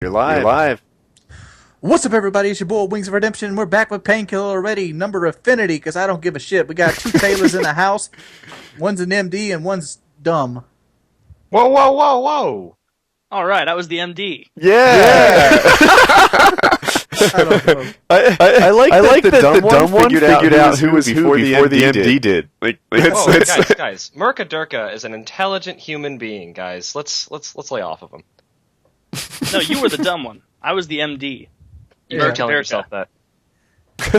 You're live. What's up, everybody? It's your boy, Wings of Redemption, and we're back with Painkiller Already, number affinity, because I don't give a shit. We got two Taylors in the house. One's an MD and one's dumb. Whoa. All right, I was the MD. Yeah. I don't know. I like that the dumb one figured out who was who before the MD did. Guys. Murka Durkah is an intelligent human being, guys. Let's lay off of him. No, you were the dumb one. I was the MD. You're telling yourself that. Okay.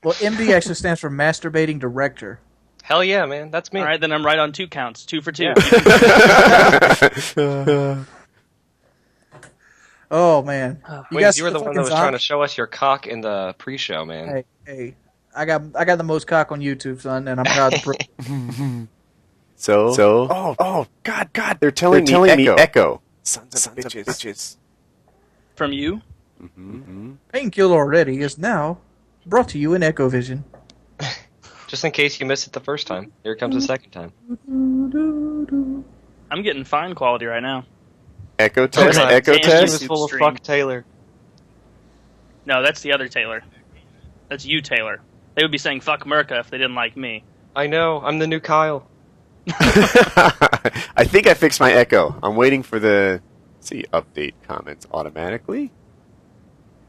Well, MD actually stands for Masturbating Director. Hell yeah, man. That's me. All right, then I'm right on 2 counts. 2 for 2. Yeah. Oh, man. Wings, you were the one that was trying to show us your cock in the pre-show, man. Hey. I got the most cock on YouTube, son, and I'm proud to prove. Oh, God, they're telling me echo. Sons of bitches. From you? Painkiller Already is now brought to you in Echo Vision. Just in case you missed it the first time, here comes the second time. I'm getting fine quality right now. Echo test. Was full of fuck Taylor. No, that's the other Taylor. That's you, Taylor. They would be saying fuck Murka if they didn't like me. I know. I'm the new Kyle. I think I fixed my echo. I'm waiting for the update comments automatically.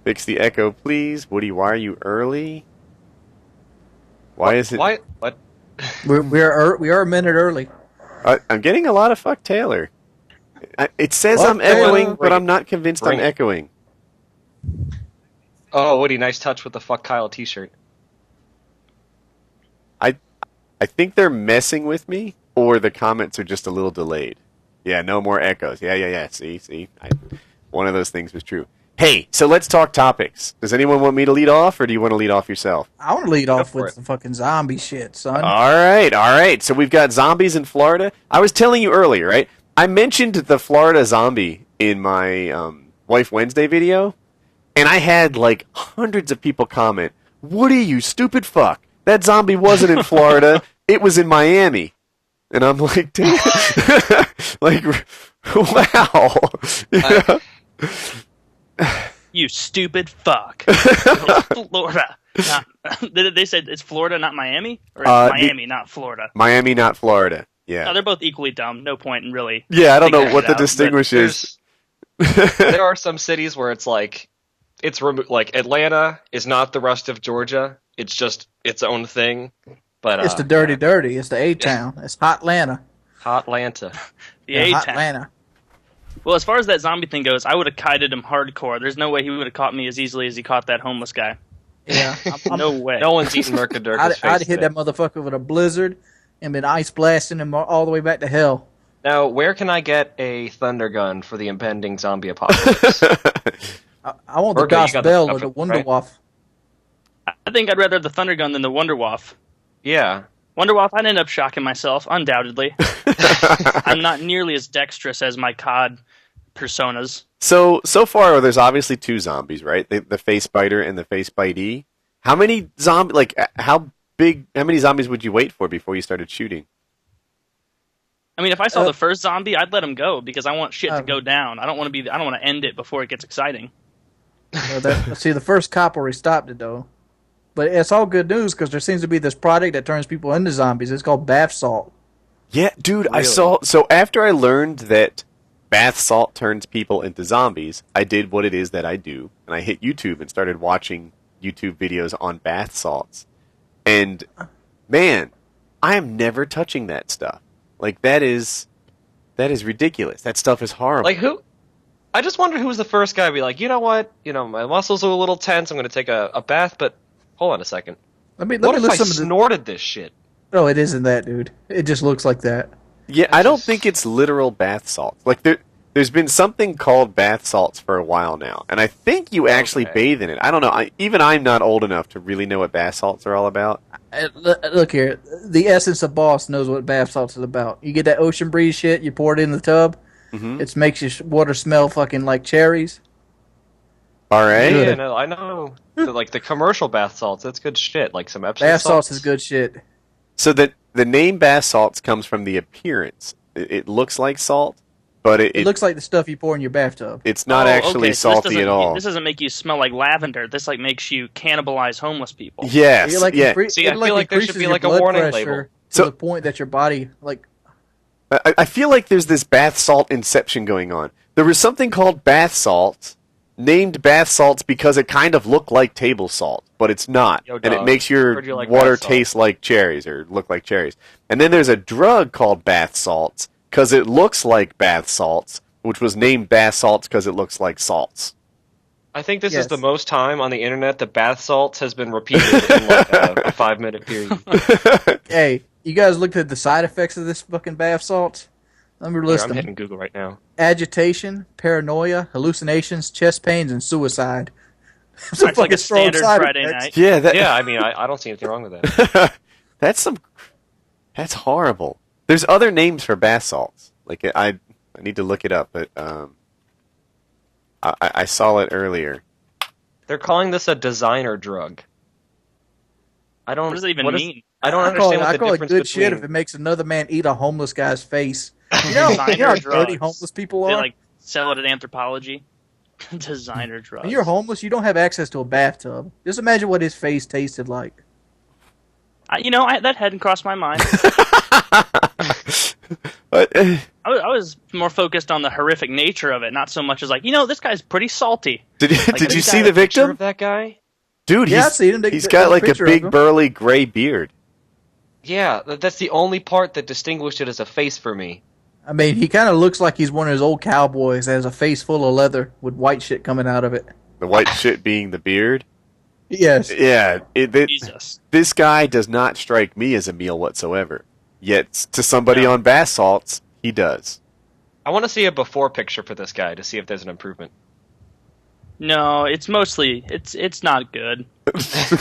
Fix the echo, please. Woody, why are you early? Why is it? What? We are a minute early. I'm getting a lot of fuck Taylor. It says I'm echoing, but I'm not convinced I'm echoing. Oh, Woody, nice touch with the fuck Kyle t-shirt. I think they're messing with me, or the comments are just a little delayed. Yeah, no more echoes. Yeah. See. One of those things was true. Hey, so let's talk topics. Does anyone want me to lead off, or do you want to lead off yourself? I want to lead off with some fucking zombie shit, son. All right. So we've got zombies in Florida. I was telling you earlier, right? I mentioned the Florida zombie in my Wife Wednesday video, and I had like hundreds of people comment, "Woody, you stupid fuck. That zombie wasn't in Florida. It was in Miami." And I'm like, damn. Like, wow. You stupid fuck. Florida. They said it's Florida, not Miami? Or Miami, not Florida? Miami, not Florida. Yeah. No, they're both equally dumb. No point in really... Yeah, I don't know what the distinguish is. There are some cities where it's like... like, Atlanta is not the rest of Georgia. It's just its own thing. But it's the dirty. It's the A-town. It's Hotlanta. Hotlanta. The A-town. Hotlanta. Well, as far as that zombie thing goes, I would have kited him hardcore. There's no way he would have caught me as easily as he caught that homeless guy. Yeah. No way. No one's eating Murka Durkah's face. I'd hit that motherfucker with a blizzard and been ice blasting him all the way back to hell. Now, where can I get a thunder gun for the impending zombie apocalypse? I want the Das Bell or the Wunderwaffe. I think I'd rather have the Thunder Gun than the Wunderwaffe. Yeah. Wunderwaffe, I'd end up shocking myself, undoubtedly. I'm not nearly as dexterous as my COD personas. So far, there's obviously 2 zombies, right? The face biter and the face bitey. How many how many zombies would you wait for before you started shooting? I mean, if I saw the first zombie, I'd let him go because I want shit to go down. I don't want to end it before it gets exciting. See, the first cop already stopped it though. But it's all good news because there seems to be this product that turns people into zombies. It's called bath salt. Yeah, dude, really? I saw... So after I learned that bath salt turns people into zombies, I did what it is that I do, and I hit YouTube and started watching YouTube videos on bath salts. And, man, I am never touching that stuff. Like, that is ridiculous. That stuff is horrible. Like, who... I just wonder who was the first guy to be like, you know what? My muscles are a little tense. I'm going to take a bath, but... Hold on a second. What if I snorted this shit? No, it isn't that, dude. It just looks like that. Yeah, I don't think it's literal bath salts. Like, there's been something called bath salts for a while now, and I think you actually bathe in it. I don't know. Even I'm not old enough to really know what bath salts are all about. Look here. The Essence of Boss knows what bath salts is about. You get that ocean breeze shit, you pour it in the tub, it makes your water smell fucking like cherries. All right. Yeah, no, I know. Like the commercial bath salts, that's good shit. Like some Epsom bath salts is good shit. So the name bath salts comes from the appearance. It looks like salt, but it looks like the stuff you pour in your bathtub. It's not actually salty at all. This doesn't make you smell like lavender. This like makes you cannibalize homeless people. Yes. See, I feel like there should be like a warning label. To the point that your body, like... I feel like there's this bath salt inception going on. There was something called bath salts, named bath salts because it kind of looked like table salt, but it's not. Yo, and it makes your like water taste like cherries or look like cherries. And then there's a drug called bath salts because it looks like bath salts, which was named bath salts because it looks like salts. I think this is the most time on the internet that bath salts has been repeated in like a 5-minute period. Hey, you guys looked at the side effects of this fucking bath salt? Let me list them. I'm hitting Google right now. Agitation, paranoia, hallucinations, chest pains, and suicide. It's like a standard Friday night. Yeah, I mean, I don't see anything wrong with that. That's horrible. There's other names for bath salts. Like I need to look it up, but I saw it earlier. They're calling this a designer drug. What does that even mean? I don't understand what the difference it good between... shit if it makes another man eat a homeless guy's face. You know how dirty homeless people are? They like sell it at Anthropology. Designer drugs. When you're homeless, you don't have access to a bathtub. Just imagine what his face tasted like. That hadn't crossed my mind. I was more focused on the horrific nature of it, not so much as like, this guy's pretty salty. Did you see the victim of that guy? Dude, he's got like a big burly gray beard. Yeah, that's the only part that distinguished it as a face for me. I mean, he kind of looks like he's one of those old cowboys that has a face full of leather with white shit coming out of it. The white shit being the beard? Yes. Yeah. Jesus. This guy does not strike me as a meal whatsoever. Yet, to somebody on bath salts, he does. I want to see a before picture for this guy to see if there's an improvement. No, it's mostly it's not good.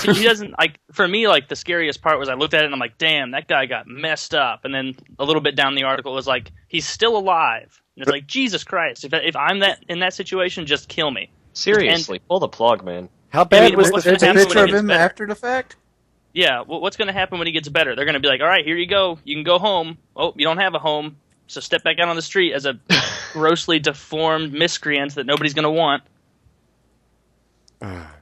He doesn't like. For me, like the scariest part was I looked at it and I'm like, damn, that guy got messed up. And then a little bit down the article was like, he's still alive. And it's like, Jesus Christ, if I'm in that situation, just kill me. Seriously, pull the plug, man. How bad was the picture of him after the fact? Yeah, what's going to happen when he gets better? They're going to be like, all right, here you go. You can go home. Oh, you don't have a home. So step back out on the street as a grossly deformed miscreant that nobody's going to want.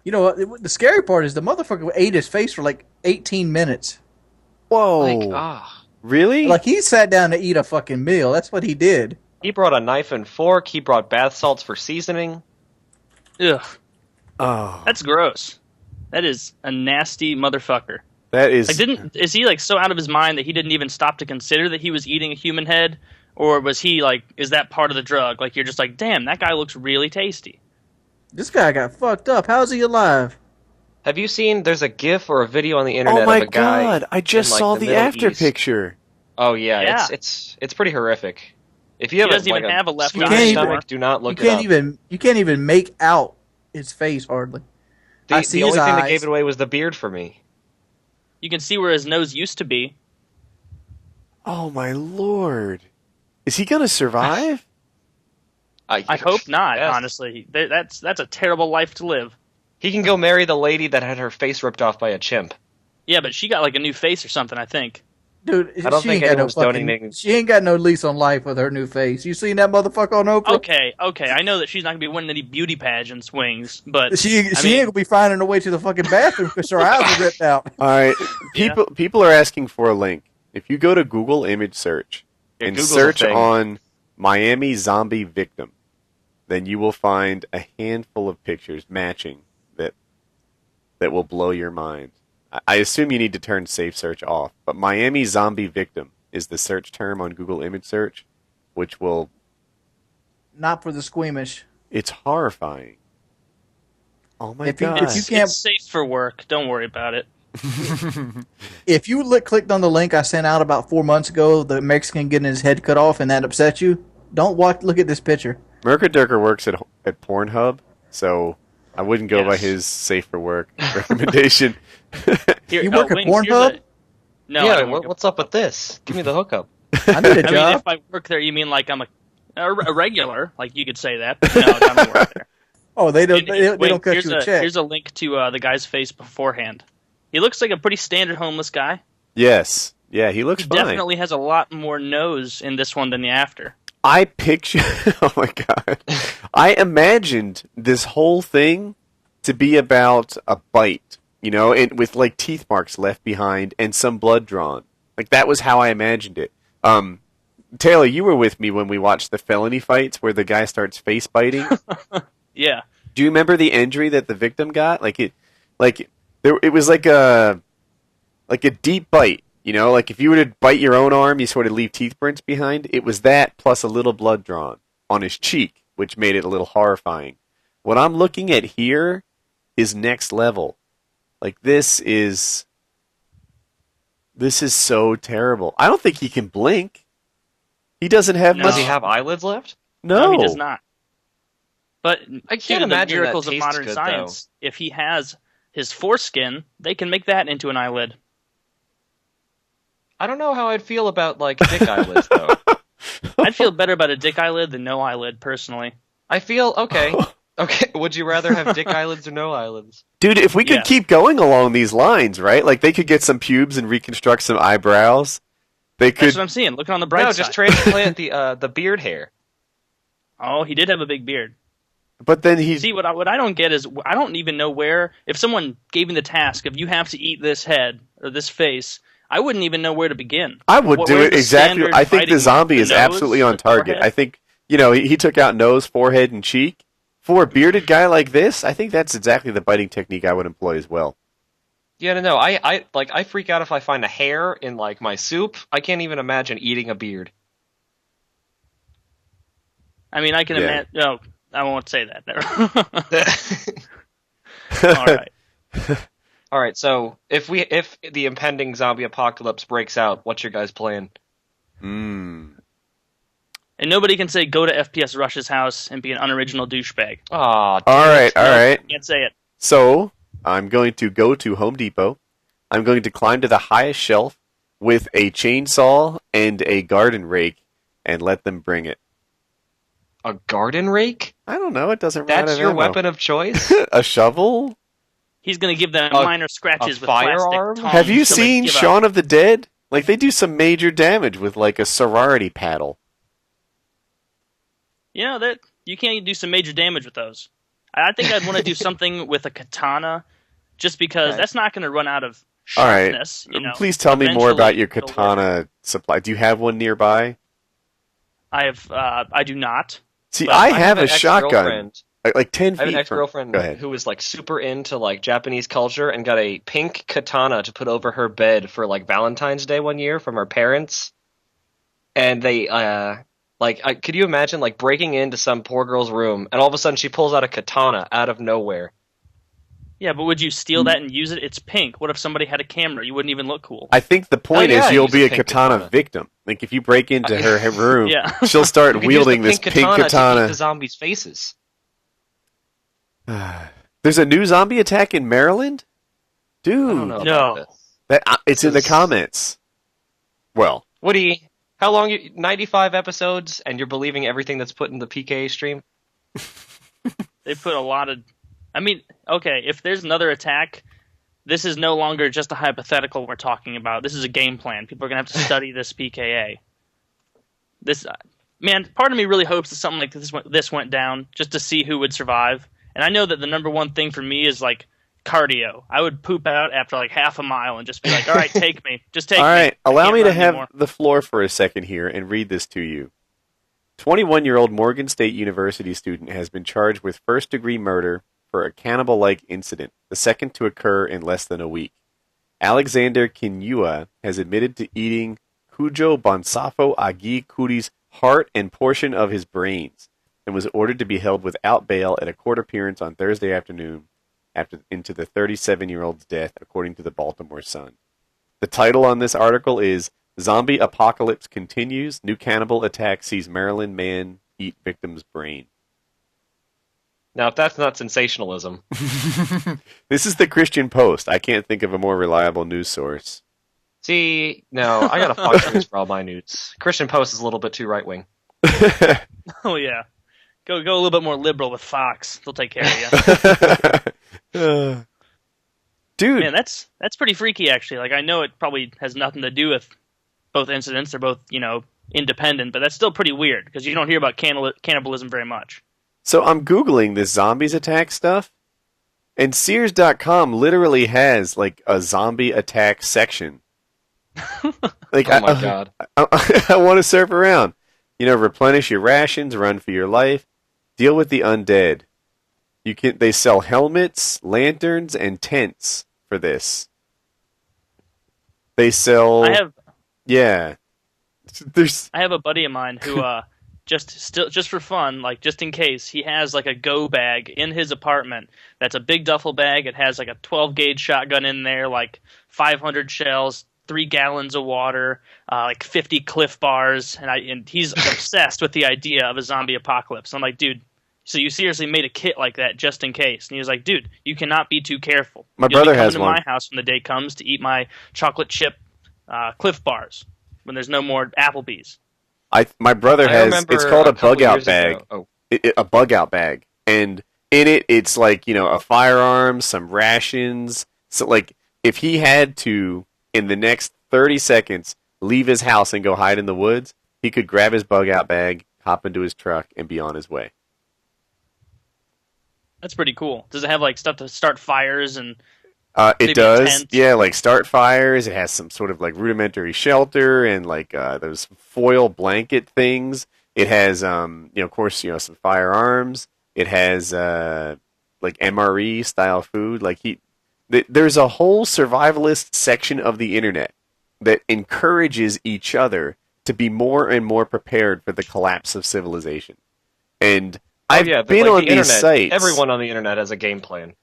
You know what? The scary part is the motherfucker ate his face for like 18 minutes. Whoa. Really? Like he sat down to eat a fucking meal. That's what he did. He brought a knife and fork. He brought bath salts for seasoning. Ugh. Oh. That's gross. That is a nasty motherfucker. That is... Like, is he like so out of his mind that he didn't even stop to consider that he was eating a human head? Or was he like, is that part of the drug? Like you're just like, damn, that guy looks really tasty. This guy got fucked up. How's he alive? Have you seen, there's a GIF or a video on the internet of a guy... Oh my god, I just saw the after picture. Oh yeah, it's pretty horrific. If you doesn't even have a left eye stomach, do not look it up. You can't even make out his face hardly. The only thing that gave it away was the beard for me. You can see where his nose used to be. Oh my lord. Is he gonna survive? I hope not, honestly. That's a terrible life to live. He can go marry the lady that had her face ripped off by a chimp. Yeah, but she got like a new face or something, I think. Dude, I don't think anyone's donating. She ain't got no lease on life with her new face. You seen that motherfucker on Oprah? Okay. I know that she's not gonna be winning any beauty pageant swings, but she ain't gonna be finding her way to the fucking bathroom because her eyes are ripped out. All right, people are asking for a link. If you go to Google image search and search on Miami zombie victim, then you will find a handful of pictures matching that will blow your mind. I assume you need to turn safe search off, but Miami zombie victim is the search term on Google image search, which will... Not for the squeamish. It's horrifying. Oh my god. It's safe for work. Don't worry about it. If you clicked on the link I sent out about 4 months ago, the Mexican getting his head cut off, and that upset you, don't look at this picture. Murka Durkah works at Pornhub, so I wouldn't go by his safe for work recommendation. You work at Pornhub? No. Yeah, what's up with this? Give me the hookup. I need a job. I mean, if I work there, you mean like I'm a regular? Like you could say that. But no, I don't work there. Oh, they don't cut you a check. Here's a link to the guy's face beforehand. He looks like a pretty standard homeless guy. Yes. Yeah, he looks fine. Definitely has a lot more nose in this one than the after. I picture. Oh my god! I imagined this whole thing to be about a bite, and with like teeth marks left behind and some blood drawn. Like that was how I imagined it. Taylor, you were with me when we watched the felony fights where the guy starts face biting. Yeah. Do you remember the injury that the victim got? It was like a deep bite. Like if you were to bite your own arm, you sort of leave teeth prints behind. It was that plus a little blood drawn on his cheek, which made it a little horrifying. What I'm looking at here is next level. Like this is so terrible. I don't think he can blink. He doesn't have much. Does he have eyelids left? No, he does not. But I can't imagine the miracles that of modern good, science. Though. If he has his foreskin, they can make that into an eyelid. I don't know how I'd feel about like dick eyelids though. I'd feel better about a dick eyelid than no eyelid, personally. I feel okay. Okay, would you rather have dick eyelids or no eyelids? Dude, if we could keep going along these lines, right? Like they could get some pubes and reconstruct some eyebrows. They could. That's what I'm seeing. Looking on the bright side. No, just transplant the beard hair. Oh, he did have a big beard. But then he... See, what I don't get is, I don't even know where... If someone gave me the task of, you have to eat this head, or this face, I wouldn't even know where to begin. I would do it exactly... I think the zombie is absolutely on target. I think, he took out nose, forehead, and cheek. For a bearded guy like this, I think that's exactly the biting technique I would employ as well. Yeah, no, I freak out if I find a hair in, like, my soup. I can't even imagine eating a beard. I mean, I can imagine... No, I won't say that. All right. All right, so if the impending zombie apocalypse breaks out, what's your guys' plan? Hmm. And nobody can say, go to FPS Rush's house and be an unoriginal douchebag. Aw, all right. Can't say it. So, I'm going to go to Home Depot. I'm going to climb to the highest shelf with a chainsaw and a garden rake and let them bring it. A garden rake? I don't know. It doesn't. That's your weapon of choice? A shovel? He's going to give them minor scratches with firearm? plastic tongs. Have you seen Shaun of the Dead? Like, they do some major damage with, like, a sorority paddle. That you can't do some major damage with those. I think I'd want to do something with a katana, just because that's not going to run out of sharpness. All right. Please tell me more about your katana supply. Do you have one nearby? I do not. See, I have a shotgun. Like 10 feet. I have an ex-girlfriend who was like super into like Japanese culture and got a pink katana to put over her bed for like Valentine's Day one year from her parents. And they could you imagine like breaking into some poor girl's room and all of a sudden she pulls out a katana out of nowhere? Yeah, but would you steal that and use it? It's pink. What if somebody had a camera? You wouldn't even look cool. I think the point is you'll be a katana victim. Like if you break into her room, she'll start wielding this pink katana. To eat the zombies' faces. There's a new zombie attack in Maryland? Dude. No. It's in the comments. Well. Woody, how long? 95 episodes and you're believing everything that's put in the PKA stream? They put a lot of... I mean, okay, if there's another attack, this is no longer just a hypothetical we're talking about. This is a game plan. People are going to have to study this PKA. Part of me really hopes that something like this went down just to see who would survive. And I know that the number one thing for me is, like, cardio. I would poop out after, like, half a mile and just be like, all right, take me. Just take me. All right, allow me to have the floor for a second here and read this to you. 21-year-old Morgan State University student has been charged with first-degree murder for a cannibal-like incident, the second to occur in less than a week. Alexander Kinyua has admitted to eating Cujo Bonsafo Agi Kuri's heart and portion of his brains, and was ordered to be held without bail at a court appearance on Thursday afternoon into the 37-year-old's death, according to the Baltimore Sun. The title on this article is Zombie Apocalypse Continues, New Cannibal Attack Sees Maryland Man Eat Victim's Brain. Now, if that's not sensationalism. This is the Christian Post. I can't think of a more reliable news source. See, no, I got a Fox News for all my news. Christian Post is a little bit too right-wing. Oh, yeah. Go a little bit more liberal with Fox. They'll take care of you. Dude. Man, that's pretty freaky, actually. Like, I know it probably has nothing to do with both incidents. They're both, independent, but that's still pretty weird because you don't hear about cannibalism very much. So I'm Googling this zombies attack stuff, and Sears.com literally has like a zombie attack section. Like, Oh my god. I want to surf around. Replenish your rations, run for your life, deal with the undead. They sell helmets, lanterns, and tents for this. They sell. Yeah. I have a buddy of mine who just for fun, like just in case, he has like a go bag in his apartment. That's a big duffel bag. It has like a 12 gauge shotgun in there, like 500 shells, 3 gallons of water, like 50 Cliff Bars, and he's obsessed with the idea of a zombie apocalypse. I'm like, dude, so you seriously made a kit like that just in case? And he was like, dude, you cannot be too careful. My brother has to one. my house when the day comes to eat my chocolate chip Cliff Bars when there's no more Applebee's. My brother has. It's called a bug out bag. Oh. A bug out bag, and in it's like a firearm, some rations. So like if he had to in the next 30 seconds leave his house and go hide in the woods, he could grab his bug out bag, hop into his truck, and be on his way. That's pretty cool. Does it have like stuff to start fires and? It does, yeah. Like start fires. It has some sort of like rudimentary shelter and like those foil blanket things. It has, of course, some firearms. It has like MRE style food. Like there's a whole survivalist section of the internet that encourages each other to be more and more prepared for the collapse of civilization. And I've been on these sites. Everyone on the internet has a game plan.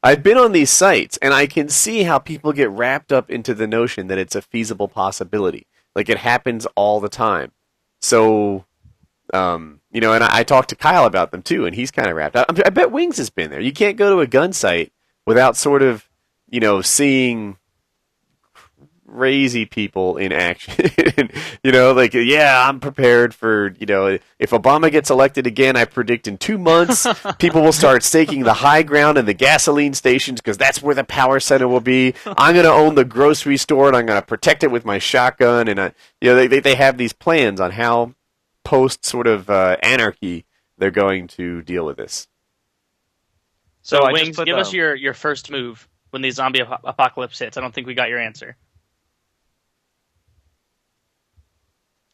I've been on these sites, and I can see how people get wrapped up into the notion that it's a feasible possibility. Like, it happens all the time. So, and I talked to Kyle about them, too, and he's kind of wrapped up. I bet Wings has been there. You can't go to a gun site without sort of, seeing crazy people in action. I'm prepared for, if Obama gets elected again, I predict in 2 months people will start staking the high ground and the gasoline stations because that's where the power center will be. I'm going to own the grocery store and I'm going to protect it with my shotgun. And they have these plans on how post sort of anarchy they're going to deal with this. So Wings, give us your first move when the zombie apocalypse hits. I don't think we got your answer.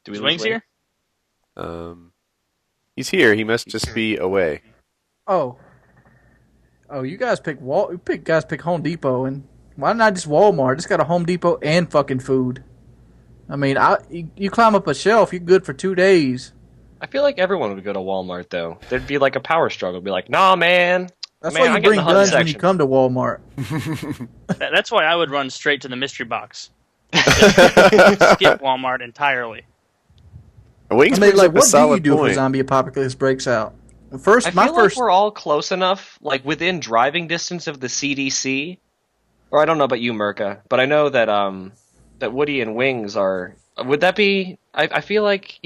Is Wings here? He's here. He must just be away. Oh, you guys pick Home Depot, and why not just Walmart? It's got a Home Depot and fucking food. I mean, you climb up a shelf, you're good for 2 days. I feel like everyone would go to Walmart though. There'd be like a power struggle. Be like, nah, man. That's why you bring guns when you come to Walmart. That's why I would run straight to the mystery box. Skip Walmart entirely. Wings what do you do point. if a zombie apocalypse breaks out? First, I feel like we're all close enough, like within driving distance of the CDC. Or I don't know about you, Murka, but I know that that Woody and Wings are. Would that be? I feel like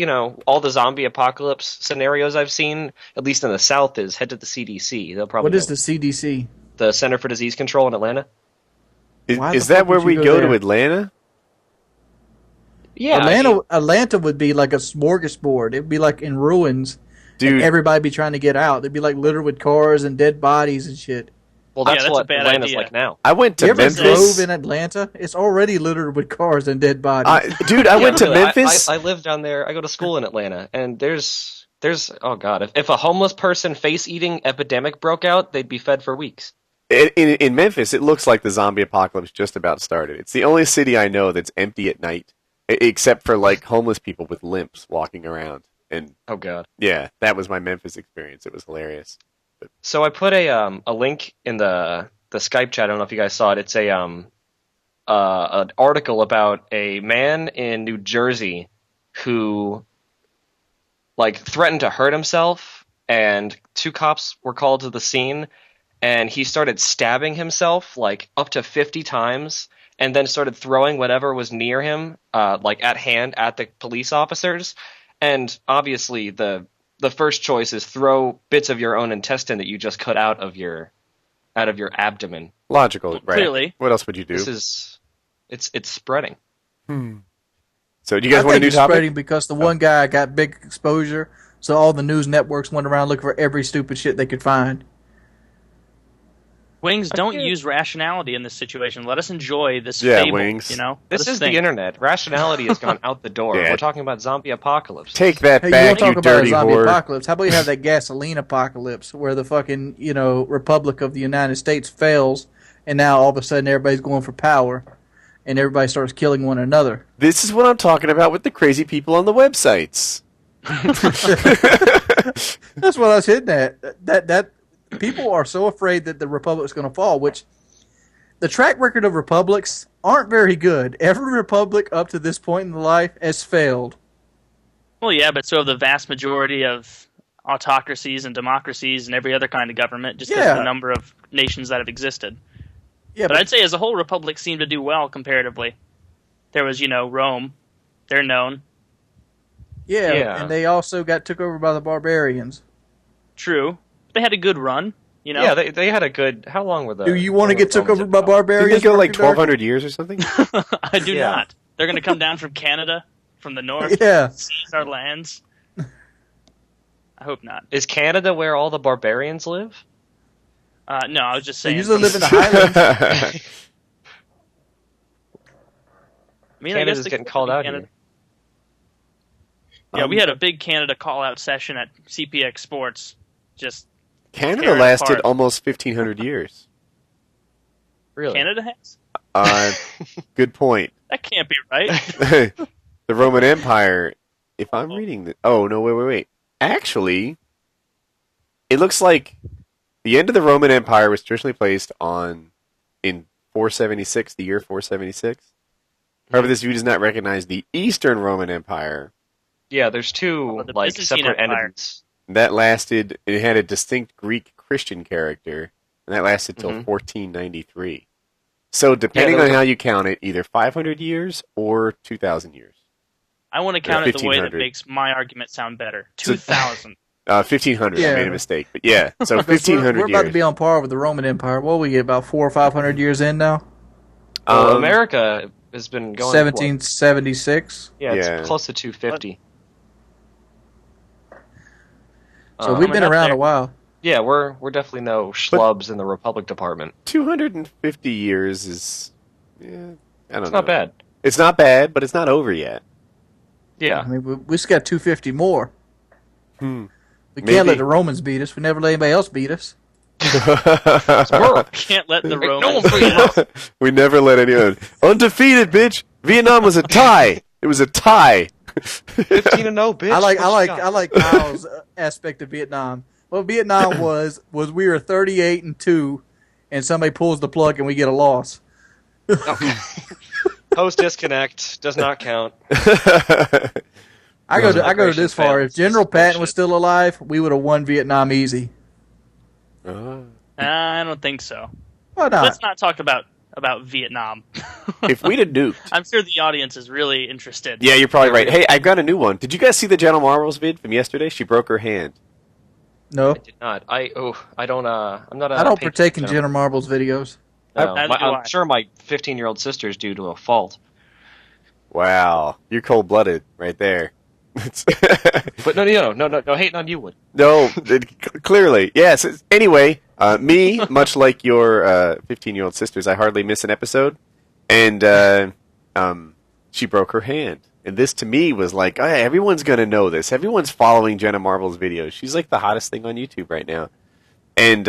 all the zombie apocalypse scenarios I've seen, at least in the South, is head to the CDC. They'll probably. What is the CDC? The Center for Disease Control in Atlanta. Is that where we go to Atlanta? Yeah, Atlanta would be like a smorgasbord. It'd be like in ruins. Dude, everybody be trying to get out. They'd be like littered with cars and dead bodies and shit. Well, that's what Atlanta's like now. I went to Memphis. You ever drove in Atlanta? It's already littered with cars and dead bodies. I went to Memphis. I live down there. I go to school in Atlanta, and there's oh god, if a homeless person face eating epidemic broke out, they'd be fed for weeks. In Memphis, it looks like the zombie apocalypse just about started. It's the only city I know that's empty at night, except for like homeless people with limps walking around. And oh god, yeah, that was my Memphis experience. It was hilarious. So I put a link in the Skype chat. I don't know if you guys saw it. It's an article about a man in New Jersey who like threatened to hurt himself, and 2 cops were called to the scene, and he started stabbing himself like up to 50 times, and then started throwing whatever was near him, like at hand, at the police officers. And obviously the first choice is throw bits of your own intestine that you just cut out of your abdomen. Logical, right? Clearly. What else would you do? It's spreading. So do you guys I want a think new it's topic? spreading because the one guy got big exposure, so all the news networks went around looking for every stupid shit they could find. Wings, don't use rationality in this situation. Let us enjoy this Yeah, fable. Wings. You know, This is the internet. Rationality has gone out the door. Yeah. We're talking about zombie apocalypse. Take that Hey, you back, want to you talk about a dirty zombie whore. apocalypse? How about you have that gasoline apocalypse where the fucking, Republic of the United States fails, and now all of a sudden everybody's going for power, and everybody starts killing one another. This is what I'm talking about with the crazy people on the websites. That's what I was hitting at. That people are so afraid that the Republic's going to fall, which the track record of republics aren't very good. Every republic up to this point in life has failed. Well, yeah, but so have the vast majority of autocracies and democracies and every other kind of government, just because of the number of nations that have existed. Yeah, But I'd say as a whole, republics seem to do well comparatively. There was, Rome. They're known. yeah, and they also got took over by the barbarians. True. They had a good run, Yeah, they had a good. How long were the? Do you want to get took over by Did barbarians? they go like Marky Dark? 1,200 years or something? I do Yeah. not. They're going to come down from Canada, from the north, Yeah. seize our lands. I hope not. Is Canada where all the barbarians live? No, I was just They saying. usually live in the Highlands. I mean, I Canada's guess they getting could called be out Canada. here. Yeah, we had a big Canada call-out session at CPX Sports. Just Canada Tear it lasted apart. almost 1,500 years. Really? Canada has? Good point. That can't be right. The Roman Empire, if I'm reading the... Oh, no, wait. Actually, it looks like the end of the Roman Empire was traditionally placed in 476, the year 476. However, this view does not recognize the Eastern Roman Empire. Yeah, there's two the like Byzantine separate Empire. entities. That lasted... It had a distinct Greek Christian character, and that lasted till 1493. So, depending there was on how you count it, either 500 years or 2,000 years. I want to count it the way that 1500. makes my argument sound better. So- 2,000. 1,500. I Yeah. made a mistake, but yeah. So Because 1,500 we're years. about to be on par with the Roman Empire. What we get, about 400 or 500 years in now? Well, America has been going. 1776. Yeah, Yeah. it's close to 250. So we've been Coming up around there. a while. Yeah, we're definitely no schlubs in the Republic Department. 250 years is, I don't know. It's not bad. It's not bad, but it's not over yet. I Yeah. mean, we just got 250 more. We Maybe. can't let the Romans beat us. We never let anybody else beat us. Can't let the Romans. We never let anyone. Undefeated, bitch. Vietnam was a tie. It was a tie. 15-0, bitch. I What you got? like Kyle's aspect of Vietnam. What Vietnam was we were 38-2, and somebody pulls the plug and we get a loss. Post disconnect does not count. I go to this far. fails. If General Patton was Bullshit. still alive, we would have won Vietnam easy. I don't think so. Why not? Let's not talk about Vietnam. If we'd have nuked. I'm sure the audience is really interested. Yeah, you're probably right. Hey, I've got a new one. Did you guys see the Jenna Marbles vid from yesterday? She broke her hand. No, I did not. I don't. I'm not. I don't partake in Jenna Marbles videos. No, Neither do I. I'm sure my 15-year-old sister's due to a fault. Wow, you're cold-blooded right there. But no hating on you would. No, clearly. Yes. Anyway, me, much like your 15-year-old sisters, I hardly miss an episode. And she broke her hand. And this, to me, was like, oh, everyone's going to know this. Everyone's following Jenna Marbles' videos. She's like the hottest thing on YouTube right now. And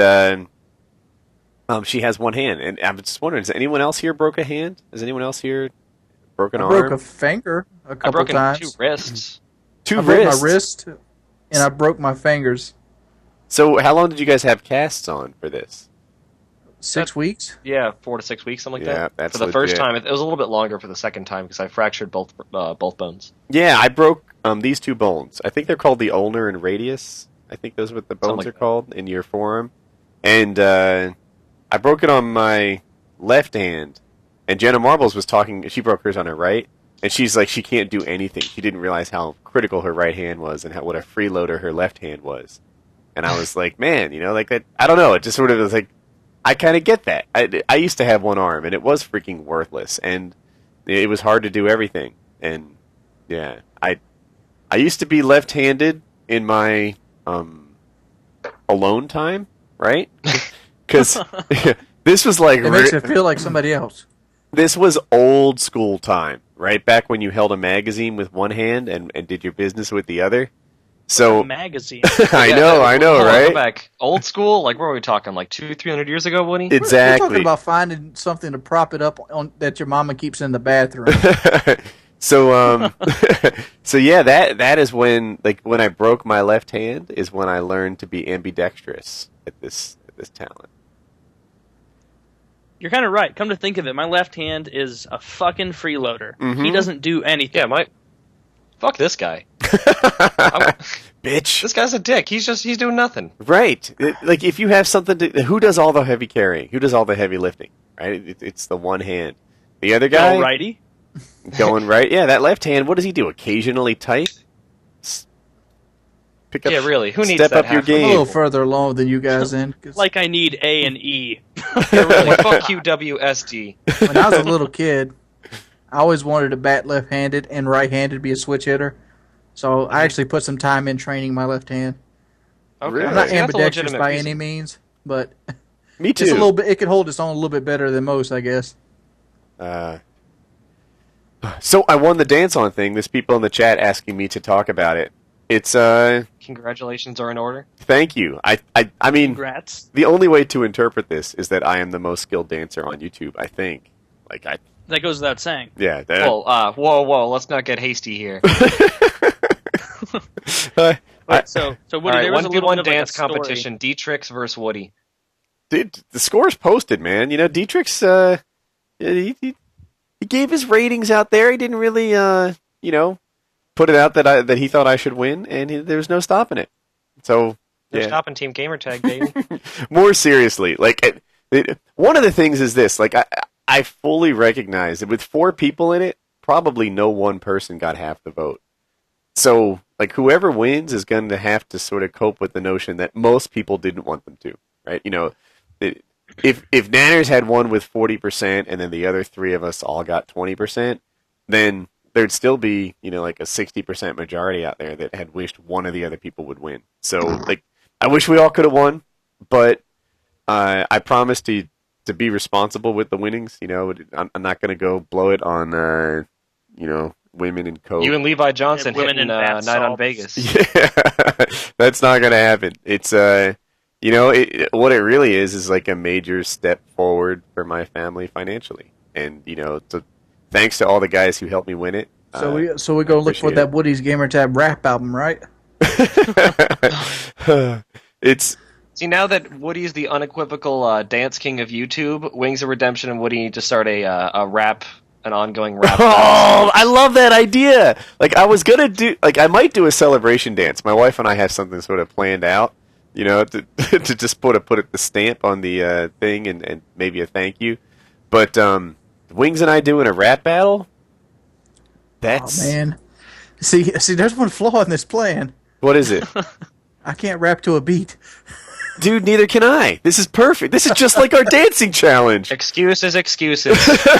she has one hand. And I'm just wondering, has anyone else here broke a hand? Has anyone else here broken I an broke arm? a finger a I couple broke times. 2 wrists. Two I broke wrists. my wrist, and I broke my fingers. So how long did you guys have casts on for this? 6 weeks. Yeah, 4 to 6 weeks, something like Yeah, that. that's For the first legit. time, it was a little bit longer for the second time because I fractured both bones. Yeah, I broke these 2 bones. I think they're called the ulnar and radius. I think those are what the bones Something are like that. called in your forearm. And I broke it on my left hand. And Jenna Marbles was talking. She broke hers on her right. And she's like, she can't do anything. She didn't realize how critical her right hand was and what a freeloader her left hand was. And I was like, man, like that. I don't know. It just sort of was like, I kind of get that. I used to have one arm, and it was freaking worthless. And it was hard to do everything. And Yeah, I used to be left-handed in my alone time, right? Because this was like It makes it feel like somebody else. this was old school time, right? Back when you held a magazine with one hand and did your business with the other. So magazine. I Yeah, know, hold on, go right? back. Old school? Like, what are we talking? Like 200-300 years ago, Woody? We're Exactly. talking about finding something to prop it up on that your mama keeps in the bathroom. So so yeah, that is when when I broke my left hand is when I learned to be ambidextrous at this talent. You're kind of right. Come to think of it, my left hand is a fucking freeloader. Mhm. He doesn't do anything. Yeah, fuck this guy. Bitch. This guy's a dick. He's doing nothing. Right. Like if you have something to who does all the heavy carrying? Who does all the heavy lifting? Right? It's the one hand. The other guy Alrighty. going right. Yeah, that left hand, what does he do? Occasionally type? Pick up, Yeah, really. Who needs step that up your half I'm a game. little further along than you guys in. 'Cause Like I need A and E. Yeah, really. Fuck you, WSD. when I was a little kid, I always wanted to bat left-handed and right-handed, be a switch hitter. So I actually put some time in training my left hand. Okay. Really? I'm not See, that's a ambidextrous legitimate by reason. any means, but Me it's a too. little bit. It can hold its own a little bit better than most, I guess. So I won the dance on thing. There's people in the chat asking me to talk about it. It's Congratulations are in order. thank you. I mean Congrats. the only way to interpret this is that I am the most skilled dancer on YouTube, I think. Like That goes without saying. that, Whoa, let's not get hasty here. Wait, so Woody, All right, there was a little 1v1 bit of like dance a story. competition. Dietrich's versus Woody. dude, the score's posted, man. You know, Dietrich's he gave his ratings out there. He didn't really put it out that he thought I should win, and there was no stopping it. So They're yeah. stopping Team Gamertag, baby. More seriously, one of the things is this: I fully recognize that with 4 people in it, probably no one person got half the vote. So whoever wins is going to have to sort of cope with the notion that most people didn't want them to, right? You know, if Nanners had won with 40% and then the other 3 of us all got 20%, then there'd still be a 60% majority out there that had wished one of the other people would win. So I wish we all could have won, but I promise to be responsible with the winnings. You know, I'm not going to go blow it on women and coke. You and Levi Johnson And women hitting in bath Night on salts. Vegas. Yeah, that's not going to happen. It's what it really is like a major step forward for my family financially, and thanks to all the guys who helped me win it. So we go look for appreciate that Woody's Gamertab rap album, right? It's See, now that Woody's the unequivocal dance king of YouTube, Wings of Redemption and Woody need to start an ongoing rap. oh, I love that idea. I was gonna do I might do a celebration dance. My wife and I have something sort of planned out. To just put the stamp on the thing and maybe a thank you. But Wings and I doing a rap battle. That's Oh man, see, there's one flaw in this plan. what is it? I can't rap to a beat. Dude, neither can I. This is perfect. This is just like our dancing challenge. Excuses.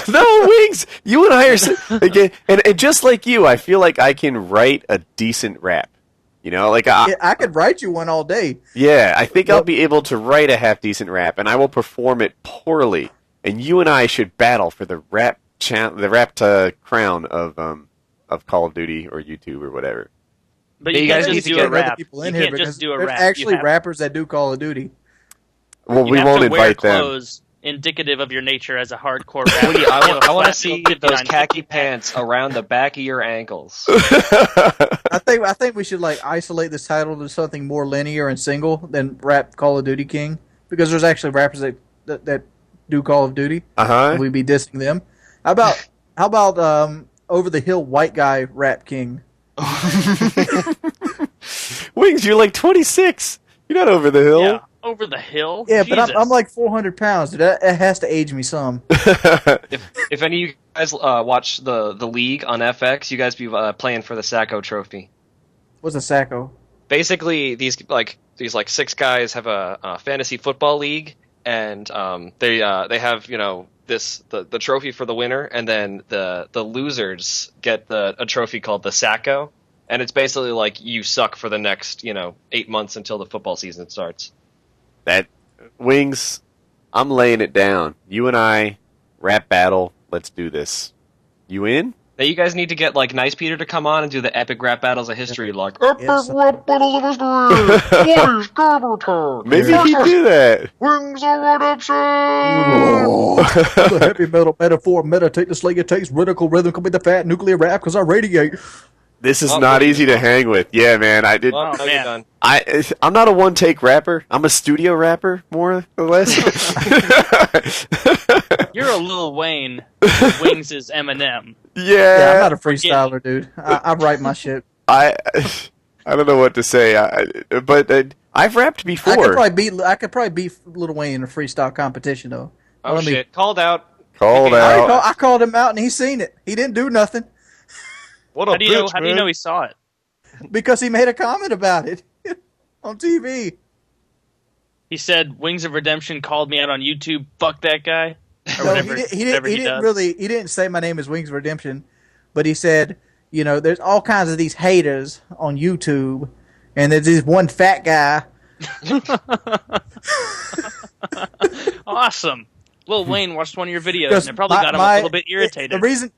No, Wings. You and I are again, and just like you, I feel like I can write a decent rap. I could write you one all day. Yeah, I think I'll be able to write a half decent rap, and I will perform it poorly. And you and I should battle for the rap crown of Call of Duty or YouTube or whatever. But Yeah, you you guys can't need just to do a get Other rap. people You in here can't because just do a there's rap. actually rappers that do Call of Duty. Well, You we have won't to wear invite them. clothes indicative of your nature as a hardcore rapper. Woody, I want to see those 59, khaki 59. pants around the back of your ankles. I think we should isolate this title to something more linear and single than rap Call of Duty King, because there's actually rappers that do Call of Duty. Uh-huh. We'd be dissing them. How about over the hill white guy rap king? Wings, you're 26. You're not over the hill. Yeah, over the hill. Yeah, Jesus. but I'm 400 pounds. Dude, that has to age me some. If any of you guys watch the league on FX, you guys be playing for the Sacco Trophy. What's a sacco? Basically, these 6 guys have a fantasy football league, and they have the trophy for the winner, and then the losers get a trophy called the Sacco, and it's basically like you suck for the next 8 months until the football season starts. That Wings, I'm laying it down. You and I, rap battle. Let's do this. You in? Now you guys need to get like Nice Peter to come on and do the epic rap battles of history, like epic Yes. rap battles of history. Wings Gamertag. Maybe he do that. Wings of Redemption. The heavy metal metaphor, meditate, the slay it takes, radical rhythm, come with the fat nuclear rap, because I radiate. This is not easy to hang with. Yeah, man. I did. Well, now you're man. done. I'm not a one-take rapper. I'm a studio rapper, more or less. You're a Lil Wayne. Wings is Eminem. Yeah, I'm Yeah. not a freestyler, dude. I write my shit. I don't know what to say. But I've rapped before. I could probably beat Lil Wayne in a freestyle competition, though. Oh Let me- shit! Called out. Called out. I called him out, and he's seen it. He didn't do nothing What a How do you know? bitch, How do you man. know he saw it? because he made a comment about it on TV. He said Wings of Redemption called me out on YouTube. Fuck that guy. Or No, whatever. Whatever he does. He didn't say my name is Wings of Redemption, but he said, there's all kinds of these haters on YouTube, and there's this one fat guy. Awesome. Lil Wayne watched one of your videos, Because and it probably got him a little bit irritated.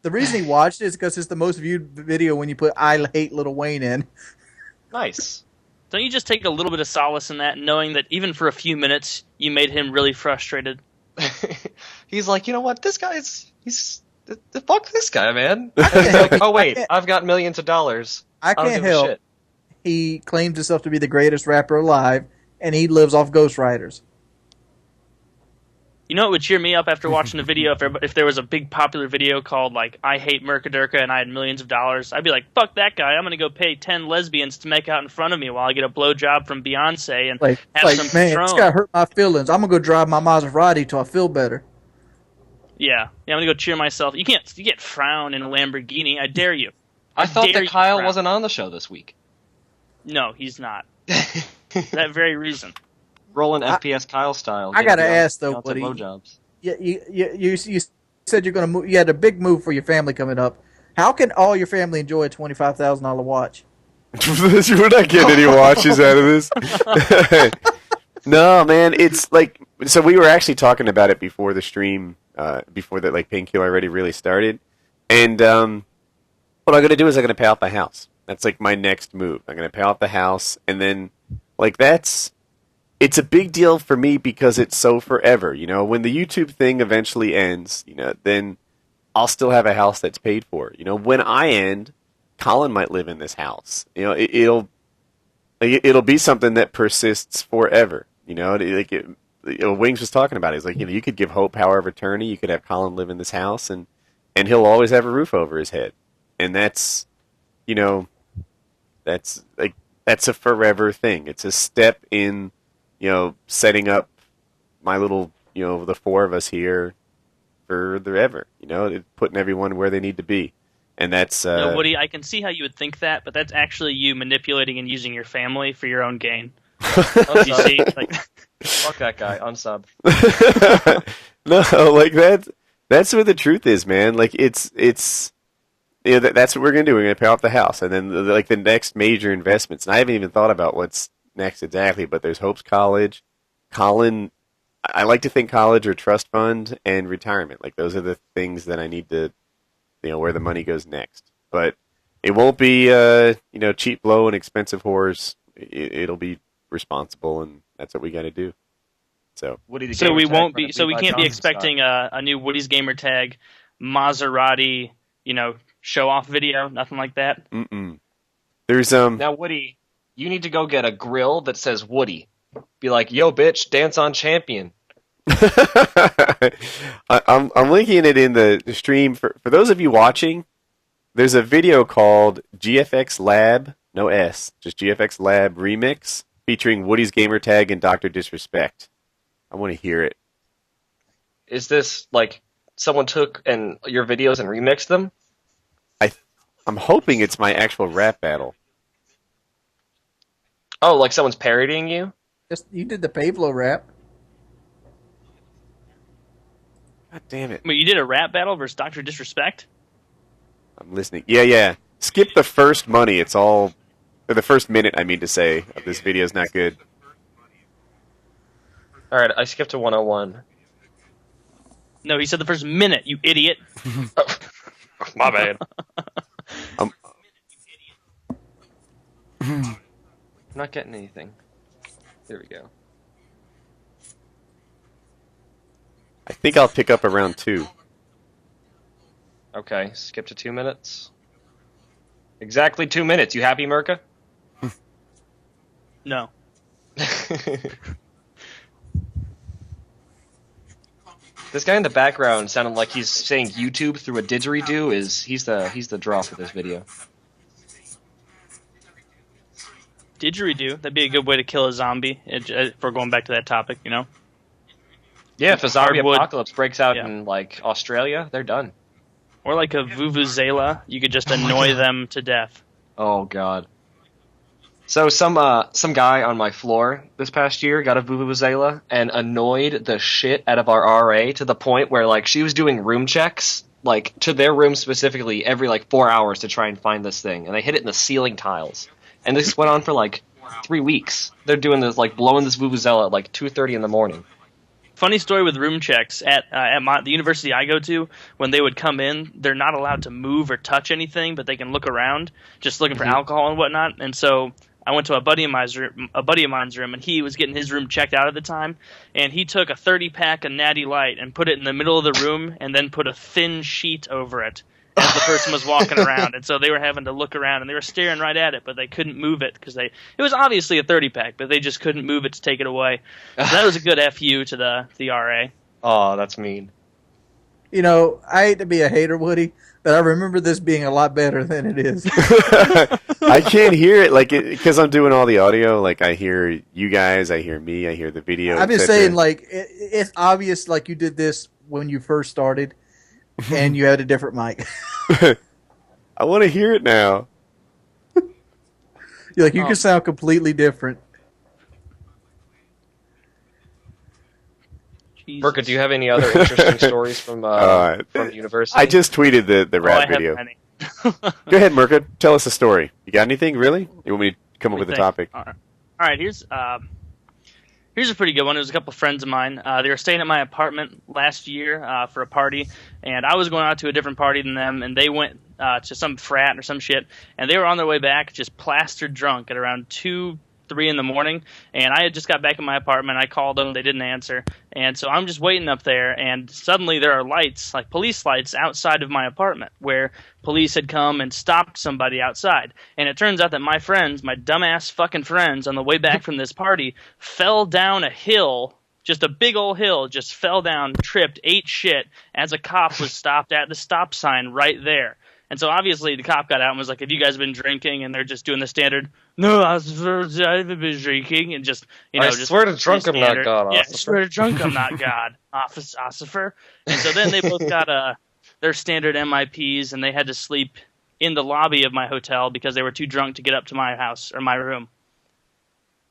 The reason he watched it is because it's the most viewed video when you put "I hate Lil Wayne" in. Nice. Don't you just take a little bit of solace in that, knowing that even for a few minutes, you made him really frustrated? He's like, you know what? This guy's fuck this guy, man. And he's like, oh wait, I've got millions of dollars. I don't can't give a help. shit. He claims himself to be the greatest rapper alive, and he lives off ghostwriters. You know what would cheer me up after watching the video if there was a big popular video called like I hate Murka Durkah and I had millions of dollars? I'd be like, fuck that guy. I'm gonna go pay 10 lesbians to make out in front of me while I get a blowjob from Beyonce and have some Man, Patron. this guy hurt my feelings. I'm gonna go drive my Maserati till I feel better. Yeah, I'm gonna go cheer myself. You can't frown in a Lamborghini. I dare you. I thought dare that you, Kyle Brown. wasn't on the show this week. No, he's not. For that very reason. Rolling FPS Kyle style. I gotta getting ask, though, Beyonce buddy. blowjobs. You said you're gonna move. You had a big move for your family coming up. How can all your family enjoy a $25,000 watch? We're not getting any watches out of this. No, man, it's like, so we were actually talking about it before the stream, before that like Painkiller Already really started, and what I'm gonna do is I'm gonna pay off the house. That's like my next move. I'm gonna pay off the house, and then like it's a big deal for me because it's so forever. When the YouTube thing eventually ends, then I'll still have a house that's paid for. When I end, Colin might live in this house. It'll be something that persists forever. Wings was talking about it. He's like, you could give Hope power of attorney. You could have Colin live in this house, and he'll always have a roof over his head. And that's a forever thing. It's a step in, setting up my little, the four of us here for forever. Putting everyone where they need to be. And that's No, Woody, I can see how you would think that, but that's actually you manipulating and using your family for your own gain. You see, like, Fuck that guy. Unsub. No, like that's where the truth is, man. Like it's that's what we're gonna do. We're gonna pay off the house, and then the next major investments. And I haven't even thought about what's next exactly, but there's Hope's college, Colin. I like to think college or trust fund and retirement. Like those are the things that I need to, where the money goes next. But it won't be cheap blow and expensive whores. It'll be responsible, and that's what we got to do. So Woody the so gamer we tag won't for be. So we Levi can't be Johnson expecting style. a new Woody's gamer tag Maserati, show off video. Nothing like that. there's Now, Woody, you need to go get a grill that says Woody. Be like, yo, bitch, dance on champion. I'm linking it in the stream for those of you watching. There's a video called GFX Lab, no S, just GFX Lab remix featuring Woody's gamertag and Dr. Disrespect. I want to hear it. Is this like someone took your videos and remixed them? I'm hoping it's my actual rap battle. Oh, like someone's parodying you? You did the Pavlo rap. God damn it. Wait, you did a rap battle versus Dr. Disrespect? I'm listening. Yeah. Skip the first money. It's all... Or the first minute, I mean to say, of this video is not good. All right, I skipped to 101. No, he said the first minute, you idiot. Oh, my bad. Um, I'm not getting anything. There we go. I think I'll pick up around 2. Okay, skip to 2 minutes. Exactly 2 minutes. You happy, Murka? No. This guy in the background sounded like he's saying YouTube through a didgeridoo. He's the draw for this video. Didgeridoo, that'd be a good way to kill a zombie, if we're going back to that topic, you know? Yeah, if a zombie Hardwood. apocalypse breaks out Yeah. in like Australia, they're done. Or like a vuvuzela, you could just annoy them to death. Oh god. So some guy on my floor this past year got a vuvuzela and annoyed the shit out of our RA to the point where like she was doing room checks like to their room specifically every like 4 hours to try and find this thing, and they hit it in the ceiling tiles. And this went on for like 3 weeks. They're doing this like blowing this vuvuzela at like 2:30 in the morning. Funny story with room checks at the university I go to. When they would come in, they're not allowed to move or touch anything, but they can look around, just looking for alcohol and whatnot. And so I went to a buddy of mine's room, and he was getting his room checked out at the time. And he took a 30-pack of Natty Light and put it in the middle of the room, and then put a thin sheet over it as the person was walking around. And so they were having to look around, and they were staring right at it, but they couldn't move it because it was obviously a 30-pack, but they just couldn't move it to take it away. So that was a good FU to the RA. Oh, that's mean. You know, I hate to be a hater, Woody, but I remember this being a lot better than it is. I can't hear it like because I'm doing all the audio. Like I hear you guys, I hear me, I hear the video. I'm just etc. saying, like, it's obvious, like, you did this when you first started, and you had a different mic. I want to hear it now. You're like, you can sound completely different. Jesus. Murka, do you have any other interesting stories from university? I just tweeted the rap I have video. many. Go ahead, Murka. Tell us a story. You got anything, really? You want me to come up with a topic? All right, here's a pretty good one. It was a couple of friends of mine. They were staying at my apartment last year for a party, and I was going out to a different party than them, and they went to some frat or some shit, and they were on their way back just plastered drunk at around 2, 3 in the morning, and I had just got back in my apartment. I called them. They didn't answer, and so I'm just waiting up there, and suddenly there are lights, like police lights, outside of my apartment where police had come and stopped somebody outside. And it turns out that my friends, my dumbass fucking friends, on the way back from this party, fell down a hill, just a big old hill, just fell down, tripped, ate shit, as a cop was stopped at the stop sign right there. And so obviously the cop got out and was like, have you guys been drinking? And they're just doing the standard, no, I haven't been drinking. And just, I swear to drunk I'm not God, Yeah, I officer. swear to drunk I'm not God, officer. And so then they both got their standard MIPs, and they had to sleep in the lobby of my hotel because they were too drunk to get up to my house or my room.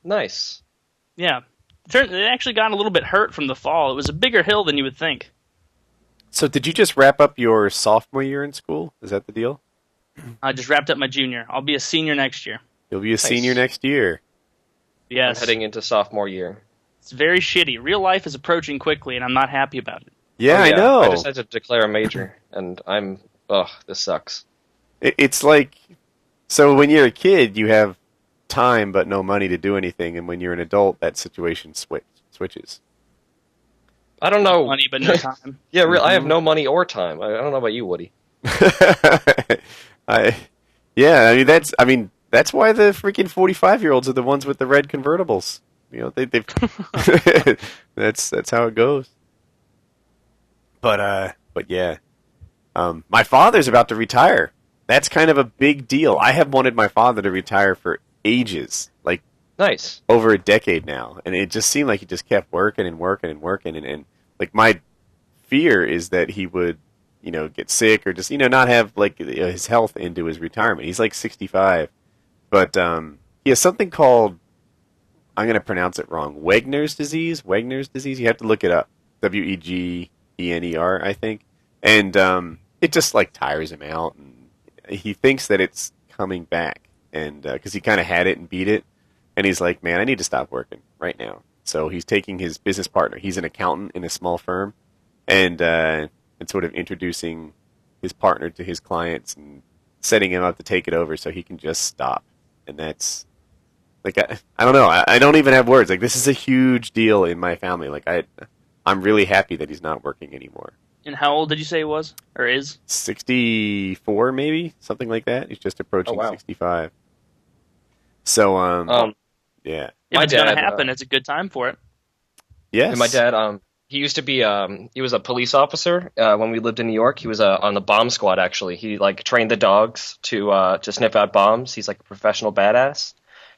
Nice. Yeah. They actually got a little bit hurt from the fall. It was a bigger hill than you would think. So did you just wrap up your sophomore year in school? Is that the deal? I just wrapped up my junior. I'll be a senior next year. You'll be a senior next year. Yes. I'm heading into sophomore year. It's very shitty. Real life is approaching quickly, and I'm not happy about it. Yeah, Oh, I know. I just had to declare a major, and this sucks. It's like, so when you're a kid, you have time but no money to do anything, and when you're an adult, that situation switches. I don't know. Money, but no time. Yeah, I have no money or time. I don't know about you, Woody. I mean that's why the freaking 45-year-olds are the ones with the red convertibles. You know, they've that's how it goes. But yeah, my father's about to retire. That's kind of a big deal. I have wanted my father to retire for ages, like Nice. over a decade now, and it just seemed like he just kept working and working and working, and like my fear is that he would, get sick or just, not have like his health into his retirement. He's like 65, but he has something called, I'm going to pronounce it wrong, Wegener's disease. You have to look it up. WEGNER's ENER, I think. And it just like tires him out, and he thinks that it's coming back, and because he kind of had it and beat it, and he's like, man, I need to stop working right now. So he's taking his business partner. He's an accountant in a small firm, and sort of introducing his partner to his clients and setting him up to take it over so he can just stop. And that's like I don't know. I don't even have words. Like, this is a huge deal in my family. Like, I'm really happy that he's not working anymore. And how old did you say he was or is? 64, maybe something like that. He's just approaching 65. So yeah. If My it's gonna dad, happen, it's a good time for it. Yes. And my dad, he used to be, he was a police officer when we lived in New York. He was on the bomb squad, actually. He like trained the dogs to sniff out bombs. He's like a professional badass,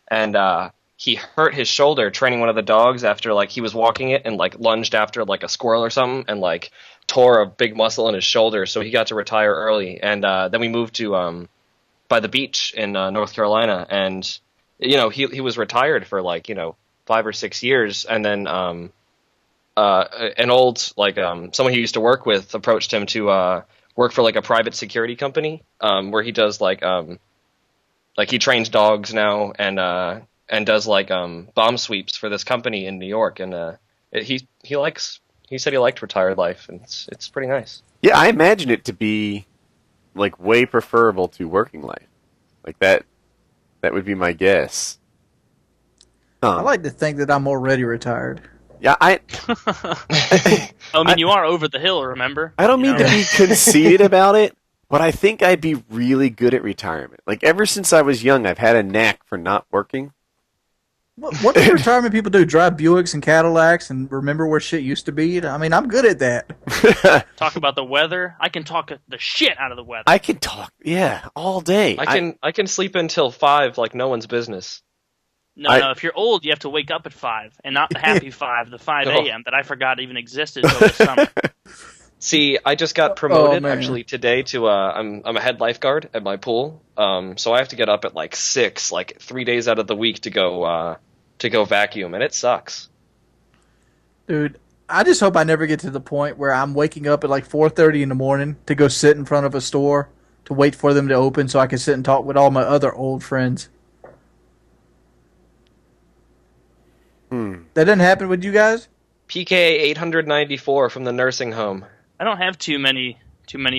and he hurt his shoulder training one of the dogs after like he was walking it and like lunged after like a squirrel or something and like tore a big muscle in his shoulder. So he got to retire early, and then we moved to by the beach in North Carolina, and he was retired for like 5 or 6 years, and then an old someone he used to work with approached him to work for like a private security company where he does like he trains dogs now and does like bomb sweeps for this company in New York, and he said he liked retired life, and it's pretty nice. Yeah, I imagine it to be like way preferable to working life. Like that would be my guess. I like to think that I'm already retired. Yeah, I mean, you are over the hill, remember? I don't mean to be conceited about it, but I think I'd be really good at retirement. Like, ever since I was young, I've had a knack for not working. What do retirement people do? Drive Buicks and Cadillacs and remember where shit used to be? I mean, I'm good at that. Talk about the weather. I can talk the shit out of the weather. I can talk, all day. I can sleep until 5 like no one's business. No, if you're old, you have to wake up at 5, and not the happy 5, the 5 a.m. that I forgot even existed until this summer. See, I just got promoted actually today to I'm a head lifeguard at my pool. So I have to get up at like 6, like 3 days out of the week to go vacuum, and it sucks. Dude, I just hope I never get to the point where I'm waking up at like 4:30 in the morning to go sit in front of a store to wait for them to open so I can sit and talk with all my other old friends. That didn't happen with you guys? PK 894 from the nursing home. I don't have too many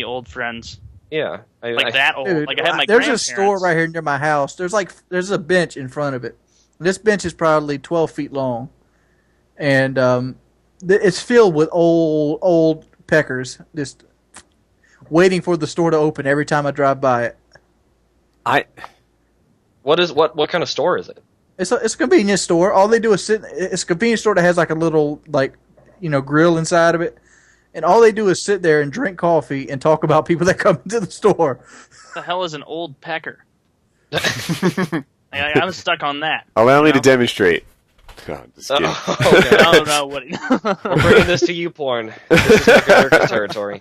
old friends. Yeah, that old. Dude, like I have my there's grandparents. a store right here near my house. There's a bench in front of it. This bench is probably 12 feet long, and it's filled with old peckers just waiting for the store to open every time I drive by it. What kind of store is it? It's a convenience store. All they do is sit. It's a convenience store that has like a little grill inside of it, and all they do is sit there and drink coffee and talk about people that come into the store. What the hell is an old pecker? I'm stuck on that. Allow me to demonstrate. Oh, just kidding. Okay. I don't know what. We're bringing this to you, porn. This is Durkah territory.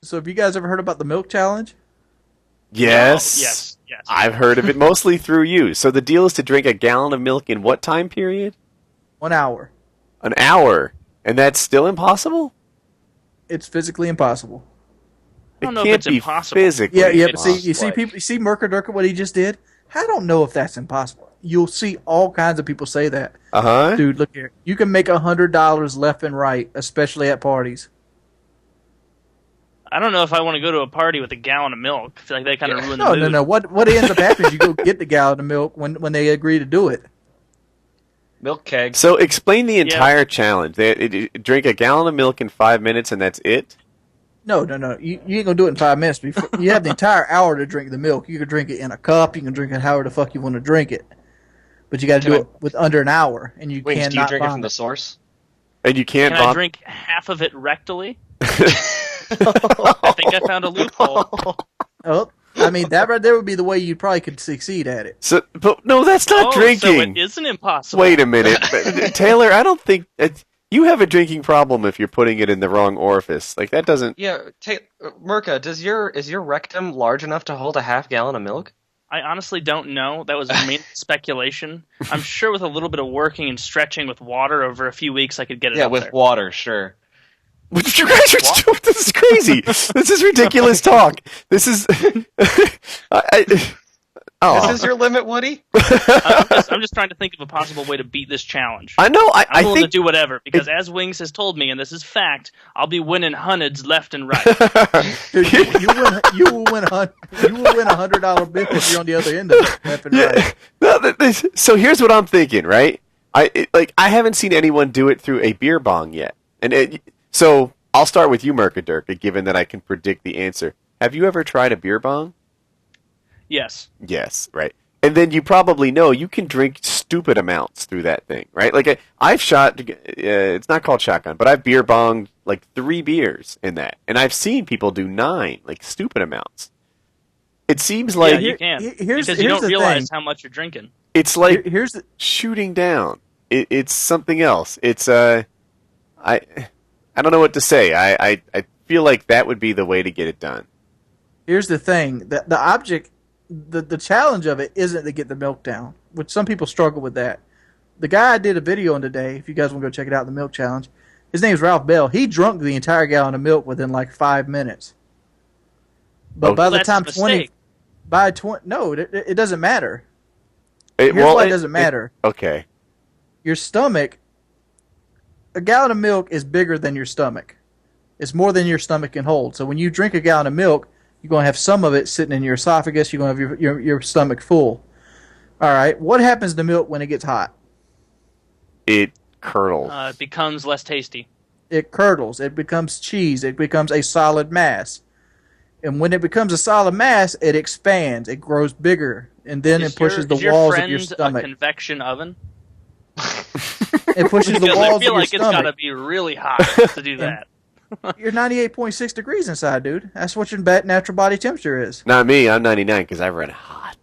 So, have you guys ever heard about the milk challenge? Yes. Yes. I've heard of it mostly through you. So the deal is to drink a gallon of milk in what time period? 1 hour. An hour. And that's still impossible? It's physically impossible. I don't know it if can't it's be impossible. physically Yeah. But impossible. you see Murka Durkah, what he just did? I don't know if that's impossible. You'll see all kinds of people say that. Uh-huh. Dude, look here. You can make $100 left and right, especially at parties. I don't know if I want to go to a party with a gallon of milk. I feel like they kind of ruin the mood. No. What ends up happening is you go get the gallon of milk when they agree to do it. Milk keg. So explain the entire challenge. They drink a gallon of milk in 5 minutes and that's it? No. You ain't gonna do it in 5 minutes. You have the entire hour to drink the milk. You can drink it in a cup. You can drink it however the fuck you want to drink it. But you got to do it with under an hour, and you Wings, cannot do you drink it from vomit. the source? And you can't Can I drink half of it rectally? I think I found a loophole. Oh, I mean, that right there would be the way you probably could succeed at it. So, but no, that's not drinking. So it isn't impossible. Wait a minute. Taylor, I don't think... you have a drinking problem if you're putting it in the wrong orifice. Like, that doesn't... Yeah, Murka, is your rectum large enough to hold a half gallon of milk? I honestly don't know. That was mainly speculation. I'm sure with a little bit of working and stretching with water over a few weeks, I could get it Yeah, up with there. water, sure. What you guys are doing? This is crazy. This is ridiculous talk. This is. Oh. Is this your limit, Woody? I'm just trying to think of a possible way to beat this challenge. I know. I'm I willing think to do whatever because, as Wings has told me, and this is fact, I'll be winning hundreds left and right. Dude, you will win $100 bill if you're on the other end of it. Left and right. No, so here's what I'm thinking, right? I haven't seen anyone do it through a beer bong yet, so I'll start with you, Murka Durkah, given that I can predict the answer. Have you ever tried a beer bong? Yes. Yes, right. And then you probably know you can drink stupid amounts through that thing, right? Like I've shot. It's not called shotgun, but I've beer bonged like 3 beers in that, and I've seen people do 9, like stupid amounts. It seems like you can here's because you don't the realize thing. how much you're drinking. it's like Here's the, shooting down. It's something else. It's I don't know what to say. I feel like that would be the way to get it done. here's the thing. The object, the challenge of it isn't to get the milk down, which some people struggle with that. The guy I did a video on today, if you guys want to go check it out, the milk challenge, his name's Ralph Bell. He drunk the entire gallon of milk within like 5 minutes. But by the That's time a mistake. no, it doesn't matter. Here's why it doesn't matter. Okay. Your stomach, a gallon of milk is bigger than your stomach. It's more than your stomach can hold. So when you drink a gallon of milk, you're going to have some of it sitting in your esophagus. You're going to have your stomach full. All right. What happens to milk when it gets hot? It curdles. It becomes less tasty. It curdles. It becomes cheese. It becomes a solid mass. And when it becomes a solid mass, it expands. It grows bigger. And then it pushes the walls of your Is stomach. a convection oven? It pushes the Because walls I of feel your like it's got to stomach. be really hot to do that. You're 98.6 degrees inside, dude. That's what your natural body temperature is. Not me. I'm 99 because I run hot.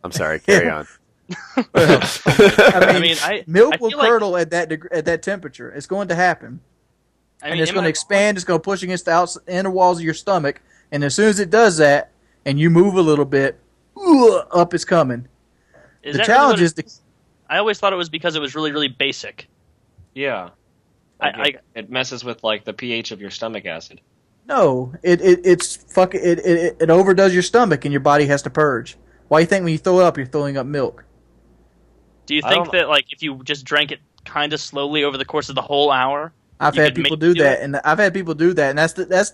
I'm sorry. Carry on. I mean, milk I will feel like- curdle at that temperature. It's going to happen. And it's am going I to expand. It's going to push against the inner walls of your stomach. And as soon as it does that, and you move a little bit, up it's coming. Is The that challenge really is what I always thought it was because it was really, really basic. Yeah. It messes with like the pH of your stomach acid. no, it overdoes your stomach, and your body has to purge. Why do you think when you throw it up, you're throwing up milk? Do you think that like if you just drank it kind of slowly over the course of the whole hour? I've you had could people make do that, it? and I've had people do that, and that's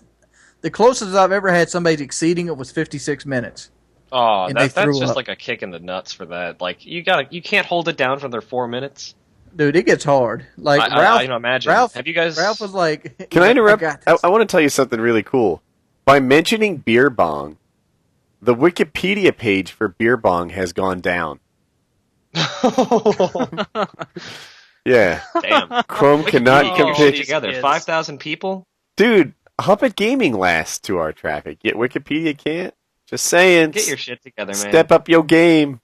the closest I've ever had somebody exceeding it was 56 minutes. Oh, And they that's threw just up. like a kick in the nuts for that. Like you can't hold it down for their 4 minutes. Dude, it gets hard. Like I imagine. Ralph, Have you guys? Ralph was like, Can I interrupt? got I this. want to tell you something really cool. By mentioning beer bong, the Wikipedia page for beer bong has gone down. Yeah. Damn. Chrome cannot Get your Oh, shit compete. together. kids. 5,000 people. Dude, Huppet Gaming lasts 2 hour traffic, yet Wikipedia can't. Just saying. Get your shit together, man. Step up your game.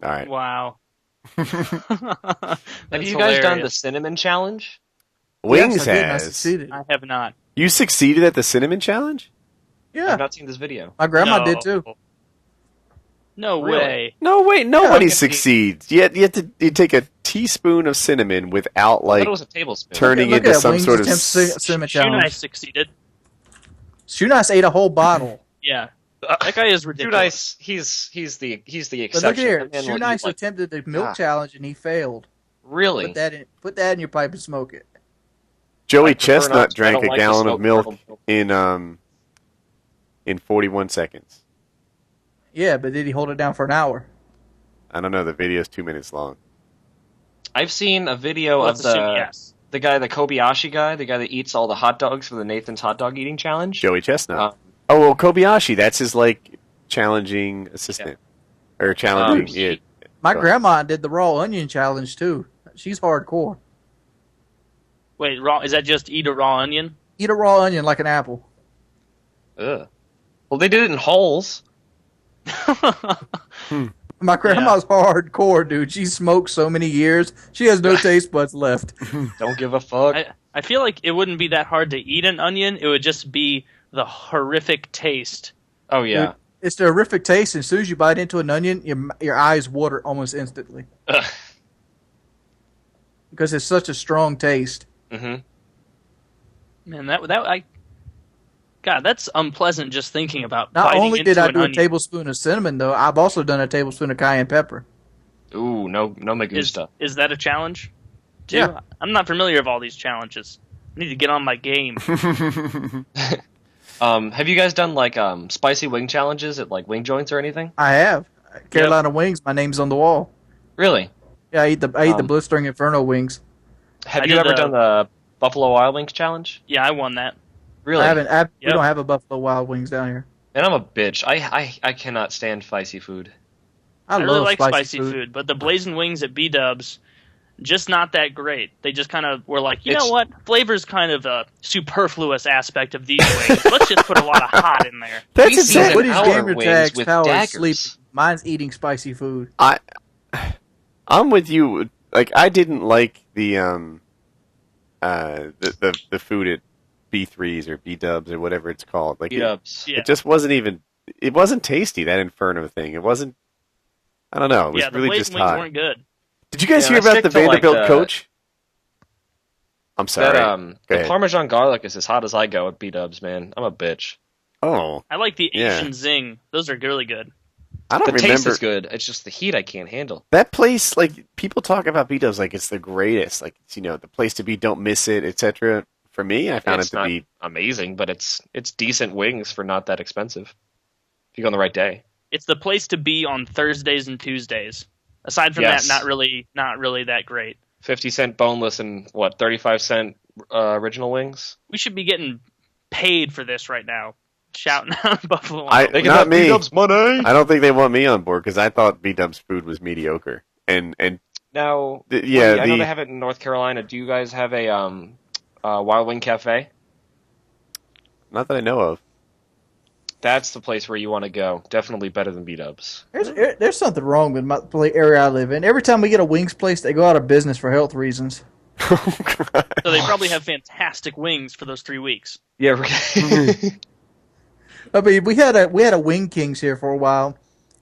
All right. Wow. Have you guys done the cinnamon challenge? Wings Yes, I did, and I has. succeeded. I have not. You succeeded at the cinnamon challenge? Yeah, I've not seen this video. my grandma No. did too. No Really? way. No, wait, nobody okay. succeeds. You have to you take a teaspoon of cinnamon without I like thought it was a tablespoon. turning Look into at some Wings sort of attempt cinnamon Shunai challenge. succeeded. Shunice ate a whole bottle. Yeah. That guy is ridiculous. Nice. He's the exception. But look here, That man will Shunice eat, like, attempted the milk God. challenge and he failed. really. Put that in your pipe and smoke it. Joey I prefer not Chestnut to. I don't drank a like the gallon of smoke milk curdled milk. in 41 seconds. Yeah, but did he hold it down for an hour? I don't know. The video's 2 minutes long. I've seen a video Let's of assume yes. the guy, the Kobayashi guy, the guy that eats all the hot dogs for the Nathan's hot dog eating challenge. Joey Chestnut. Uh, Oh well, Kobayashi. That's his like challenging assistant or challenging. Yeah. My Go. grandma did the raw onion challenge too. She's hardcore. Wait, raw? Is that just eat a raw onion? Eat a raw onion like an apple. Ugh. Well, they did it in holes. My grandma's hardcore, dude. She smoked so many years. She has no taste buds left. Don't give a fuck. I feel like it wouldn't be that hard to eat an onion. It would just be the horrific taste. Oh yeah. Dude, It's the horrific taste. And as soon as you bite into an onion, your eyes water almost instantly Ugh. because it's such a strong taste. Mm-hmm. Man, God, that's unpleasant just thinking about. Not biting only into did I an do a onion. tablespoon of cinnamon, though, I've also done a tablespoon of cayenne pepper. Ooh, no me gusta. Is that a challenge? Too? Yeah. I'm not familiar with all these challenges. I need to get on my game. Have you guys done like spicy wing challenges at like wing joints or anything? I have Carolina wings. My name's on the wall. Really? Yeah, I eat the blistering inferno wings. Have I you did ever the- done the Buffalo Wild Wings challenge? Yeah, I won that. Really? I haven't. We Yep. don't have a Buffalo Wild Wings down here. And I'm a bitch. I cannot stand spicy food. I I love really like spicy food, but the blazing wings at B-Dubs, just not that great. They just kind of were like, you know It's- what? Flavor's kind of a superfluous aspect of these wings. Let's just put a lot of hot in there. That's We exactly. seasoned Woody's our gamer wings tags with power is daggers. sleep. Mine's eating spicy food. I'm with you. Like I didn't like the food at B3s or B-Dubs or whatever it's called. Like B-dubs. Yeah. it just wasn't even. It wasn't tasty. That Inferno thing. It wasn't. I don't know. It was Yeah, the really blazing just wings hot. weren't good. Did you guys Yeah, hear I about stick the to, like, Vanderbilt the- coach? I'm sorry. That Go the ahead. Parmesan garlic is as hot as I go at B-Dubs, man. I'm a bitch. Oh, I like the Yeah. Asian Zing. Those are really good. I don't The remember taste is good. It's just the heat I can't handle. that place. Like people talk about B-Dubs like it's the greatest. Like it's, the place to be. Don't miss it, etc. For me, I found It's it to not be. amazing, but it's decent wings for not that expensive. If you go on the right day. It's the place to be on Thursdays and Tuesdays. Aside from Yes. that, not really that great. 50-cent boneless and what, 35-cent original wings? We should be getting paid for this right now. Shouting out Buffalo I- Wild Wings. Not me. B-Dubs money. I don't think they want me on board because I thought B-Dubs food was mediocre. And Now, yeah, I know the they have it in North Carolina. Do you guys have a Wild Wing Cafe? not that I know of. That's the place where you want to go. Definitely better than B-Dubs. There's something wrong with my area I live in. Every time we get a wings place, they go out of business for health reasons. Oh, God. So they probably have fantastic wings for those 3 weeks. Yeah. I mean, we had a Wing Kings here for a while,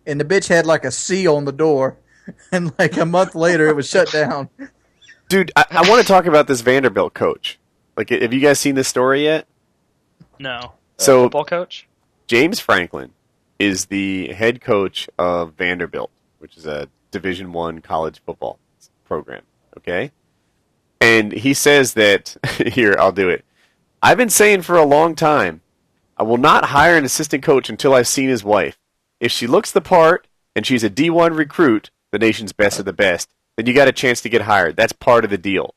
and the bitch had like a C on the door, and like a month later, it was shut down. Dude, I want to talk about this Vanderbilt coach. Like, have you guys seen this story yet? No. So Football coach? James Franklin is the head coach of Vanderbilt, which is a Division I college football program. Okay, and he says that here, I'll do it. I've been saying for a long time, I will not hire an assistant coach until I've seen his wife. If she looks the part and she's a D1 recruit, the nation's best of the best, then you got a chance to get hired. That's part of the deal.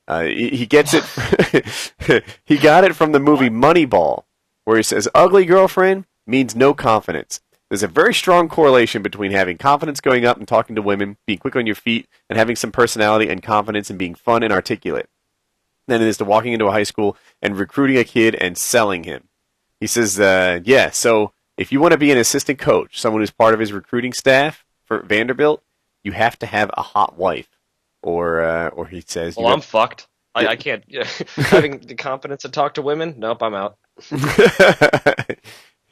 He gets it. He got it from the movie Moneyball, where he says, ugly girlfriend means no confidence. There's a very strong correlation between having confidence going up and talking to women, being quick on your feet, and having some personality and confidence and being fun and articulate. Then it is to walking into a high school and recruiting a kid and selling him. He says, yeah, so if you want to be an assistant coach, someone who's part of his recruiting staff for Vanderbilt, you have to have a hot wife. Or he says, Well, I'm fucked. I can't. Having the confidence to talk to women? Nope, I'm out.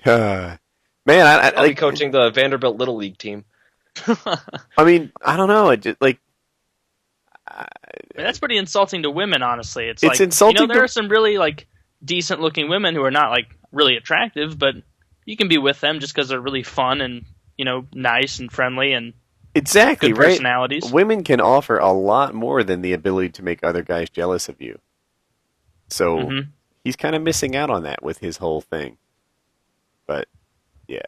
Man, I'll be coaching the Vanderbilt Little League team. I mean, I don't know. It just, like, I mean, that's pretty insulting to women, honestly. It's It's like, insulting there to- are some really like decent looking women who are not like really attractive, but you can be with them just because they're really fun and nice and friendly and exactly good right. personalities. Women can offer a lot more than the ability to make other guys jealous of you. So Mhm. he's kind of missing out on that with his whole thing. But yeah,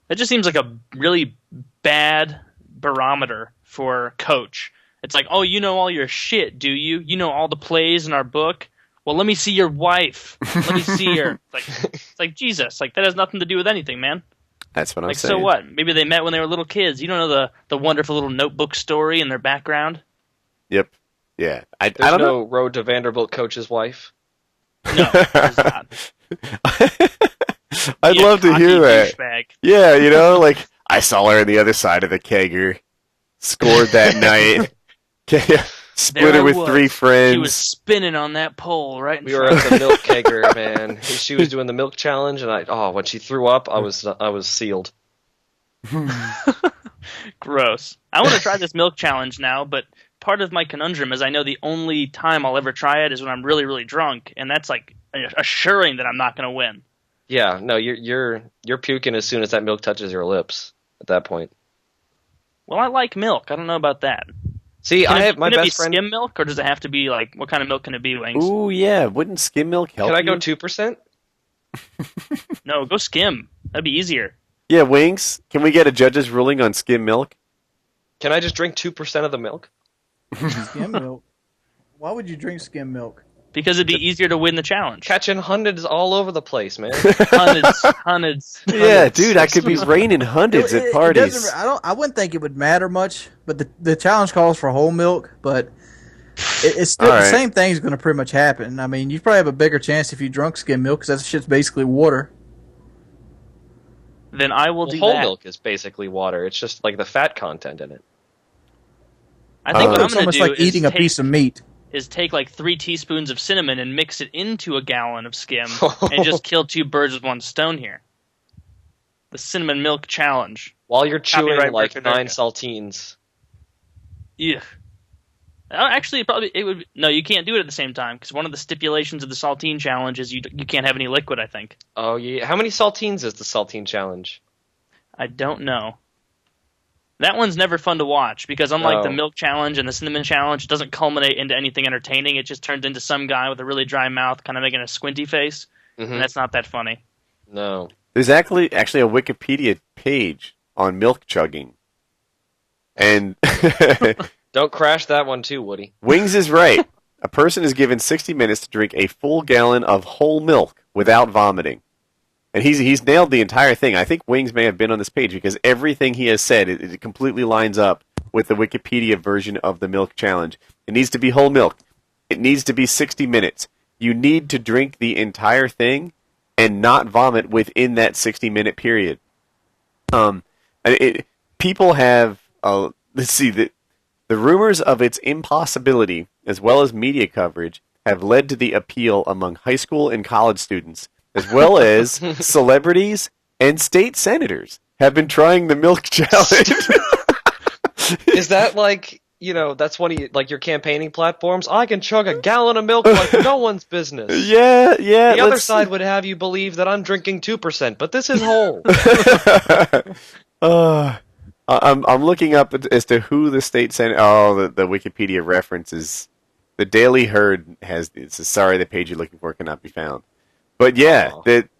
It just seems like a really bad barometer for coach. It's like, oh, you know all your shit, do you? You know all the plays in our book. Well, let me see your wife. Let me see her. It's like Jesus. Like that has nothing to do with anything, man. that's what I'm Like saying. so what? Maybe they met when they were little kids. You don't know the wonderful little notebook story in their background. Yep. Yeah. I There's don't no road to Vanderbilt coach's wife. No, there's not. I'd Be a love to cocky hear that. douchebag. Yeah, like I saw her on the other side of the kegger, scored that night. Split There her I with was. 3 friends. She was spinning on that pole right in We were front. at the milk kegger, man. She was doing the milk challenge, and when she threw up, I was sealed. Gross. I want to try this milk challenge now, but part of my conundrum is I know the only time I'll ever try it is when I'm really, really drunk, and that's like assuring that I'm not going to win. Yeah, no, you're puking as soon as that milk touches your lips. At that point. Well, I like milk. I don't know about that. See, Can I have my can it be best friend. skim milk, or does it have to be like what kind of milk can it be, Wings? Ooh, yeah. Wouldn't skim milk help Can I go you? 2%? No, go skim. That'd be easier. Yeah, Wings. Can we get a judge's ruling on skim milk? Can I just drink 2% of the milk? Skim milk. Why would you drink skim milk? Because it'd be easier to win the challenge. Catching hundreds all over the place, man. Hundreds. Yeah, dude, I could be raining hundreds at parties. I wouldn't think it would matter much, but the challenge calls for whole milk. But it's still All the right. same thing's going to pretty much happen. I mean, you probably have a bigger chance if you drunk skim milk because that shit's basically water. Then I will Well, do whole that. milk is basically water. It's just like the fat content in it. I think what I'm It's going to almost do like is eating a piece of meat. take like 3 teaspoons of cinnamon and mix it into a gallon of skim and just kill 2 birds with 1 stone here. The cinnamon milk challenge. While you're chewing Copyright like Murka 9 Durkah. saltines. Ugh. Actually, it would. No, you can't do it at the same time because one of the stipulations of the saltine challenge is you can't have any liquid. I think. Oh yeah. How many saltines is the saltine challenge? I don't know. That one's never fun to watch because unlike the Oh. milk challenge and the cinnamon challenge, it doesn't culminate into anything entertaining. It just turns into some guy with a really dry mouth kind of making a squinty face, and that's not that funny. No. There's actually a Wikipedia page on milk chugging. And Don't crash that one too, Woody. Wings is right. A person is given 60 minutes to drink a full gallon of whole milk without vomiting. And he's nailed the entire thing. I think Wings may have been on this page because everything he has said, it completely lines up with the Wikipedia version of the milk challenge. It needs to be whole milk. It needs to be 60 minutes. You need to drink the entire thing and not vomit within that 60-minute period. People have, let's see, the rumors of its impossibility, as well as media coverage, have led to the appeal among high school and college students, as well as celebrities and state senators have been trying the milk challenge. Is that like, that's one of your campaigning platforms? I can chug a gallon of milk like no one's business. Yeah. The other side would have you believe that I'm drinking 2%, but this is whole. I'm looking up as to who the state senator. Oh, the Wikipedia reference is the Daily Herd has. It's sorry, the page you're looking for cannot be found. But yeah,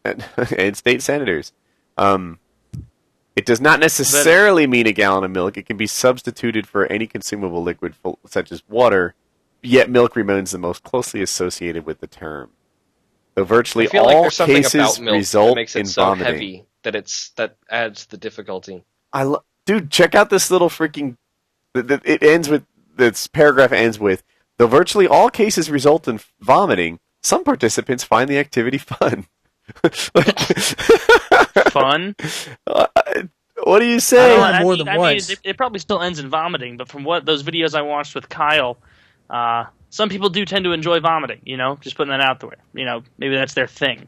and state senators. It does not necessarily mean a gallon of milk. It can be substituted for any consumable liquid, such as water. Yet milk remains the most closely associated with the term. Though virtually I feel like all there's something cases about milk that result makes it in so vomiting. heavy that adds the difficulty. Dude, check out this little freaking. It ends with this paragraph ends with, though virtually all cases result in vomiting, some participants find the activity fun. Fun? What do you say? It probably still ends in vomiting, but from what those videos I watched with Kyle, some people do tend to enjoy vomiting. Just putting that out there. Maybe that's their thing.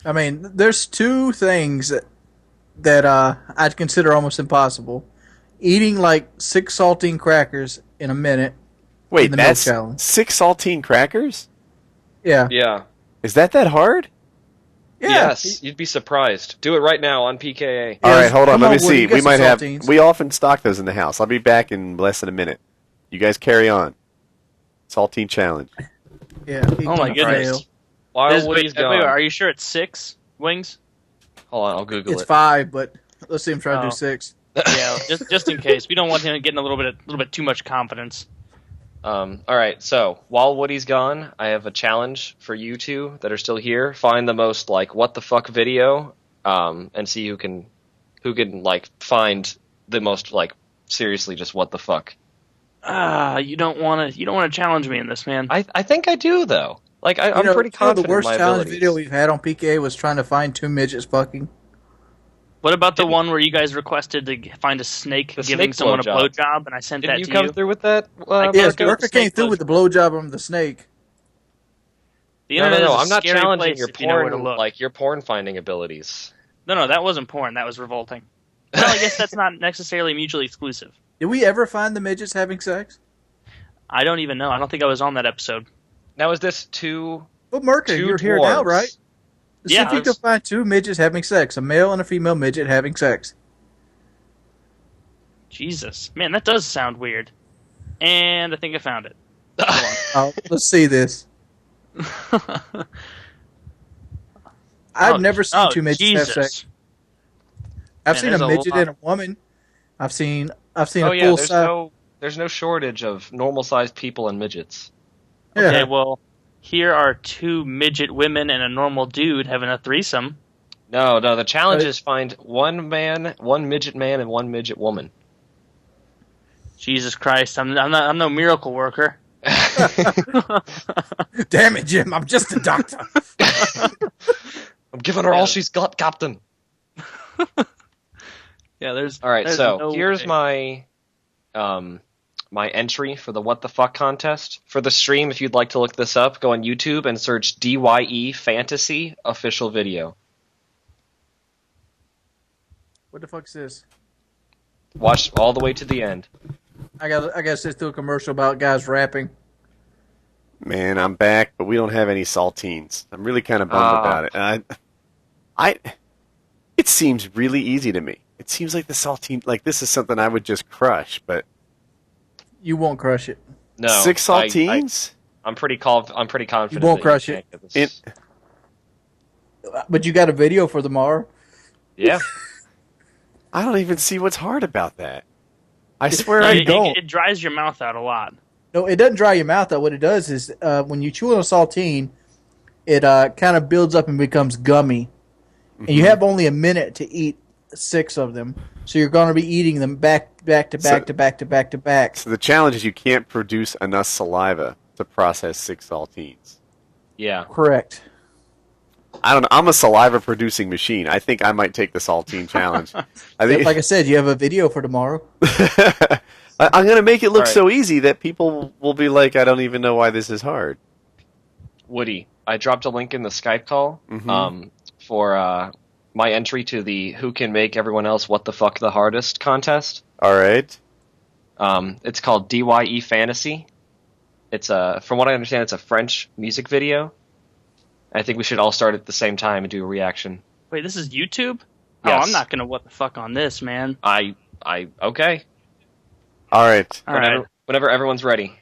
I mean, there's 2 things that I'd consider almost impossible: eating like 6 saltine crackers in a minute. Wait, in the milk that's challenge. 6 saltine crackers? Yeah. Yeah. Is that hard? Yeah. Yes, you'd be surprised. Do it right now on PKA. All right, hold on. Come Let on, me Woody, see. get We some might have. saltines. We often stock those in the house. I'll be back in less than a minute. You guys carry on. Saltine challenge. Yeah. Oh my goodness. While Woody's Wait, gone. are you sure it's 6 wings? Hold on, I'll Google It's it. 5, but let's see him try to Oh. do 6. Yeah, just in case. We don't want him getting a little bit too much confidence. All right, so while Woody's gone, I have a challenge for you two that are still here. Find the most what the fuck video, and see who can find the most seriously just what the fuck. You don't want to challenge me in this, man. I think I do though. I'm pretty confident The worst in my challenge abilities. video we've had on PKA was trying to find 2 midgets fucking. What about the one where you guys requested to find a snake The giving snake someone a blowjob. blowjob, and I sent Didn't that you to come you? through with that? Yes, Murka? Durkah came through with the blowjob on the snake. The No, internet is a I'm not scary challenging place your if you know where to porn, look. like your porn finding abilities. No, that wasn't porn. That was revolting. Well, I guess that's not necessarily mutually exclusive. Did we ever find the midgets having sex? I don't even know. I don't think I was on that episode. Now is this two? Well, Murka, Two you're here now, dwarves. right? See Yeah, if you can find two midgets having sex. A male and a female midget having sex. Jesus. Man, that does sound weird. And I think I found it. Oh, let's see this. I've never seen two midgets Jesus. have sex. I've Man, seen there's a a midget lot. and a woman. I've seen Oh a yeah, full there's size. there's no shortage of normal sized people and midgets. Yeah. Okay, well, here are two midget women and a normal dude having a threesome. No, the challenge is find one man, one midget man, and one midget woman. Jesus Christ, I'm no miracle worker. Damn it, Jim! I'm just a doctor. I'm giving her all she's got, Captain. Yeah, there's. All right, there's so no here's way. my entry for the What the Fuck contest. For the stream, if you'd like to look this up, go on YouTube and search DYE Fantasy official video. What the fuck's this? Watch all the way to the end. I got sit through a commercial about guys rapping. Man, I'm back, but we don't have any saltines. I'm really kind of bummed about it. It seems really easy to me. It seems like the saltine, like this is something I would just crush, but You won't crush it. No, 6 saltines? I'm pretty confident. You won't that crush can't it. get this. But you got a video for tomorrow. Yeah. I don't even see what's hard about that. I swear I don't. It dries your mouth out a lot. No, it doesn't dry your mouth out. What it does is when you chew on a saltine, it kind of builds up and becomes gummy. And you have only a minute to eat 6 of them. So you're going to be eating them back to back. So the challenge is you can't produce enough saliva to process 6 saltines. Yeah. Correct. I don't know. I'm a saliva producing machine. I think I might take the saltine challenge. I think Like I said, you have a video for tomorrow. I'm going to make it look All right. so easy that people will be like, I don't even know why this is hard. Woody, I dropped a link in the Skype call for my entry to the Who Can Make Everyone Else What the Fuck the Hardest contest. All right. It's called DYE Fantasy. It's from what I understand, it's a French music video. I think we should all start at the same time and do a reaction. Wait, this is YouTube? Yes. Oh, I'm not gonna what the fuck on this, man. Okay. All right. All right. Whenever everyone's ready.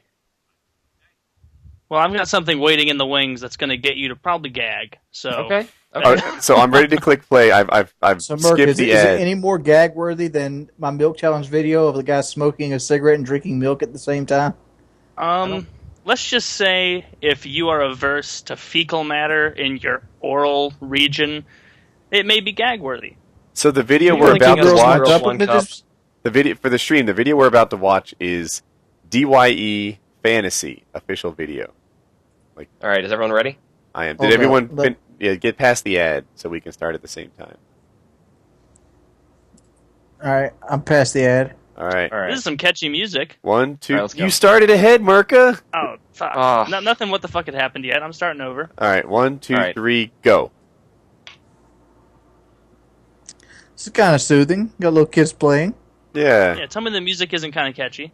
Well, I've got something waiting in the wings that's gonna get you to probably gag. So Okay. All right. So I'm ready to click play. I've So, Murk, skipped is the it ad. any more gag worthy than my milk challenge video of the guy smoking a cigarette and drinking milk at the same time? Let's just say if you are averse to fecal matter in your oral region, it may be gag worthy. So the video You're we're linking about to us to watch, Girls One Cup. the video for the stream, the video we're about to watch is DYE Fantasy official video. All right, is everyone ready? I am. Okay, Did everyone let- get past the ad so we can start at the same time? All right, I'm past the ad. All right. All right. This is some catchy music. 1, 2. All right, let's go. You started ahead, Murka. Oh, fuck. Ah. Nothing what the fuck had happened yet. I'm starting over. All right. 1, 2, All right. 3, go. This is kind of soothing. Got little kids playing. Yeah. Yeah, tell me the music isn't kind of catchy.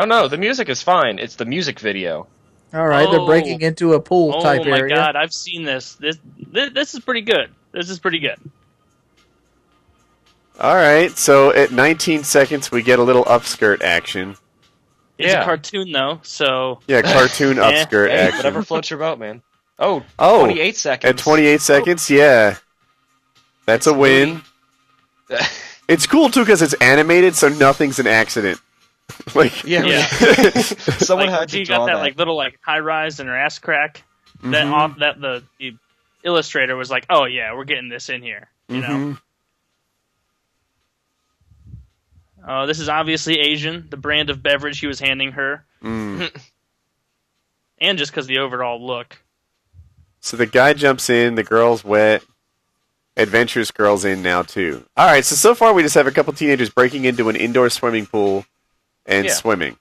Oh no, the music is fine. It's the music video. All right, they're Oh. breaking into a pool Oh type my area. god, I've seen this. This is pretty good. This is pretty good. All right. So at 19 seconds, we get a little upskirt action. It's Yeah. a cartoon though, so Yeah, cartoon Yeah. upskirt Hey, action. whatever floats your boat, man. Oh, Oh, 28 seconds. At 28 seconds, yeah. That's a win. It's cool too because it's animated, so nothing's an accident. Like, Yeah. Yeah. Someone like, had to you draw got that, that. like little like high rise and her ass crack. That Mhm. off that the illustrator was like, oh yeah, we're getting this in here. You know. Mhm. This is obviously Asian. The brand of beverage he was handing her, Mm. and just because the overall look. So the guy jumps in, the girl's wet, Adventurous Girl's in now, too. All right, so far we just have a couple teenagers breaking into an indoor swimming pool and swimming.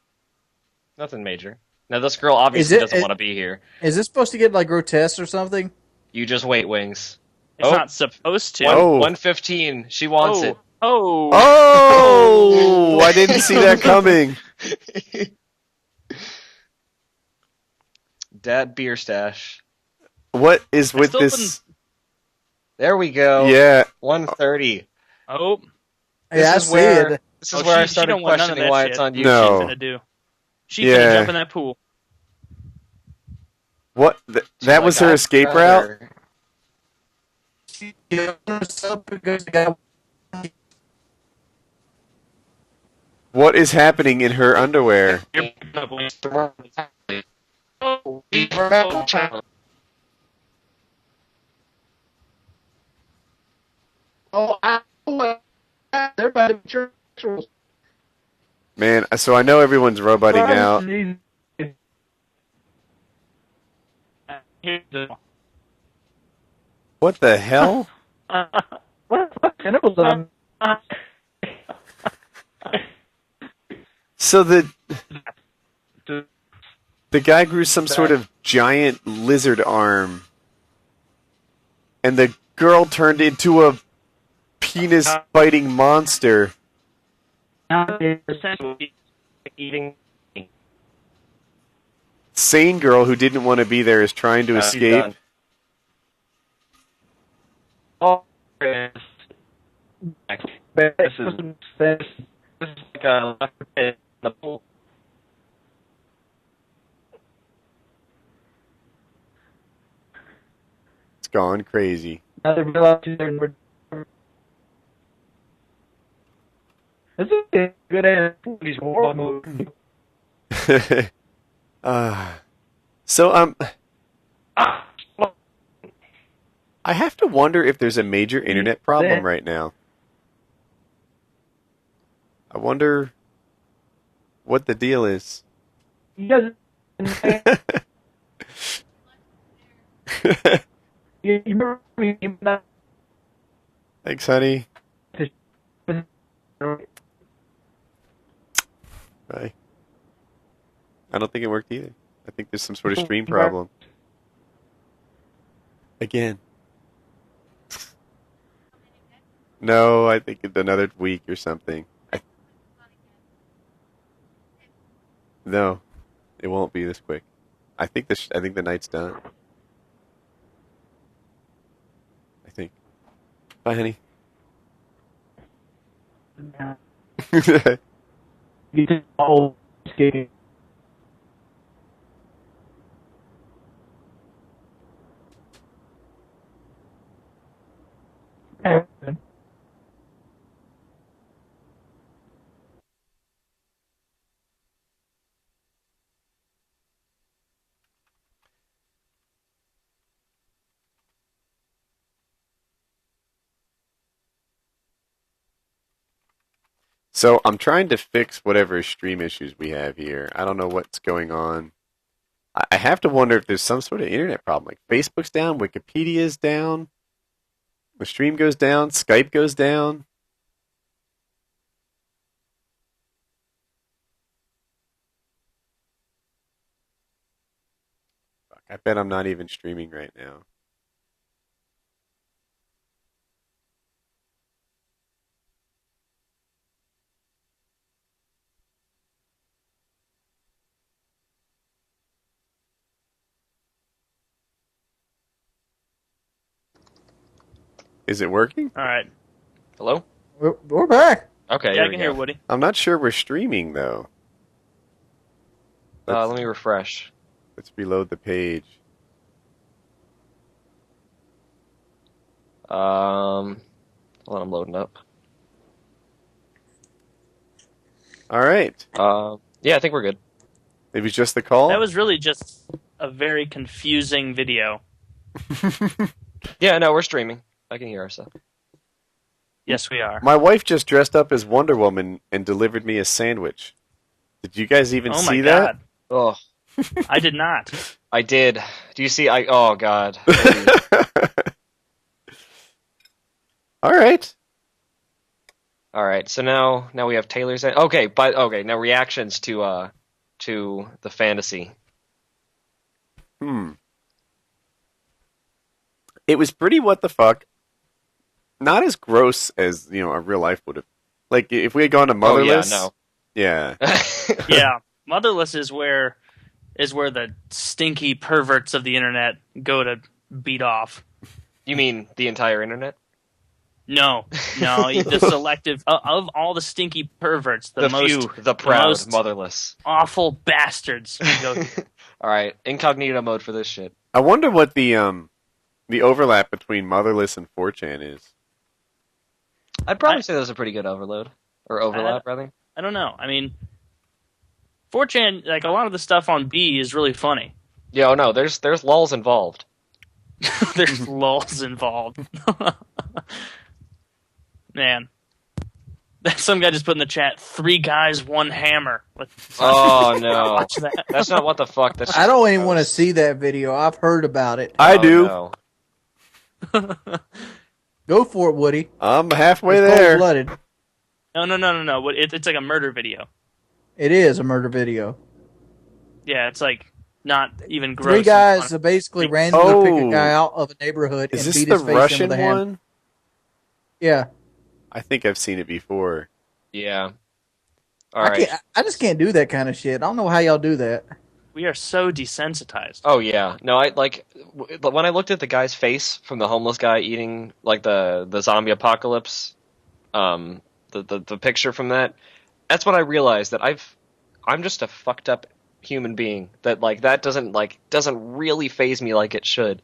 Nothing major. Now, this girl obviously doesn't want to be here. Is this supposed to get, like, grotesque or something? You just wait, Wings. It's not supposed to. 115. She wants it. Oh! I didn't see that coming. Dad beer stash. What is with this? There we go. Yeah. 130. Oh. This is where I started questioning why it's on YouTube. No. She's gonna do. She's gonna jump in that pool. What? That was her escape route? What is happening in her underwear? Man, so I know everyone's roboting out. What the hell? So the guy grew some sort of giant lizard arm, and the girl turned into a penis-biting monster. Sane girl who didn't want to be there is trying to escape. This is like a left in the pool. It's gone crazy. This is a good ass horror movie. So I have to wonder if there's a major internet problem right now. I wonder what the deal is. Thanks, honey. Bye. I don't think it worked either. I think there's some sort of stream problem. Again. No, I think it's another week or something. No, it won't be this quick. I think the night's done. I think. Bye, honey. You just all skating. So I'm trying to fix whatever stream issues we have here. I don't know what's going on. I have to wonder if there's some sort of internet problem. Like Facebook's down, Wikipedia's down, the stream goes down, Skype goes down. Fuck, I bet I'm not even streaming right now. Is it working? All right. Hello? We're back. Okay, Yeah, I can hear Woody. I'm not sure we're streaming, though. Let me refresh. Let's reload the page. Hold on, I'm loading up. All right. Yeah, I think we're good. It was just the call? That was really just a very confusing video. Yeah, no, we're streaming. I can hear our stuff. Yes, we are. My wife just dressed up as Wonder Woman and delivered me a sandwich. Did you guys even Oh see my that? Oh, I did not. I did. Do you see? Oh God. All right. All right, so now we have Taylor's. Okay, now reactions to the fantasy. It was pretty what the fuck. Not as gross as a real life would have. Like if we had gone to Motherless. Oh Yeah. Yeah, Motherless is where the stinky perverts of the internet go to beat off. You mean the entire internet? No, the selective of all the stinky perverts, the proud, most motherless, awful bastards. Go All right, incognito mode for this shit. I wonder what the overlap between Motherless and 4chan is. I'd probably say there's a pretty good overlap, rather. I don't know. I mean, 4chan, like a lot of the stuff on B is really funny. Yeah, no, there's lulls involved. There's lulls involved. Man. Some guy just put in the chat, 3 guys, 1 hammer. Oh, no. Watch that. That's not what the fuck. That's I don't even want to see that video. I've heard about it. I do. No. Go for it, Woody. I'm halfway It's there. cold-blooded. No. It's like a murder video. It is a murder video. Yeah, it's like not even gross. 3 guys basically randomly pick a guy out of a neighborhood Is and this beat the his face Russian in with a hammer. one? Yeah. I think I've seen it before. Yeah. All right. I just can't do that kind of shit. I don't know how y'all do that. We are so desensitized. Oh yeah, no, I when I looked at the guy's face from the homeless guy eating like the zombie apocalypse, the picture from that. That's when I realized that I'm just a fucked up human being. That that doesn't really faze me like it should.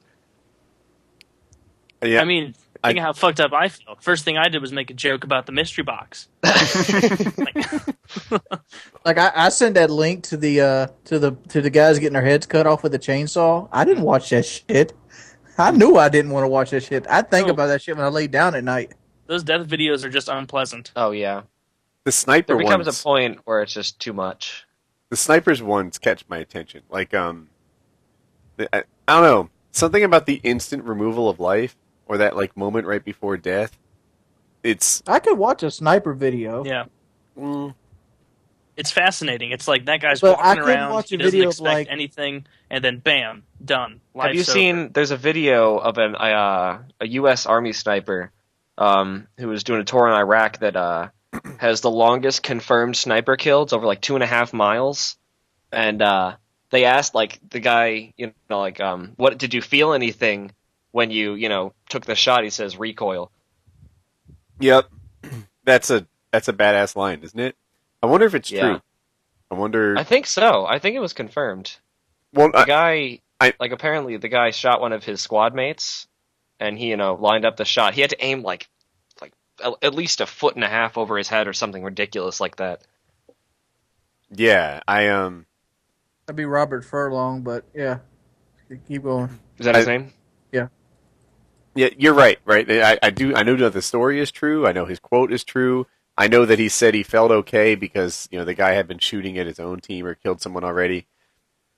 Yeah. I mean, think of how fucked up I feel. First thing I did was make a joke about the mystery box. Like I sent that link to the guys getting their heads cut off with a chainsaw. I didn't watch that shit. I knew I didn't want to watch that shit. I think about that shit when I lay down at night. Those death videos are just unpleasant. Oh yeah, The sniper there becomes ones. a point where it's just too much. The snipers ones catch my attention. Like I don't know, something about the instant removal of life or that like moment right before death. I could watch a sniper video. Yeah. Mm, It's fascinating. It's like that guy's But I walking couldn't around, watch he a doesn't video of, expect like- anything, and then bam, done. Have you Life's over. seen? There's a video of a U.S. Army sniper who was doing a tour in Iraq that has the longest confirmed sniper kill. It's over like 2.5 miles, and they asked like the guy, what did you feel anything when you took the shot? He says recoil. yep, that's a badass line, isn't it? I wonder if it's Yeah. true. I wonder. I think so. I think it was confirmed. Well, The guy, apparently the guy shot one of his squad mates, and he, lined up the shot. He had to aim like at least 1.5 feet over his head or something ridiculous like that. yeah, That'd be Robert Furlong, but yeah. Keep going. Is that his name? Yeah, you're right. Right, I know that the story is true. I know his quote is true. I know that he said he felt okay because the guy had been shooting at his own team or killed someone already.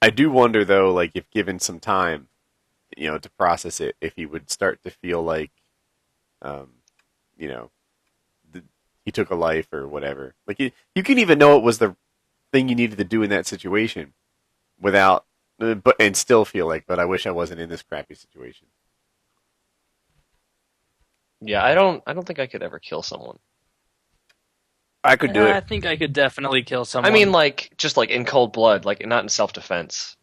I do wonder though, like if given some time, to process it, if he would start to feel like, he took a life or whatever. Like you can even know it was the thing you needed to do in that situation, without, and still feel like, but I wish I wasn't in this crappy situation. Yeah, I don't think I could ever kill someone. I could do I it. think I could definitely kill someone. I mean, just in cold blood, not in self-defense.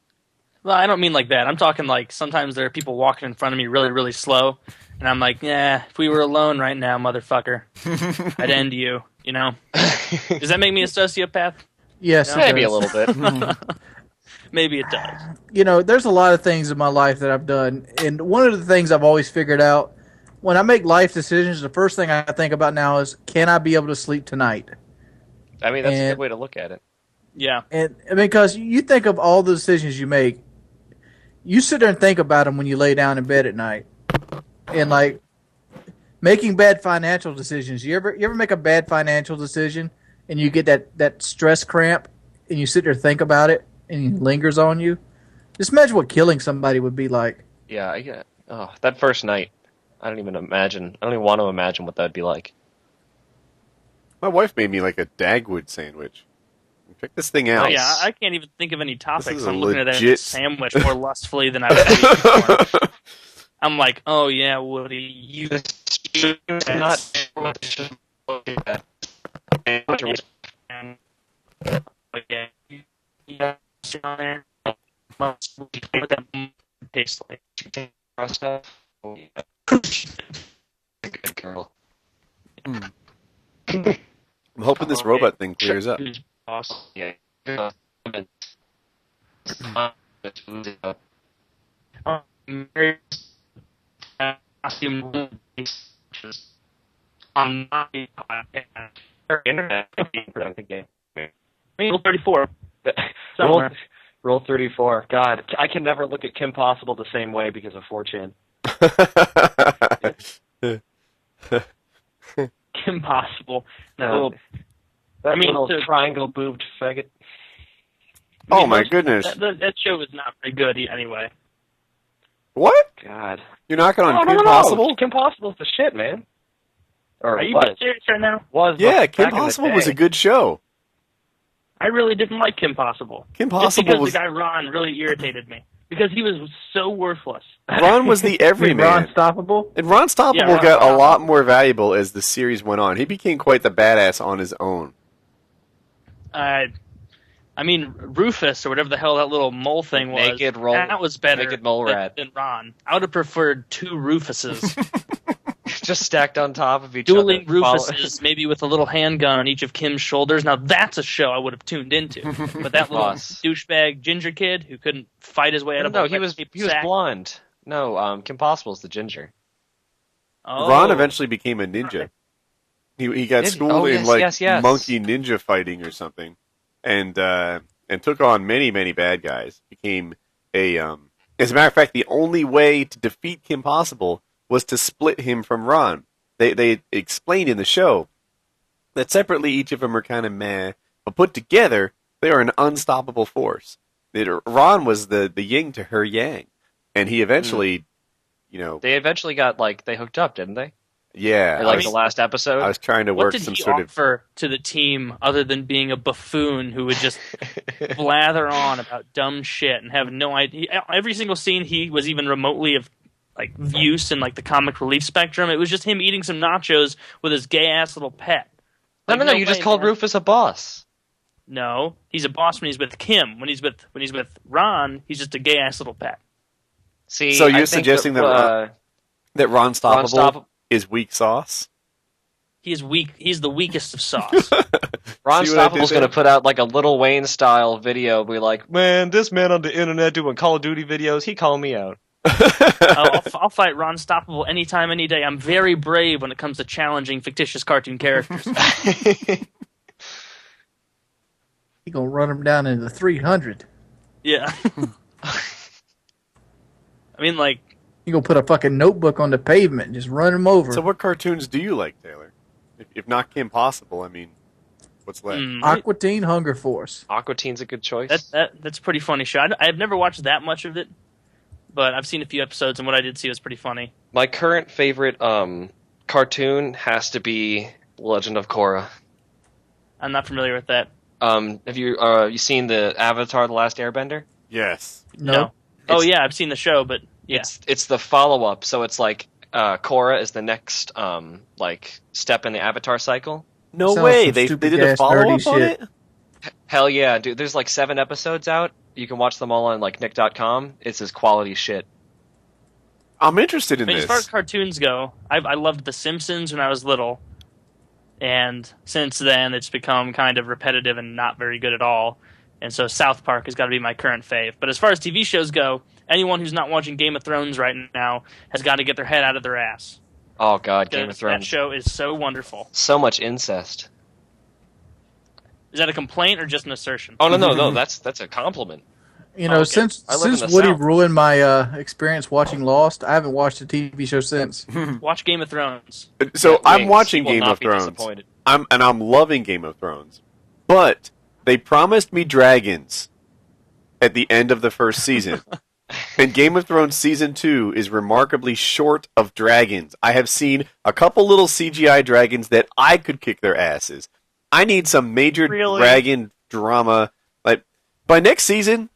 Well, I don't mean like that. I'm talking like sometimes there are people walking in front of me really, really slow, and I'm like, yeah, if we were alone right now, motherfucker, I'd end you. Does that make me a sociopath? Yes, it Maybe a does. little bit. Maybe it does. There's a lot of things in my life that I've done, and one of the things I've always figured out when I make life decisions, the first thing I think about now is, can I be able to sleep tonight? I mean, that's a And- good way to look at it. Yeah. And because you think of all the decisions you make, you sit there and think about them when you lay down in bed at night, and like making bad financial decisions. You ever make a bad financial decision and you get that stress cramp and you sit there and think about it and it lingers on you? Just imagine what killing somebody would be like. Yeah, I get. Oh, that first night. I don't even want to imagine what that'd be like. My wife made me like a Dagwood sandwich. Check this thing out. Oh, yeah, I can't even think of any topics. is a I'm looking at that legit- sandwich more lustfully than I was before. I'm like, oh yeah, Woody, you Not. yeah, on there. What that tastes like. Good girl. I'm hoping this robot thing clears up. Yeah. Internet game. Rule 34. Somewhere. Rule 34. God, I can never look at Kim Possible the same way because of 4chan. Impossible. No. That little so- triangle boobed faggot. Oh my goodness! That show is not very good anyway. What? God. You're knocking on No, Kim no, no. Possible? Kim Possible's the shit, man. Or Are you was. being serious right now? Was Yeah, back Kim in the Possible was day. a good show. I really didn't like Kim Possible. Kim Just Possible because was the guy Ron really irritated me. Because he was so worthless. Ron was the everyman. Ron Stoppable? And Ron Stoppable Yeah, Ron got a Stoppable. lot more valuable as the series went on. He became quite the badass on his own. I mean, Rufus, or whatever the hell that little mole thing was, Naked roll- that was better naked mole rat. than Ron. I would have preferred two Rufuses. Just stacked on top of each Dueling other. Rufuses, maybe with a little handgun on each of Kim's shoulders. Now that's a show I would have tuned into. But that little Boss. douchebag ginger kid who couldn't fight his way out of No, a he was paper blonde. No, Kim Possible's the ginger. Oh. Ron eventually became a ninja. He got Did he? schooled Oh, in yes, yes. monkey ninja fighting or something, and took on many bad guys. Became a as a matter of fact, the only way to defeat Kim Possible was to split him from Ron. They explained in the show that separately each of them are kind of meh, but put together they are an unstoppable force. Ron was the yin to her yang, and he eventually, They eventually got, they hooked up, didn't they? yeah. Or, the last episode? I was trying to What work did some he sort of. offer to the team other than being a buffoon who would just blather on about dumb shit and have no idea? Every single scene he was even remotely of use in the comic relief spectrum. It was just him eating some nachos with his gay ass little pet. No, you just way, called man. Rufus a boss. No, he's a boss when he's with Kim. When he's with Ron, he's just a gay ass little pet. See, So you're I think suggesting that Ron Stoppable Stoppable- is weak sauce? He is weak. He's the weakest of sauce. Ron See what I did Stoppable's going to there? put out a Little Wayne style video, be like, man, this man on the internet doing Call of Duty videos, he called me out. I'll fight Ron Stoppable anytime, any day. I'm very brave when it comes to challenging fictitious cartoon characters. He gonna run him down into the 300. Yeah. I mean, He gonna put a fucking notebook on the pavement and just run him over. So what cartoons do you like, Taylor? If not Kim Possible, I mean, what's left? Aqua Teen Hunger Force. Aqua Teen's a good choice. that's a pretty funny show. I've never watched that much of it, but I've seen a few episodes, and what I did see was pretty funny. My current favorite cartoon has to be Legend of Korra. I'm not familiar with that. Have you seen the Avatar: The Last Airbender? Yes. No. Oh It's- yeah, I've seen the show, but yeah. It's the follow up, so it's Korra is the next step in the Avatar cycle. No Sounds way. some They stupid did a ass follow nerdy up on shit. it? Hell yeah, dude! There's 7 episodes out. You can watch them all on Nick.com. It's as quality shit. I'm interested in I mean, this. as far as cartoons go, I loved The Simpsons when I was little, and since then it's become kind of repetitive and not very good at all. And so South Park has got to be my current fave. But as far as TV shows go, anyone who's not watching Game of Thrones right now has got to get their head out of their ass. Oh god, Game of Because Thrones. That show is so wonderful. So much incest. Is that a complaint or just an assertion? Oh no, that's a compliment. You know, Okay. since I live in since the Woody South. ruined my experience watching Lost, I haven't watched a TV show since. Watch Game of Thrones. So I'm Wings, watching you will Game not of be Thrones. disappointed. I'm loving Game of Thrones. But they promised me dragons at the end of the first season. And Game of Thrones Season 2 is remarkably short of dragons. I have seen a couple little CGI dragons that I could kick their asses. I need some major dragon drama. Like, by next season,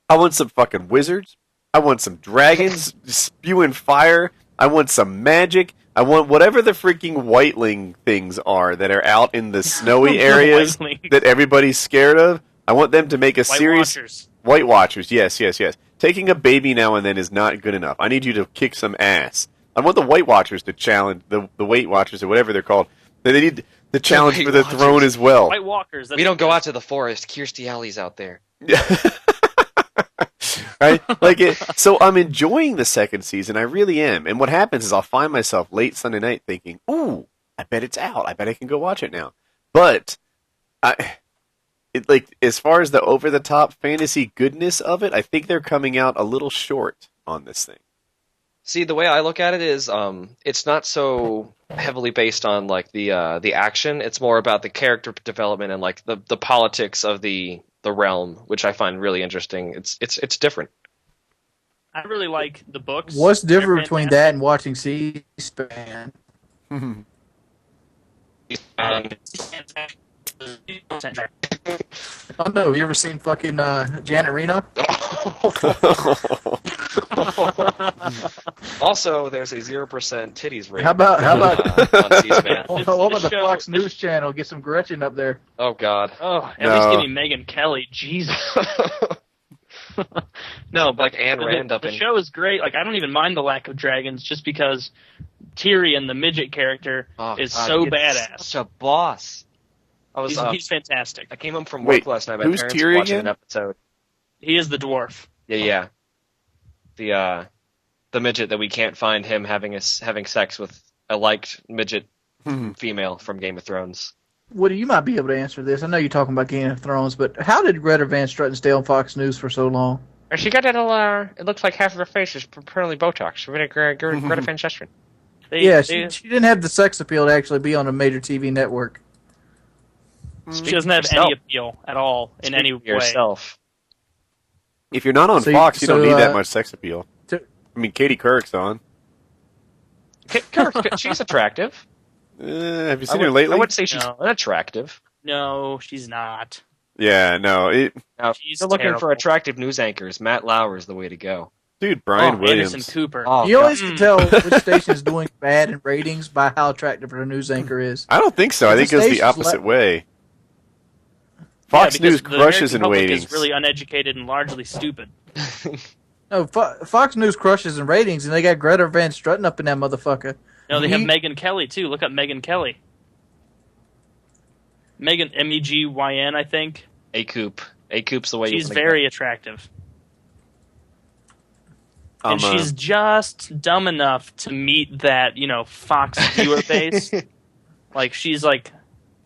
I want some fucking wizards. I want some dragons spewing fire. I want some magic. I want whatever the freaking whiteling things are that are out in the snowy areas that everybody's scared of. I want them to make a series. Watchers. White Watchers, yes. Taking a baby now and then is not good enough. I need you to kick some ass. I want the White Watchers to challenge the Weight Watchers or whatever they're called. They need the challenge for the throne as well. White Walkers. We don't go out to the forest. Kirstie Alley's out there. Right? So I'm enjoying the second season. I really am. And what happens is I'll find myself late Sunday night thinking, "Ooh, I bet it's out. I bet I can go watch it now." But as far as the over-the-top fantasy goodness of it, I think they're coming out a little short on this thing. See, the way I look at it is, it's not so heavily based on like the action. It's more about the character development and like the politics of the realm, which I find really interesting. It's different. I really like the books. What's different between that and watching C-SPAN? Oh no, have you ever seen fucking Janet Reno? Also, there's a 0% titties rate. How about on C-SPAN. what about the Fox News channel? Get some Gretchen up there. Oh God. Oh, at least give me Megyn Kelly. Jesus. No, but like Ayn Rand up the in. show is great. Like, I don't even mind the lack of dragons, just because Tyrion, the midget character, is so badass. Such a boss. He's fantastic. I came home from work last night. My who's parents Tyrion were watching again? an episode. He is the dwarf. Yeah. The midget that we can't find him having sex with a liked midget female from Game of Thrones. Woody, you might be able to answer this. I know you're talking about Game of Thrones, but how did Greta Van Struten stay on Fox News for so long? She got that little, it looks like half of her face is permanently Botox. Greta Van Susteren. She didn't have the sex appeal to actually be on a major TV network. She doesn't have any appeal at all in any way. Yourself. If you're not on Fox, you don't need that much sex appeal. I mean, Katie Couric's on. She's attractive. Have you seen her lately? I wouldn't say she's unattractive. No, she's not. Yeah, no. Now, if you're looking for attractive news anchors, Matt Lauer is the way to go. Dude, Brian Williams. Anderson Cooper. You always can tell which station is doing bad in ratings by how attractive her news anchor is. I don't think so. I think it goes the opposite way. Fox News crushes in ratings. Is really uneducated and largely stupid. No, Fox News crushes in ratings, and they got Greta Van Struten up in that motherfucker. No, they have Megyn Kelly too. Look up Megyn Kelly. Megyn Megyn, I think. A-Coop's the way. She's very attractive. And she's just dumb enough to meet that, Fox viewer base. Like, she's like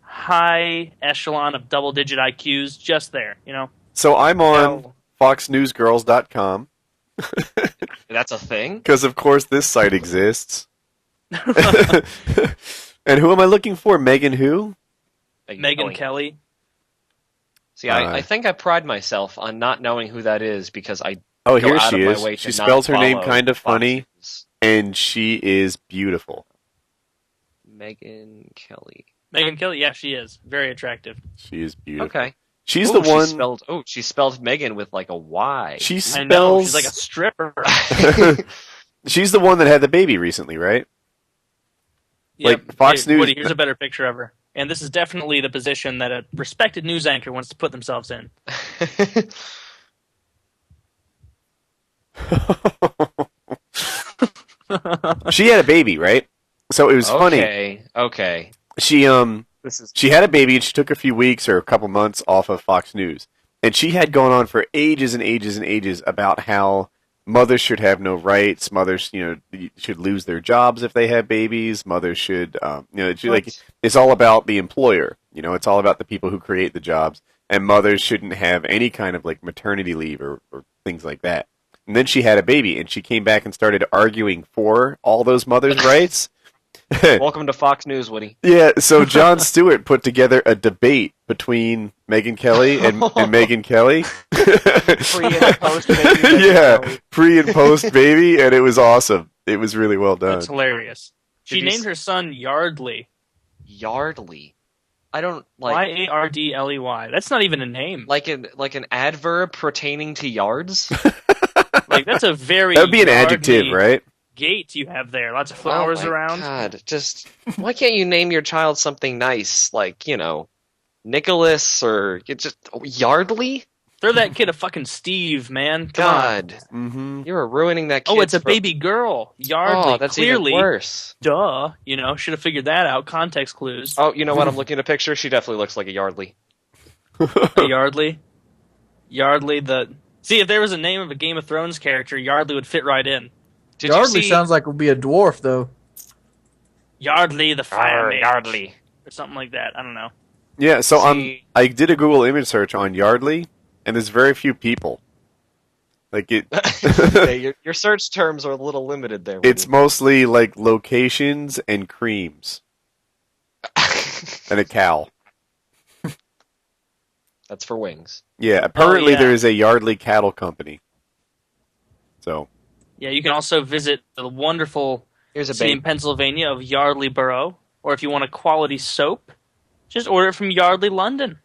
high echelon of double-digit IQs, just there, So I'm on FoxNewsGirls.com. That's a thing? Because, of course, this site exists. And who am I looking for? Megan who? Megyn Kelly. See, I think I pride myself on not knowing who that is because I Oh, go here out she of my is. way She to spells her not name follow kind of funny, Fox News. and she is beautiful. Megyn Kelly. Megyn Kelly, yeah, she is. Very attractive. She is beautiful. Okay. She's the one... She spelled Megan with like a Y. She spells... I know, she's like a stripper. She's the one that had the baby recently, right? Yeah, Fox News... Woody, here's a better picture of her. And this is definitely the position that a respected news anchor wants to put themselves in. She had a baby, right? So it was funny. Okay. She had a baby and she took a few weeks or a couple months off of Fox News. And she had gone on for ages and ages and ages about how mothers should have no rights. Mothers, should lose their jobs if they have babies. Mothers should, it's all about the employer. It's all about the people who create the jobs. And mothers shouldn't have any kind of maternity leave or things like that. And then she had a baby and she came back and started arguing for all those mothers' rights. Welcome to Fox News, Woody. Yeah, so Jon Stewart put together a debate between Megyn Kelly and Megyn Kelly. Pre and post baby. Yeah, pre and post baby, and it was awesome. It was really well done. That's hilarious. She Did you named her son Yardley. Yardley. I don't like Yardley. That's not even a name. like an adverb pertaining to yards. Like that's a very That would be an yardly adjective, right? gate you have there. Lots of flowers Oh my around. God, just why can't you name your child something nice like Nicholas or just Yardley? Throw that kid a fucking Steve, man. Come on. God, Mm-hmm. you're ruining that kid. Oh, it's a baby girl. Yardley. Oh, that's Clearly, even worse. duh. Should have figured that out. Context clues. Oh, you know what? I'm looking at a picture. She definitely looks like a Yardley. Yardley. Yardley. See, if there was a name of a Game of Thrones character, Yardley would fit right in. Did Yardley you see sounds like it would be a dwarf, though. Yardley the Fire Mage. Yardley? Or something like that. I don't know. Yeah, so See- I did a Google image search on Yardley, and there's very few people. Like it, Okay, your search terms are a little limited there. it's mostly like locations and creams and a cow. That's for wings. Yeah, apparently yeah. there is a Yardley cattle company. So Yeah, you can also visit the wonderful Here's a city in baby. Pennsylvania of Yardley Borough. Or if you want a quality soap, just order it from Yardley London.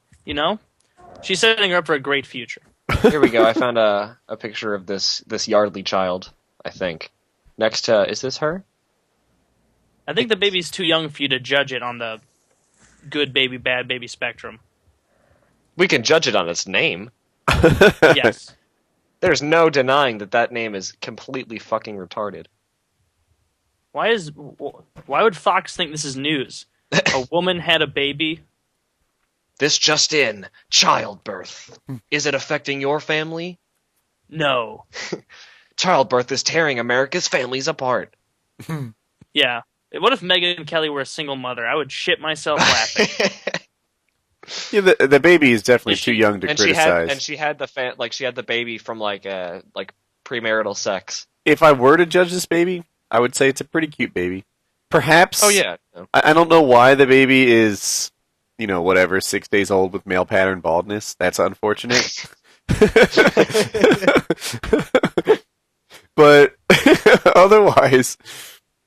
She's setting her up for a great future. Here we go. I found a picture of this Yardley child. I think next to is this her? I think the baby's too young for you to judge it on the good baby, bad baby spectrum. We can judge it on its name. Yes. There's no denying that name is completely fucking retarded. Why would Fox think this is news? A woman had a baby. This just in: childbirth. Is it affecting your family? No. Childbirth is tearing America's families apart. Yeah. What if Megyn Kelly were a single mother? I would shit myself laughing. yeah, the baby is definitely Is too she- young to criticize. she had the baby from like premarital sex. If I were to judge this baby, I would say it's a pretty cute baby. Perhaps. Oh yeah. I don't know why the baby is, 6 days old with male pattern baldness. That's unfortunate. But otherwise,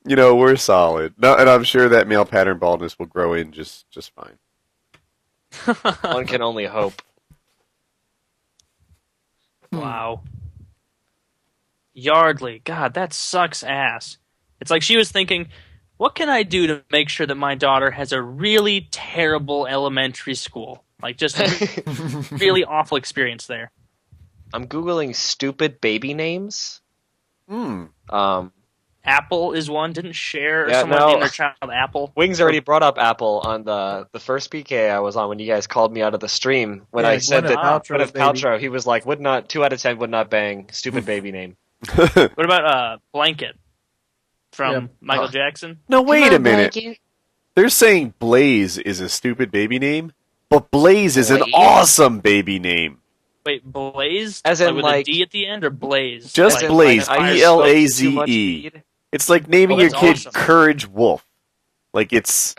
we're solid. No, and I'm sure that male pattern baldness will grow in just fine. One can only hope. Wow. Yardley. God, that sucks ass. It's like she was thinking, what can I do to make sure that my daughter has a really terrible elementary school? Like, just really awful experience there. I'm Googling stupid baby names. Apple is one. Didn't Cher or Yeah, someone no. name their child Apple? Wings already brought up Apple on the first PK I was on when you guys called me out of the stream. When Yeah, I said Gwyneth that Paltrow's Gwyneth baby. Paltrow, he was like, 2 out of 10 would not bang. Stupid baby name. What about Blanket from Yeah. Michael Jackson? No, wait a minute. They're saying Blaze is a stupid baby name, but Blaze is an Blaze? awesome baby name. Wait, Blaze? As in, with like- a D at the end, or Blaze? Just As in, Blaze, like, I just Blaze. smoked too much weed. It's like naming Oh, your that's kid awesome. Courage Wolf. Like it's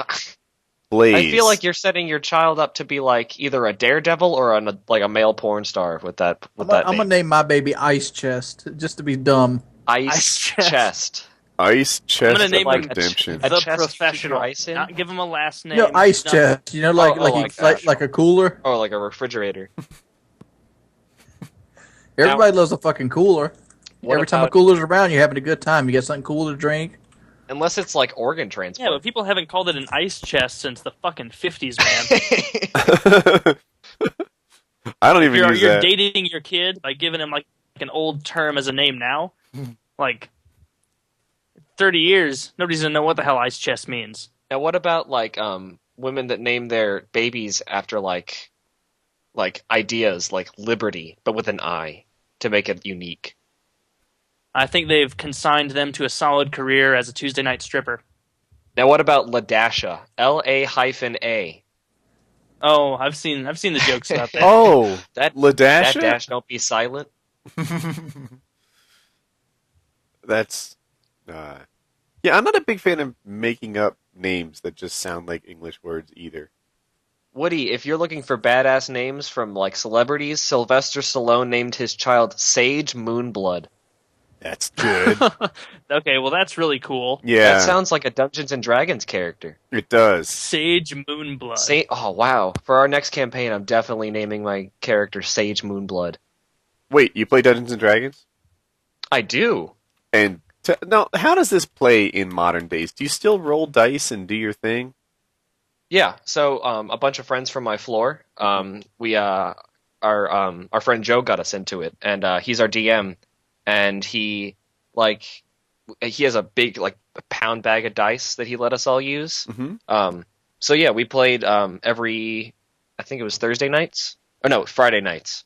Blaze. I feel like you're setting your child up to be like either a daredevil or a male porn star with that I'm name. gonna name my baby Ice Chest just to be dumb. Ice Ice chest. chest. Ice Chest I'm gonna name of him Redemption. a The chest you keep Professional. your ice in? Not give him a last name. Ice nothing. Chest. Like like like a cooler. Or like a refrigerator. Everybody loves a fucking cooler. What Every time a about- cooler's around, you're having a good time. You get something cool to drink. Unless it's like organ Yeah, transport. but people haven't called it an ice chest since the fucking 50s, man. I don't even you're use you're that. dating your kid by giving him like an old term as a name now. Like 30 years, nobody's gonna know what the hell ice chest means. Now, what about like women that name their babies after like ideas like liberty, but with an I to make it unique? I think they've consigned them to a solid career as a Tuesday night stripper. Now, what about Ladasha? LA-A. Oh, I've seen the jokes about that. Oh, That Ladasha? dash don't be silent. That's. Yeah, I'm not a big fan of making up names that just sound like English words either. Woody, if you're looking for badass names from like celebrities, Sylvester Stallone named his child Sage Moonblood. That's good. Okay, well that's really cool. That Yeah, sounds like a Dungeons and Dragons character. it does. Sage Moonblood. Oh wow! For our next campaign, I'm definitely naming my character Sage Moonblood. Wait, you play Dungeons and Dragons? I do. And now, how does this play in modern days? Do you still roll dice and do your thing? Yeah. So a bunch of friends from my floor. Our friend Joe got us into it, and he's our DM, and he has a big like a pound bag of dice that he let us all use. Mm-hmm. So yeah, we played every, I think it was Thursday nights, or no, Friday nights,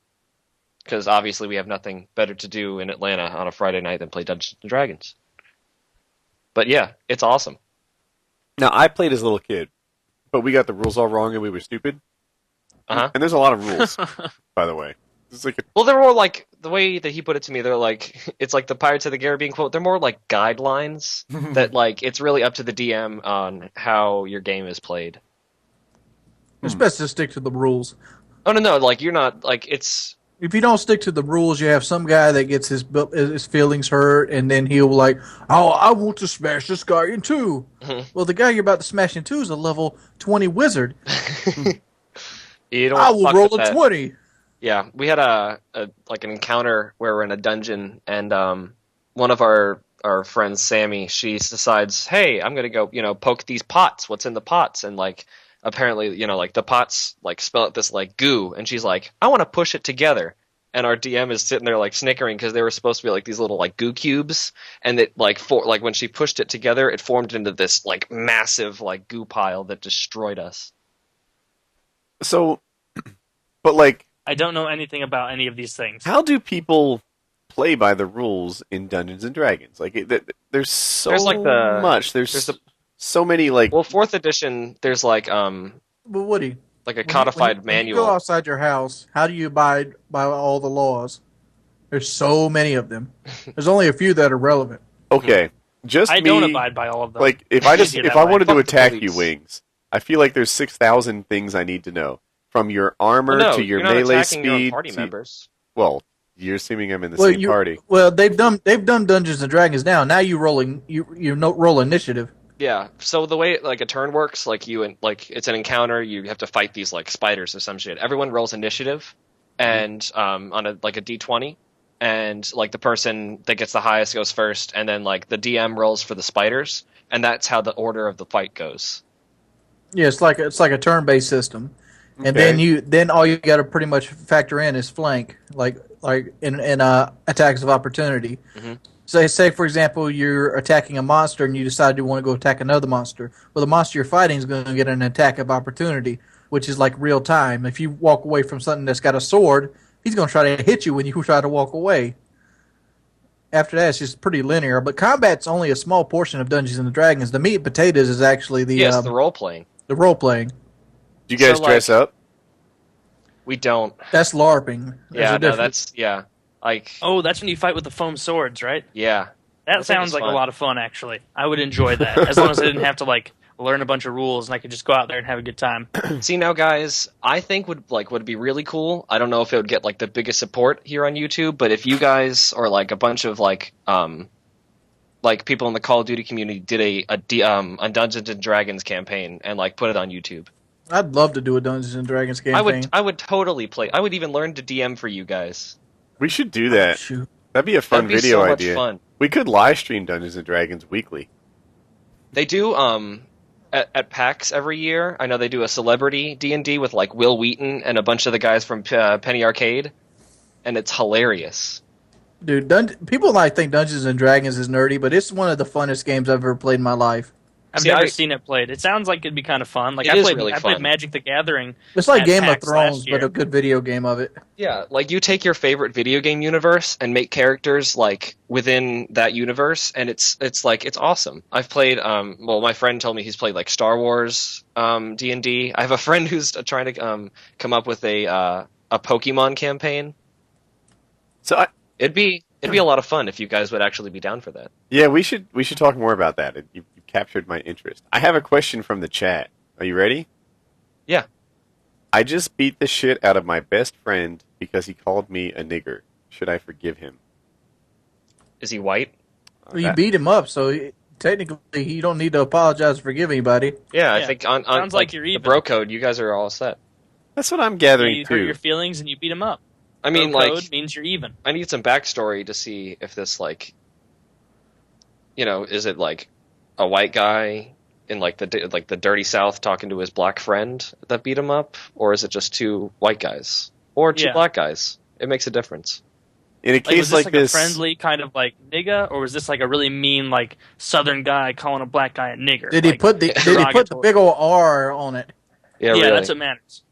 because obviously we have nothing better to do in Atlanta on a Friday night than play Dungeons and Dragons. But yeah, it's awesome. Now, I played as a little kid, but we got the rules all wrong and we were stupid. Uh-huh. And there's a lot of rules, by the way. It's like Well, they're more like, the way that he put it to me, they're like, it's like the Pirates of the Caribbean quote, they're more like guidelines that like, it's really up to the DM on how your game is played. It's best to stick to the rules. Oh, no, like, you're not, like, it's... If you don't stick to the rules, you have some guy that gets his feelings hurt, and then he'll like, oh, I want to smash this guy in two. Well, the guy you're about to smash in two is a level 20 wizard. You don't I will fuck roll with a that. 20. Yeah, we had like an encounter where we're in a dungeon, and one of our friends, Sammy, she decides, hey, I'm gonna go, poke these pots. What's in the pots? And like, apparently, like the pots like spell out this like goo, and she's like, I want to push it together. And our DM is sitting there like snickering because they were supposed to be like these little like goo cubes, and it like when she pushed it together, it formed into this like massive like goo pile that destroyed us. so, but like, I don't know anything about any of these things. how do people play by the rules in Dungeons and Dragons? Like, there's so There's, like, much. There's so many like. Well, 4th edition, there's like But Woody, a codified when you manual. go outside your house, how do you abide by all the laws? There's so many of them. There's only a few that are relevant. Okay, just I me. don't abide by all of them. Like, if I Easier that way. wanted to Fuck the attack you, police. Wings, I feel like there's 6,000 things I need to know, from your armor Well, no, to your you're not melee attacking your own speed. party members. Well, you're assuming I'm in the same party. Well, they've done Dungeons and Dragons now. Now you roll initiative. Yeah. So the way like a turn works, like it's an encounter. You have to fight these like spiders or some shit. Everyone rolls initiative, and on a D20, and like the person that gets the highest goes first, and then like the DM rolls for the spiders, and that's how the order of the fight goes. Yeah, it's like a turn-based system, and Okay. then all you got to pretty much factor in is flank, like in attacks of opportunity. Mhm. So say for example you're attacking a monster and you decide you want to go attack another monster. Well, the monster you're fighting is going to get an attack of opportunity, which is like real time. If you walk away from something that's got a sword, he's going to try to hit you when you try to walk away. After that, it's just pretty linear. But combat's only a small portion of Dungeons and Dragons. The meat and potatoes is actually the Yes, the role playing. the role playing. Do you guys So, dress like- up? We don't. That's LARPing. There's Yeah, a no, difference. like Oh, that's when you fight with the foam swords, right? yeah. That think sounds it's like fun. a lot of fun, actually. I would enjoy that, as long as I didn't have to like learn a bunch of rules and I could just go out there and have a good time. See now, guys, I think would be really cool. I don't know if it would get like the biggest support here on YouTube, but if you guys or like a bunch of like people in the Call of Duty community did a Dungeons and Dragons campaign and like put it on YouTube, I'd love to do a Dungeons and Dragons campaign. I would totally play. I would even learn to DM for you guys. We should do that. Shoot. That'd be a fun That'd be video so much idea. fun. We could live stream Dungeons and Dragons weekly. They do at PAX every year. I know they do a celebrity D&D with like Will Wheaton and a bunch of the guys from Penny Arcade, and it's hilarious. Dude, people might think Dungeons and Dragons is nerdy, but it's one of the funnest games I've ever played in my life. I've See, never I- seen it played. It sounds like it'd be kind of fun. Like It is really I played fun. Magic the Gathering. It's like at Game of PAX Thrones, last year. but a good video game of it. Yeah, like you take your favorite video game universe and make characters like within that universe, and it's awesome. I've played my friend told me he's played like Star Wars D&D. I have a friend who's trying to come up with a Pokemon campaign. So It'd be a lot of fun if you guys would actually be down for that. Yeah, we should talk more about that. You captured my interest. I have a question from the chat. Are you ready? Yeah. I just beat the shit out of my best friend because he called me a nigger. Should I forgive him? Is he white? Well, you beat him up, so technically you don't need to apologize or forgive anybody. Yeah, I Yeah. think on Sounds like you're the even. bro code, you guys are all set. That's what I'm gathering You hurt too. your feelings and you beat him up. I mean, Bro like, code means you're even. I need some backstory to see if this, like, is it like a white guy in like the dirty South talking to his black friend that beat him up, or is it just two white guys or two Yeah. black guys? It makes a difference. In a Like, was case this like a this, friendly kind of like nigga, or was this like a really mean like Southern guy calling a black guy a nigger? Did he Like, put the derogatory? big old R on it? Yeah, Yeah, really. that's what matters.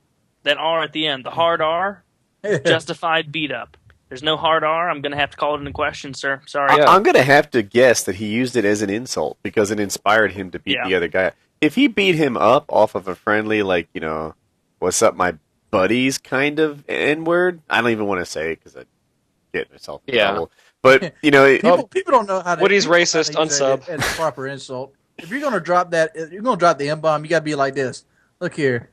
That R at the end, the hard R, justified beat up. There's no hard R. I'm gonna have to call it into question, sir. Sorry. Yeah. I'm going to have to guess that he used it as an insult because it inspired him to beat Yeah. the other guy. If he beat him up off of a friendly, like, what's up, my buddies kind of N-word, I don't even want to say it because I get myself in Yeah. trouble. But, People don't know how to. Woody's people don't know racist, how to use unsub. that as a proper insult. If you're gonna drop that, you're gonna drop the M-bomb. You gotta be like this. Look here,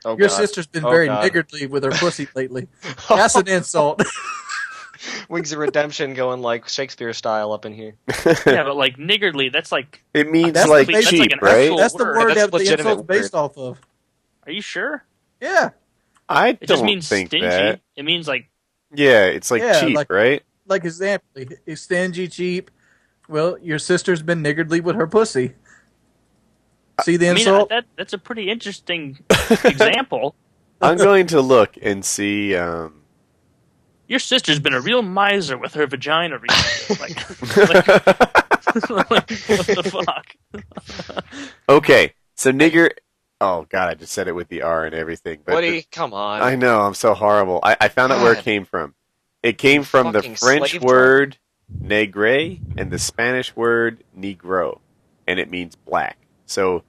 Oh, your God. sister's been Oh, very God. niggardly with her pussy lately. That's an insult. Wings of Redemption going like Shakespeare style up in here. Yeah, but like niggardly, that's like. it means That's like the- that's cheap, like an right? actual- That's the word. word That's that the legitimate insult's based off of. Are you sure? Yeah, I It just don't means think stingy. that. It means like Yeah, it's like Yeah, cheap, like- right? like example, he's stingy, cheap. Well, your sister's been niggardly with her pussy. See the I mean insult? that's a pretty interesting example. I'm going to look and see. Your sister's been a real miser with her vagina recently. like, what the fuck? Okay, so nigger. Oh God, I just said it with the R and everything. But Woody, come on. I know I'm so horrible. I found out where it God. came from. It came from the Fucking French slave word negre and the Spanish word negro, and it means black. So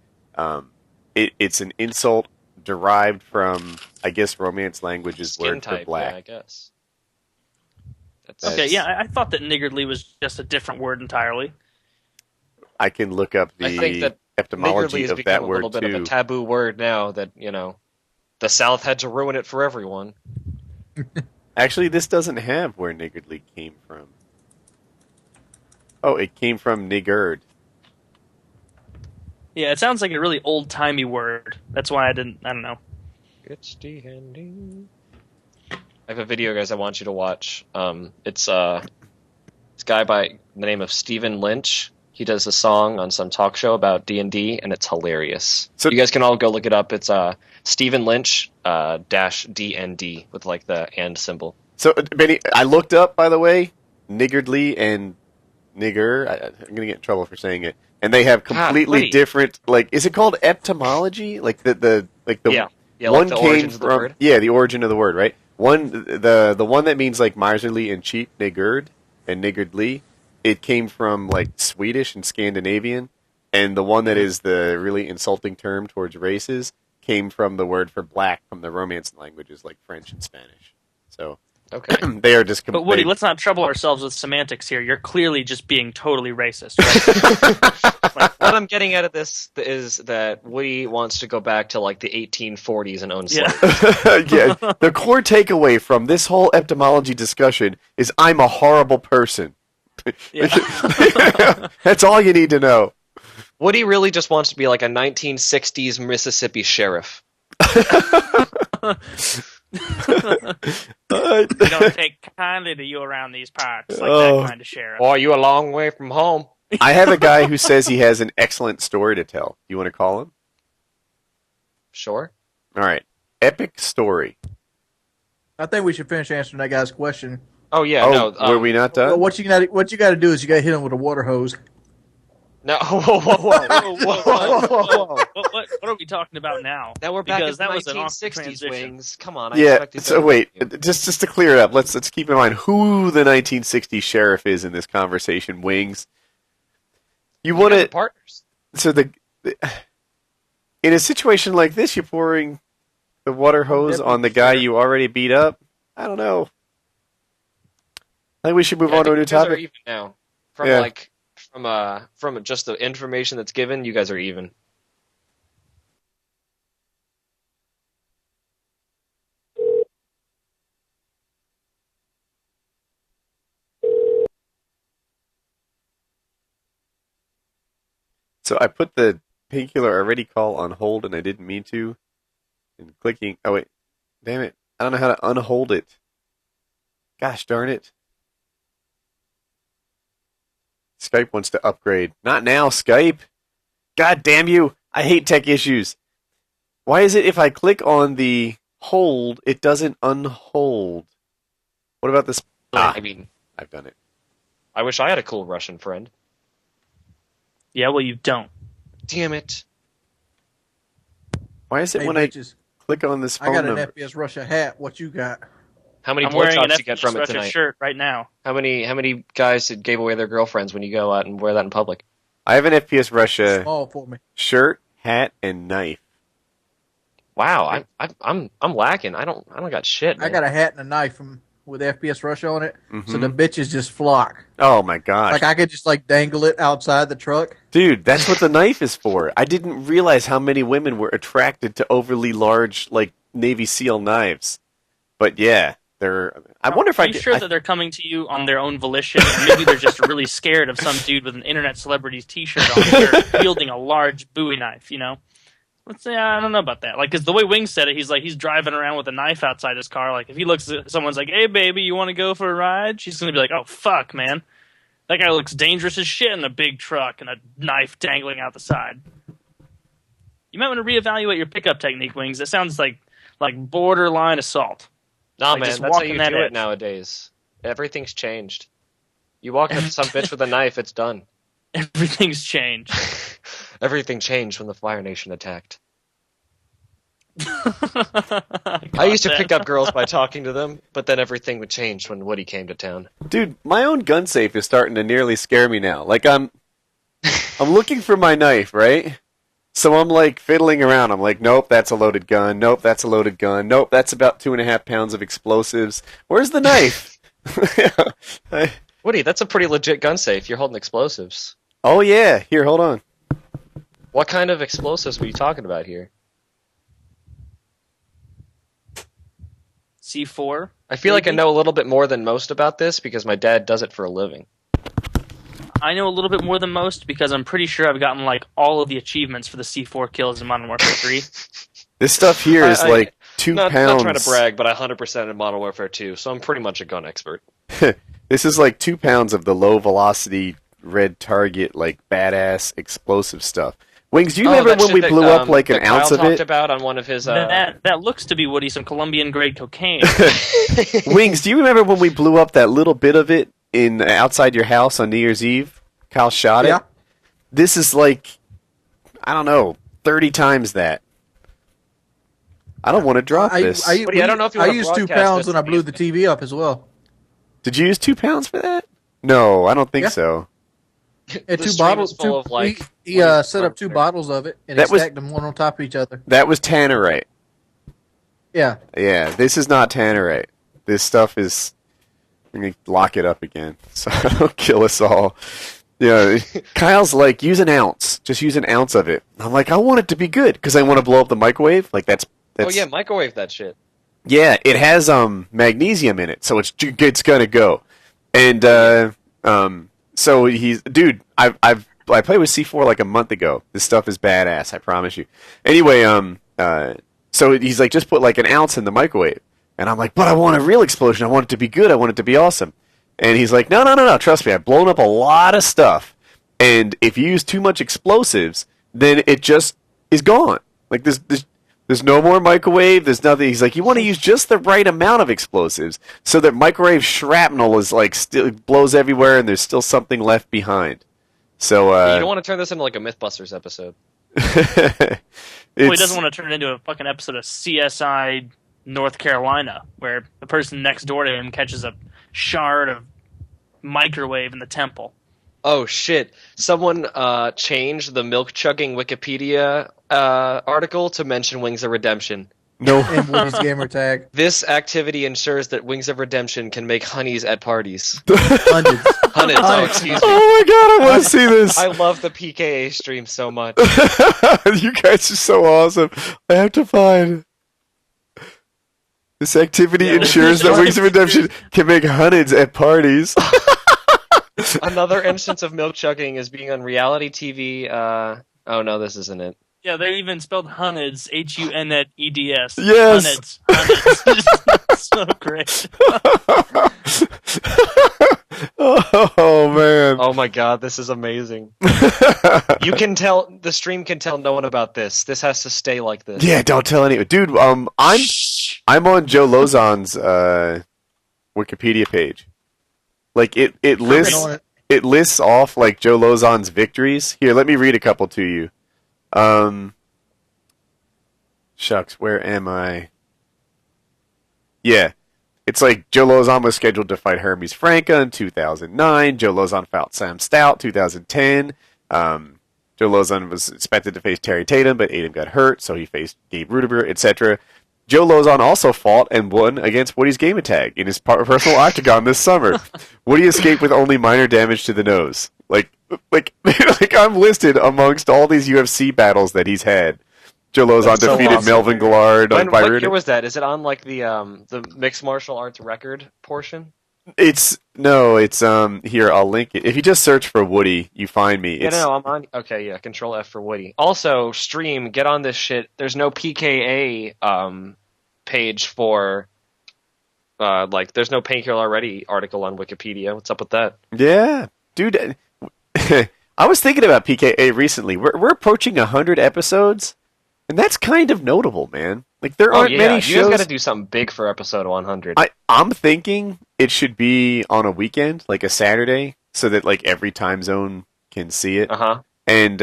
it's an insult derived from, I guess, Romance language's Skin word type, for black. yeah, I guess. That's, Okay, yeah, I thought that niggardly was just a different word entirely. I can look up I think the that etymology niggardly has of become that a word little bit of a too. taboo word now that, the South had to ruin it for everyone. Actually, this doesn't have where niggardly came from. Oh, it came from niggard. Yeah, it sounds like a really old timey word. That's why I don't know. It's the ending. I have a video, guys, I want you to watch. It's this guy by the name of Stephen Lynch. He does a song on some talk show about D&D, and it's hilarious. So- You guys can all go look it up. It's Stephen Lynch dash DND with like the and symbol. So, Benny, I looked up, by the way, niggardly and nigger. I'm going to get in trouble for saying it. And they have completely Woody. different, like, is it called etymology? Like the Yeah, like one the came origins of the from word. yeah, the origin of the word, right? The one that means like miserly and cheap, niggard and niggardly, it came from like Swedish and Scandinavian, and the one that is the really insulting term towards races came from the word for black from the Romance languages like French and Spanish. So Okay. they are just But Woody, they- let's not trouble ourselves with semantics here. You're clearly just being totally racist, right? What I'm getting at this is that Woody wants to go back to like the 1840s and own Yeah. slaves. yeah, the core takeaway from this whole etymology discussion is I'm a horrible person. Yeah. That's all you need to know. Woody really just wants to be like a 1960s Mississippi sheriff. We don't take kindly to you around these parts, like Oh. that kind of sheriff. Boy, you a long way from home. I have a guy who says he has an excellent story to tell. You want to call him? Sure. All right. Epic story. I think we should finish answering that guy's question. Oh yeah, no. Were we not Well, done? what you got to do is you got to hit him with a water hose. No. Whoa, whoa, whoa, What are we talking about now? Now we're back Because at that the was an awkward 1960s transition. wings. Come on. I Yeah. expected So better wait, from you. just to clear it up, let's keep in mind who the 1960s sheriff is in this conversation. Wings. You want guys are to? partners. So in a situation like this, you're pouring the water hose on the guy you already beat up. I don't know. I think we should move Yeah, I on to a think new you guys are topic. even now. From Yeah. from just the information that's given, you guys are even. So I put the Painkiller Already call on hold, and I didn't mean to. And clicking. Oh wait, damn it! I don't know how to unhold it. Gosh darn it! Skype wants to upgrade. Not now, Skype. God damn you! I hate tech issues. Why is it if I click on the hold, it doesn't unhold? What about this? I mean, I've done it. I wish I had a cool Russian friend. Yeah, well, you don't. Damn it! Why is it Hey, when bitches, I click on this I phone got an number? FPS Russia hat. What you got? How many I'm wearing an blowjobs you get FPS from it Russia tonight? shirt right now. How many guys gave away their girlfriends when you go out and wear that in public? I have an FPS Russia Small for me. shirt, hat, and knife. Wow, I'm lacking. I don't got shit. Man. I got a hat and a knife with FPS Russia on it, so Mhm. the bitches just flock. Oh my gosh. Like I could just dangle it outside the truck. Dude, that's what the knife is for. I didn't realize how many women were attracted to overly large, like, Navy SEAL knives. But yeah, they're. I wonder if Are I you could. sure that they're coming to you on their own volition, or maybe they're just really scared of some dude with an internet celebrity's T-shirt on, here, wielding a large Bowie knife? You know, let's say I don't know about that. Like, because the way Wings said it, he's driving around with a knife outside his car. Like, if he looks at someone's like, "Hey, baby, you want to go for a ride?" She's gonna be like, "Oh, fuck, man, that guy looks dangerous as shit in a big truck and a knife dangling out the side." You might want to reevaluate your pickup technique, Wings. That sounds like borderline assault. Nah, Like, man, just that's how walking you that do edge. it nowadays. Everything's changed. You walk up to some bitch with a knife, it's done. Everything's changed. Everything changed when the Fire Nation attacked. I I used to pick up girls by talking to them, but then everything would change when Woody came to town. Dude, my own gun safe is starting to nearly scare me now. Like, I'm looking for my knife, right? So I'm like fiddling around. I'm like, nope, that's a loaded gun. Nope, that's a loaded gun. Nope, that's about 2.5 pounds of explosives. Where's the knife? Woody, that's a pretty legit gun safe. You're holding explosives. Oh yeah, here, hold on. What kind of explosives were you talking about here? C4. I feel like I Maybe? know a little bit more than most about this because my dad does it for a living. I know a little bit more than most because I'm pretty sure I've gotten like all of the achievements for the C4 kills in Modern Warfare 3. This stuff here is like 2 Not pounds. trying to brag, but I 100% in Modern Warfare 2, so I'm pretty much a gun expert. This is like 2 pounds of the low velocity red target, like badass explosive stuff. Wings, do you remember that when shit we that, blew up like an that Kyle ounce of talked it? about on one of his. That looks to be Woody some Colombian grade cocaine. Wings, do you remember when we blew up that little bit of it in outside your house on New Year's Eve? Kyle shot Yeah. it. This is like, I don't know, 30 times that. I don't want to drop this. Woody, I don't know if you I wanna used 2 broadcast pounds this when I to blew me. the TV up as well. Did you use 2 pounds for that? No, I don't think Yeah. so. And The 2 stream bottles. is full of, like, He what do you- set up 2 bottles of it and That he was- stacked them one on top of each other. That was Tannerite. Yeah. Yeah, this is not Tannerite. This stuff is. I'm going to lock it up again so I don't kill us all. You know, Kyle's like, use an ounce. Just use an ounce of it. I'm like, I want it to be good because I want to blow up the microwave. Like, that's. Oh yeah, microwave that shit. Yeah, it has magnesium in it, so it's gonna go. And so dude, I played with C4 like a month ago. This stuff is badass, I promise you. Anyway, so he's like, just put like an ounce in the microwave, and I'm like, but I want a real explosion. I want it to be good. I want it to be awesome. And he's like, no, trust me, I've blown up a lot of stuff, and if you use too much explosives, then it just is gone. Like there's no more microwave. There's nothing. He's like, you want to use just the right amount of explosives so that microwave shrapnel is like still blows everywhere and there's still something left behind. So You don't want to turn this into like a MythBusters episode. Well, he it's- doesn't want to turn it into a fucking episode of CSI North Carolina where the person next door to him catches a shard of microwave in the temple. Oh shit! Someone changed the milk chugging Wikipedia article to mention Wings of Redemption. No. And Woody's gamer tag. This activity ensures that Wings of Redemption can make honeys at parties. Hundreds. Hundreds, oh, excuse me. Oh my god, I want to see this. I love the PKA stream so much. You guys are so awesome. I have to find. This activity ensures that Wings of Redemption can make hundreds at parties. Another instance of milk chugging is being on reality TV. Oh no, this isn't it. Yeah, they even spelled Hunneds, Huneds. Yes. Hunneds. So great. Oh man. Oh my god, this is amazing. You can tell the stream can tell no one about this. This has to stay like this. Yeah, don't tell anyone, dude. I'm on Joe Lozon's Wikipedia page. Like it lists off like Joe Lozon's victories. Here, let me read a couple to you. Shucks, where am I? Yeah. It's like Joe Lozon was scheduled to fight Hermes Franca in 2009. Joe Lozon fought Sam Stout 2010. Joe Lozon was expected to face Terry Tatum, but Tatum got hurt, so he faced Gabe Rudeberg, etc. Joe Lozon also fought and won against Woody's Gamer Tag in his personal octagon this summer. Woody escaped with only minor damage to the nose. Like I'm listed amongst all these UFC battles that he's had. Joe Lozon That's so defeated awesome. Melvin Gillard. What year was that? Is it on like the mixed martial arts record portion? It's here, I'll link it. If you just search for Woody, you find me. Yeah, no, I'm on. Okay, yeah, Control F for Woody. Also, stream, get on this shit. There's no PKA page for there's no Painkiller Already article on Wikipedia. What's up with that? Yeah, dude. I was thinking about PKA recently. We're approaching 100 episodes, and that's kind of notable, man. Like there aren't many shows. You guys got to do something big for episode 100. I'm thinking it should be on a weekend, like a Saturday, so that like every time zone can see it. And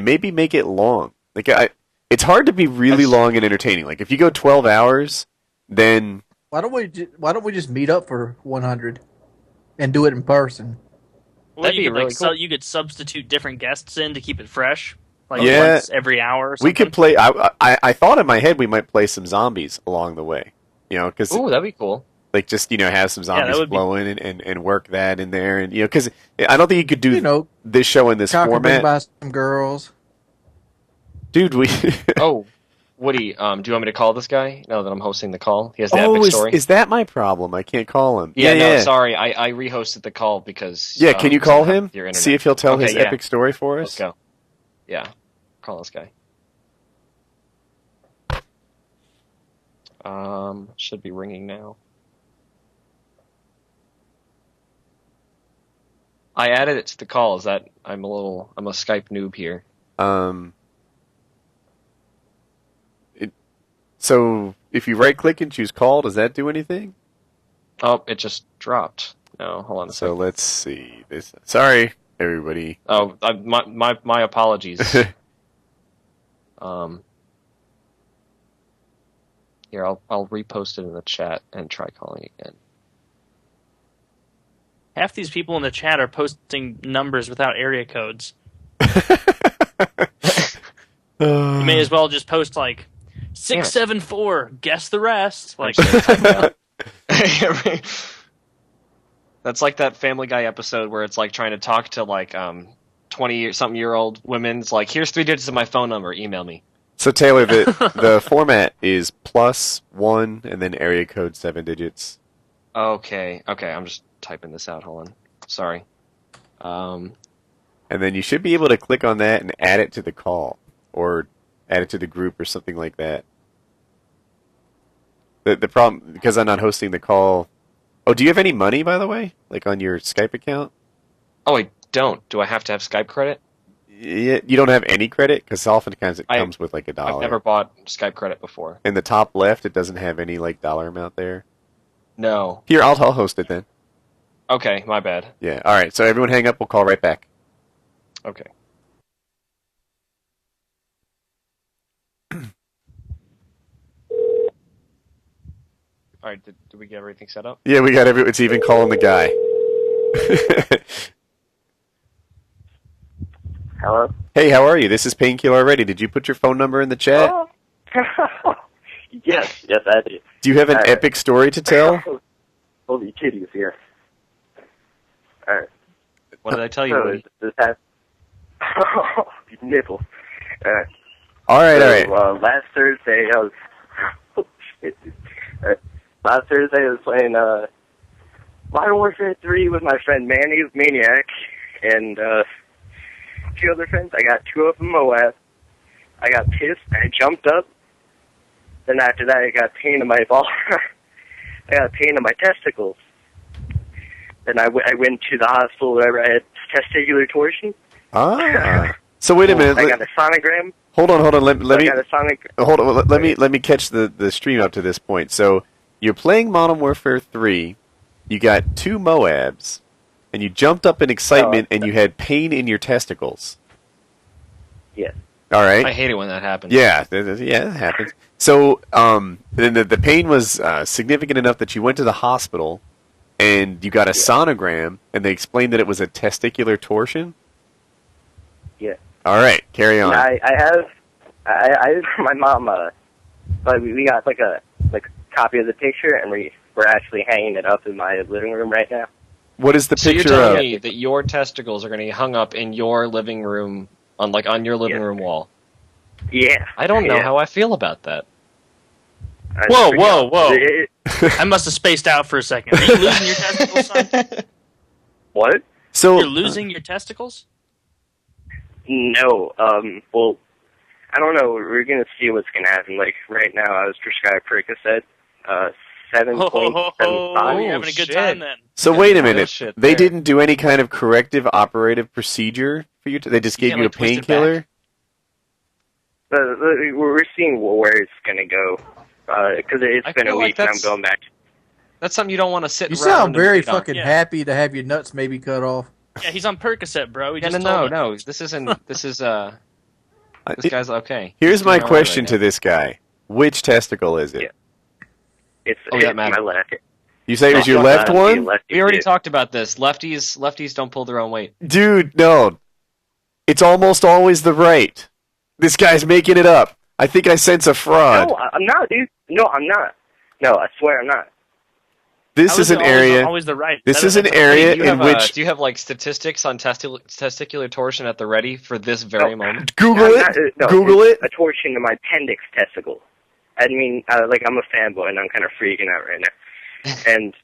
maybe make it long. Like it's hard to be really long and entertaining. Like if you go 12 hours, then Why don't we just meet up for 100 and do it in person? Well, That'd you be could, really cool. you could substitute different guests in to keep it fresh. Like Yeah. once every hour or something. we could play. I thought in my head we might play some zombies along the way. You know, because Ooh, that'd be cool. like just have some zombies would be- flowing and work that in there, and because I don't think you could do You know, this show in this Cock and bring format, by some girls. dude. We Oh, Woody, do you want me to call this guy? No, that I'm hosting the call. He has the oh, epic story. is that my problem? I can't call him. No, sorry, I rehosted the call because. Yeah, can you call him? Your internet. See if he'll tell Okay, his yeah. epic story for Let's us. go. Yeah, call this guy. Should be ringing now. I added it to the call. Is that I'm a Skype noob here. So if you right click and choose call, does that do anything? Oh, it just dropped. No, hold on a So second. let's see this. Sorry, everybody. Oh, my apologies. Here, I'll repost it in the chat and try calling again. Half these people in the chat are posting numbers without area codes. You may as well just post like 674. Guess the rest. Like That's like that Family Guy episode where it's like trying to talk to like 20-something-year-old women. It's like, here's 3 digits of my phone number. Email me. So Taylor, the format is +1 and then area code 7 digits. Okay. I'm just typing this out. Hold on. Sorry. And then you should be able to click on that and add it to the call, or add it to the group or something like that. The problem, because I'm not hosting the call. Oh, do you have any money, by the way? Like on your Skype account? Oh, I don't. Do I have to have Skype credit? Yeah, you don't have any credit? Because oftentimes it comes with like $1. I've never bought Skype credit before. In the top left, it doesn't have any like dollar amount there. No. Here, I'll host it then. Okay, my bad. Yeah, alright, so everyone hang up, we'll call right back. Okay. Alright, did we get everything set up? Yeah, we got it's even calling the guy. Hello? Hey, how are you? This is Painkiller Already. Did you put your phone number in the chat? Oh, Yes, I do. Do you have an epic story to tell? Holy titties here. All right. What did I tell you? So Woody? this has nipples. All right. Last Thursday, I was. Oh, shit, dude. Last Thursday, I was playing Modern Warfare 3 with my friend Maniac and a few other friends. I got 2 of them Moab. I got pissed. I jumped up. Then after that, I got pain in my ball. I got pain in my testicles. Then I went to the hospital where I had testicular torsion. Ah. So wait a minute. I got a sonogram. Hold on. Let me. I got a sonic. Hold on. Let me catch the stream up to this point. So you're playing Modern Warfare 3. You got 2 Moabs, and you jumped up in excitement, and you had pain in your testicles. Yes. All right. I hate it when that happens. Yeah, it happens. So, then the pain was significant enough that you went to the hospital, and you got a sonogram, and they explained that it was a testicular torsion. Yeah. All right, carry on. I have my mom. But we got like a copy of the picture, and we're actually hanging it up in my living room right now. What is the So picture you're telling of? me that your testicles are going to be hung up in your living room, on your living room wall? Yeah. I don't know how I feel about that. Whoa! I must have spaced out for a second. Are you losing your testicles, son? What? So You're losing your testicles? No. Well, I don't know. We're gonna see what's gonna happen. Like right now, I was prescribed Percocet, 7.75. You're having a good shit. time then. So wait a Real minute. shit They there. didn't do any kind of corrective operative procedure for you. They just gave can't, you a like, twist it painkiller. We're seeing where it's gonna go. Because it's I been a feel like week and I'm that's- going back. That's something you don't want to sit You around sound and very wait on. fucking Yeah. happy to have your nuts maybe cut off. Yeah, he's on Percocet, bro. He Yeah, just no, told no, us. this isn't. This is this guy's okay. Here's He's my doing all right question right to this guy: which testicle is it? Yeah. It's Oh, that it's my matters. left. You say it was your It's left not one, lefty We already dick. talked about this. Lefties don't pull their own weight. dude. No, it's almost always the right. This guy's making it up. I think I sense a fraud. No, I'm not, dude. No, I'm not. No, I swear I'm not. This How is an it area. always the right. This That- is an that's- area Do you in have which do you have like statistics on testicular torsion at the ready for this very moment? Google I'm it. not- no, Google it's it. A torsion to my appendix testicle. I mean, like I'm a fanboy and I'm kind of freaking out right now. And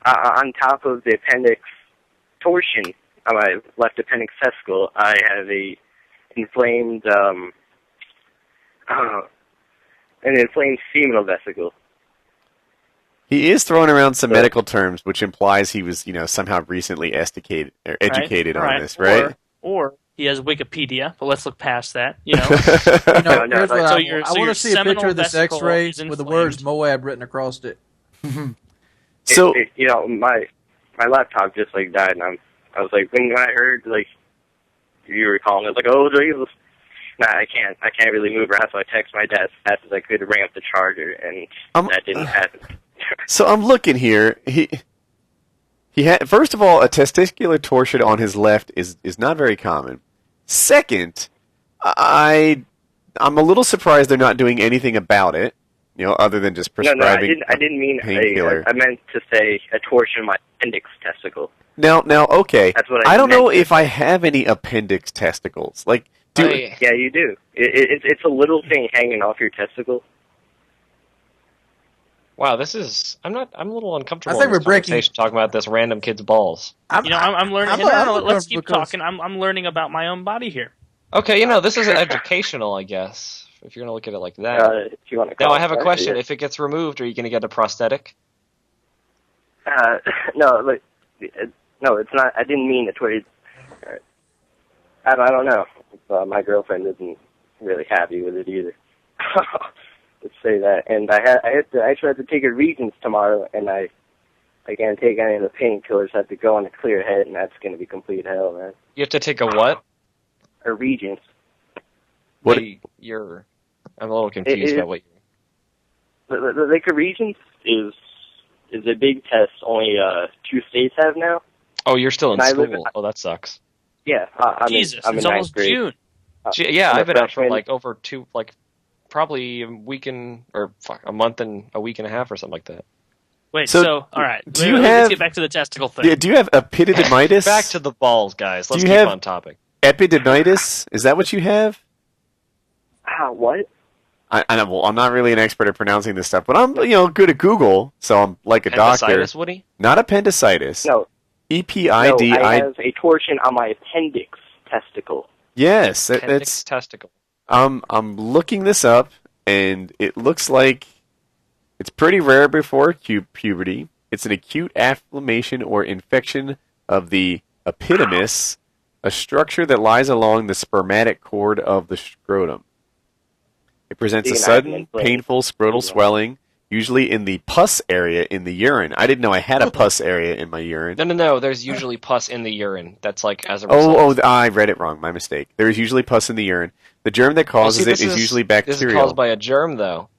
on top of the appendix torsion on my left appendix testicle, I have a inflamed, an inflamed seminal vesicle. He is throwing around some medical terms, which implies he was, somehow recently educated on Right. this, right? Or he has Wikipedia, but let's look past that. You know, No, here's what so I your- want. so I want your to see a picture seminal of this vesicle X-ray is with the inflamed. words Moab written across it. So My laptop just like died, and I was like, when I heard like you were calling, I was like, oh Jesus. Nah, I can't really move around, so I texted my dad as fast as I could to bring up the charger, and that didn't happen. So I'm looking here. He had, first of all, a testicular torsion on his left is not very common. Second, I'm a little surprised they're not doing anything about it, other than just prescribing. No, I didn't mean painkiller. I meant to say a torsion of my appendix testicle. Now, okay. That's what I don't know meant. if I have any appendix testicles. Like, dude, Yeah, you do. It's a little thing hanging off your testicle. Wow, this is. I'm a little uncomfortable. I think in this we're breaking- conversation talking about this random kid's balls. I'm learning. I'm- no, I'm let's keep because- talking. I'm learning about my own body here. Okay, this is educational, I guess. If you're gonna look at it like that. If you want to. Now I have a question. Yeah. If it gets removed, are you gonna get a prosthetic? No, it's not. I didn't mean it. I don't know. My girlfriend isn't really happy with it either. Let's say that. And I actually have to take a Regents tomorrow, and I can't take any of the painkillers. I have to go on a clear head, and that's going to be complete hell, man. You have to take a what? A Regents. What- You're. I'm a little confused about what. Like a Regents is a big test. Only 2 states have now. Oh, you're still in And I live- school. Oh, that sucks. Yeah, I'm Jesus, in it's ninth almost grade. June. Yeah, I'm a I've been out for freshman. like over probably a month and a week and a half or something like that. Wait, So, so all right. do you Let's have- get back to the testicle thing. Yeah, do you have epididymitis? Back to the balls, guys. Let's you keep have- on topic. Epididymitis? Is that what you have? What? Well, I'm not really an expert at pronouncing this stuff, but I'm good at Google, so I'm like a doctor. Appendicitis, Woody? Not appendicitis. No. EPID. No, I have a torsion on my appendix testicle. Yes, Appendix testicle. I'm looking this up, and it looks like it's pretty rare before puberty. It's an acute inflammation or infection of the epididymis, a structure that lies along the spermatic cord of the scrotum. It presents a sudden, painful scrotal swelling, usually in the pus area in the urine. I didn't know I had a pus area in my urine. No. There's usually pus in the urine. That's like as a result. I read it wrong. My mistake. There is usually pus in the urine. The germ that causes it is usually bacterial. This is caused by a germ, though.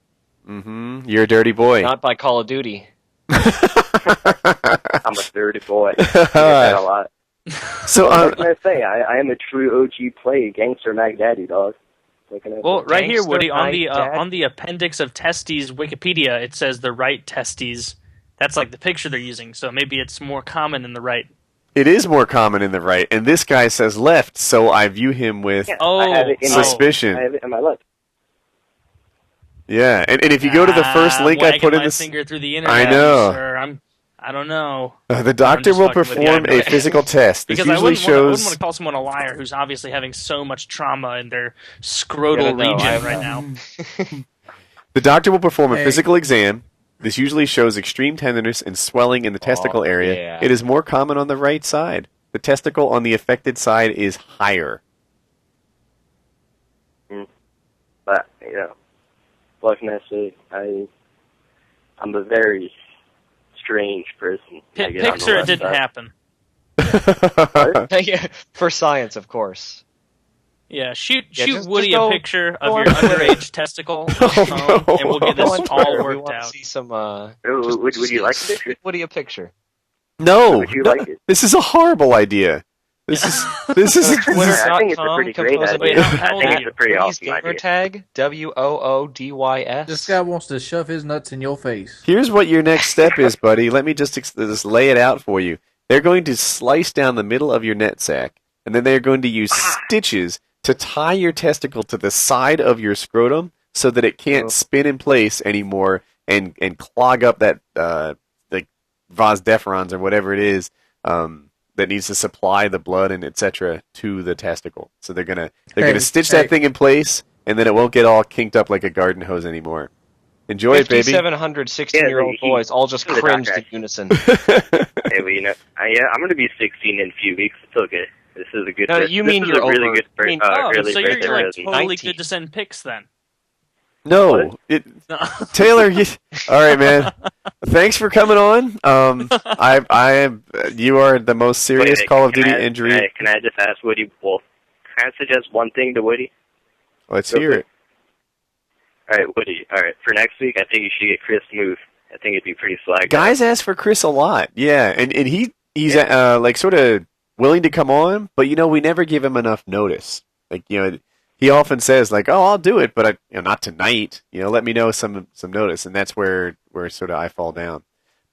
Mm-hmm. You're a dirty boy. Not by Call of Duty. I'm a dirty boy. I get that a lot. So, What can I say? I am a true OG play gangster Mac Daddy, dog. Well, right here, Gangster Woody, on Mike the Dad. on the appendix of testes Wikipedia, it says the right testes. That's like the picture they're using, so maybe it's more common in the right. it is more common in the right, and this guy says left, so I view him with I have it in suspicion. I have it in my left. Yeah, and if you go to the first link I put in my this, finger through the internet. I know. Sir. I don't know. The doctor just will fucking with you, perform I know a it. physical test. This Because I usually wouldn't want shows to call someone a liar who's obviously having so much trauma in their scrotal Yeah, no, region I've- right now. the doctor will perform a Hey. physical exam. This usually shows extreme tenderness and swelling in the testicle area. yeah. It is more common on the right side. The testicle on the affected side is higher. But what can I say? I'm a very strange person. I get on the Picture it left didn't side. happen. Yeah, for science, of course. Yeah, shoot just Woody go- a picture go of on your Twitter. underage testicle, Oh, no. and we'll get Go this on all Twitter. We worked want out. to see some. Would you like a picture? Woody a picture? No, Would you like it? this is a horrible idea. This is I think it's a pretty great composed of- idea. how I old think are it's you? a pretty Woody's awesome gamer idea. tag WOODYS. This guy wants to shove his nuts in your face. Here's what your next step is, buddy. Let me just lay it out for you. They're going to slice down the middle of your nutsack, and then they're going to use stitches to tie your testicle to the side of your scrotum so that it can't spin in place anymore and clog up that like vas deferens or whatever it is that needs to supply the blood and etc. to the testicle. So they're gonna stitch that thing in place, and then it won't get all kinked up like a garden hose anymore. Enjoy it, baby. 5,700 16-year-old Yeah, boys all just he's a cringed doctor. in unison. Hey, well, I'm going to be 16 in a few weeks. It's okay. This is a good. No, you mean this is you're a really over- good. you mean- Really so great you're like present. totally 19. good to send pics then. No, Taylor. All right, man. Thanks for coming on. I am. You are the most serious Wait, Call of Duty can I- injury. Can I just ask Woody? Well, can I suggest one thing to Woody? Let's hear it. All right, Woody. All right, for next week, I think you should get Chris Move. I think it'd be pretty swag. Guys ask for Chris a lot. Yeah, and he's like sort of willing to come on, but we never give him enough notice. Like he often says like, "Oh, I'll do it, but not tonight. Let me know some notice," and that's where sort of I fall down.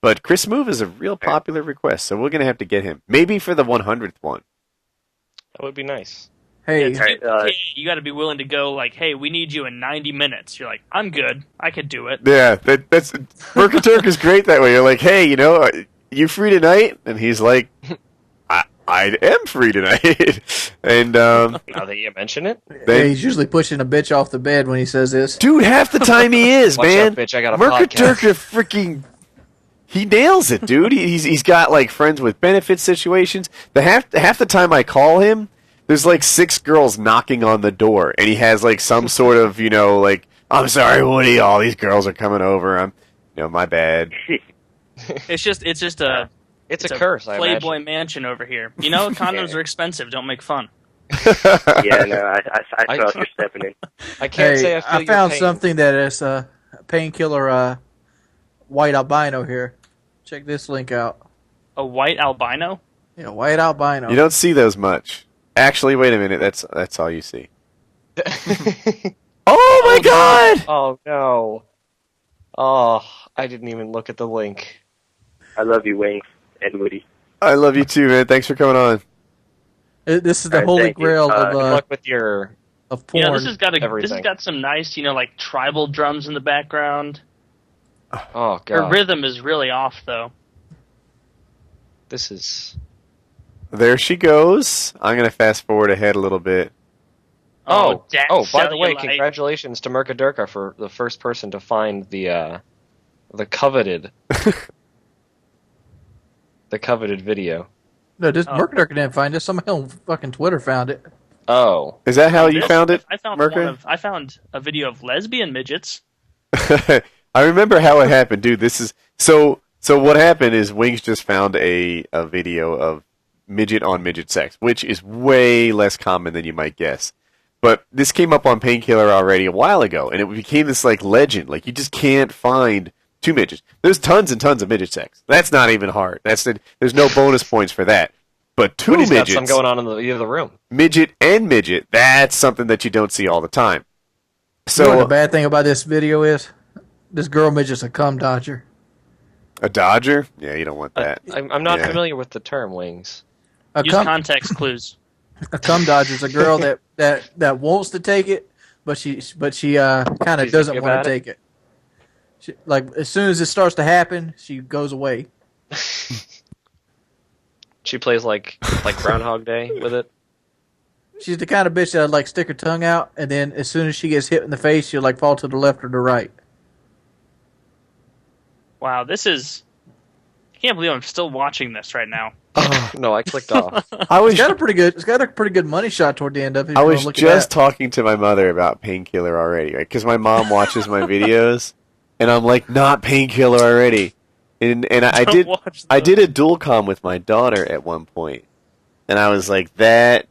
But Chris Move is a real popular request, so we're gonna have to get him maybe for the 100th one. That would be nice. Hey, You got to be willing to go like, hey, we need you in 90 minutes. You're like, I'm good. I could do it. Yeah, that's Murka Turk is great that way. You're like, hey, you free tonight? And he's like, I am free tonight. And Now that you mention it, he's usually pushing a bitch off the bed when he says this. dude, half the time he is, watch man. out, bitch! I got a Murka podcast. Turk are freaking. He nails it, dude. He's got like friends with benefit situations. Half the time I call him, there's like 6 girls knocking on the door, and he has like some sort of like, I'm sorry, Woody, all these girls are coming over. I'm my bad. It's just a It's a curse. I imagine. Playboy mansion over here. Condoms are expensive. Don't make fun. Yeah, no, I felt you're stepping in. I can't say Hey, I feel I your found pain. something that is painkiller white albino here. Check this link out. A white albino? Yeah, white albino. You don't see those much. Actually, wait a minute. That's all you see. Oh my god! Oh no. Oh, I didn't even look at the link. I love you, Wings and Woody. I love you too, man. Thanks for coming on. This is the Alright, holy thank you. grail Good luck with your of porn. You know, this has got everything. some nice, like tribal drums in the background. Oh Her god. rhythm is really off, though. This is There she goes. I'm going to fast forward ahead a little bit. Oh, that by the way, cellulite. congratulations to Murka Durkah for the first person to find the coveted video. No, this Murka didn't find it. Somebody on fucking Twitter found it. Oh. Is that how you found it, I found Murka? I found a video of lesbian midgets. I remember how it happened, dude. This is so what happened is Wings just found a video of midget on midget sex, which is way less common than you might guess. But this came up on Painkiller Already a while ago, and it became this like legend. Like you just can't find two midgets. There's tons and tons of midget sex. That's not even hard. There's no bonus points for that. But two Woody's got midgets, some going on in the other room. midget and midget, that's something that you don't see all the time. You know what So the bad thing about this video is? This girl midget's a cum dodger. a dodger? Yeah, you don't want that. I'm not Yeah. familiar with the term, Wings. A Use cum, context clues. a cum dodger's a girl that wants to take it, but she kind of She's doesn't thinking want about to take it. Like as soon as it starts to happen, she goes away. She plays like Groundhog Day with it. She's the kind of bitch that like stick her tongue out, and then as soon as she gets hit in the face, she'll like fall to the left or the right. Wow, this is. I can't believe I'm still watching this right now. No, I clicked off. I was It's got a pretty good money shot toward the end of it. if I you wanna was look at just that. talking to my mother about Painkiller Already, right? Because my mom watches my videos, and I'm like, not Painkiller Already. And I Don't did watch I those. did a dual com with my daughter at one point, and I was like, that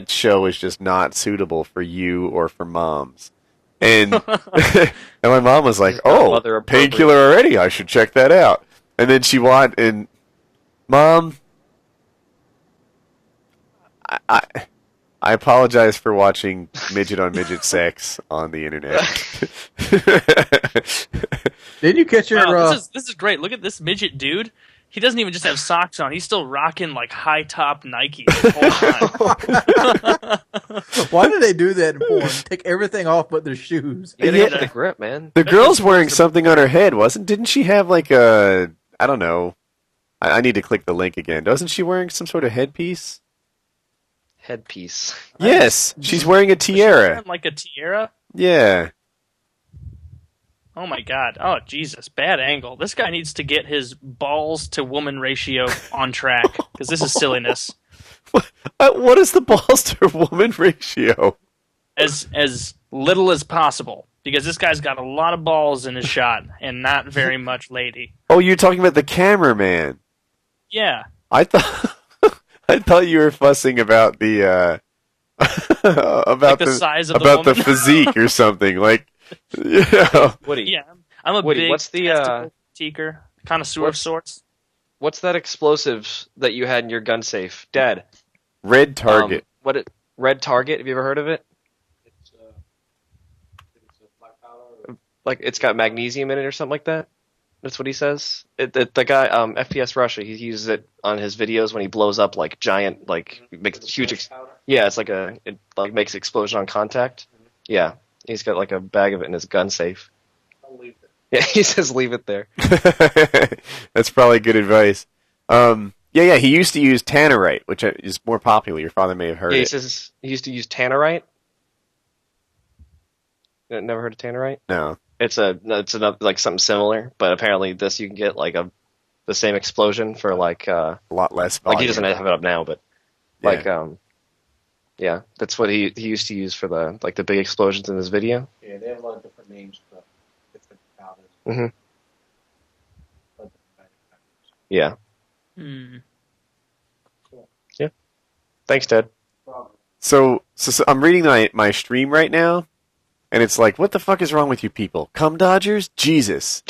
show is just not suitable for you or for moms. And and my mom was like, Not oh, mother appropriate. Painkiller Already, I should check that out. And then she watched, and Mom, I apologize for watching midget on midget sex on the internet. Did you catch your? Wow, this is great. Look at this midget dude. He doesn't even just have socks on. He's still rocking like high top Nikes the whole time. Why do they do that in porn? Take everything off but their shoes. You gotta Yeah. get the grip, man. The girl's wearing something on her head, wasn't? Didn't she have like a? I don't know. I need to click the link again. Doesn't she wearing some sort of headpiece? Headpiece. Yes, she's wearing a tiara. Like a tiara. Yeah. Oh my god. Oh Jesus. Bad angle. This guy needs to get his balls to woman ratio on track because this is silliness. What is the balls to woman ratio? As little as possible because this guy's got a lot of balls in his shot and not very much lady. Oh, you're talking about the cameraman. Yeah. I thought I thought you were fussing about the about Like the size of the about the woman. physique or something. Like, yeah. Woody. Yeah. I'm a Woody, big what's the, testicle critiquer, connoisseur of what's- sorts. What's that explosive that you had in your gun safe, Dad? Red target. Red Target? Have you ever heard of it? Like it's got magnesium in it or something like that. That's what he says. The guy, FPS Russia, he uses it on his videos when he blows up like giant, like makes huge. Yeah, it's like it like makes explosion on contact. Yeah, he's got like a bag of it in his gun safe. I'll leave it. Yeah, he says leave it there. That's probably good advice. Yeah. He used to use tannerite, which is more popular. Your father may have heard Yeah, he it. says he used to use tannerite. Never heard of tannerite? No. It's another like something similar, but apparently this you can get like the same explosion for like A lot less like volume. he doesn't have it up now, but Yeah. like yeah, that's what he used to use for the like the big explosions in his video. Yeah, they have a lot of different names for different powders. Mhm. But different manufacturers. Yeah. Hmm. Thanks, Ted. So I'm reading my stream right now, and it's like, what the fuck is wrong with you people? Cum dodgers? Jesus.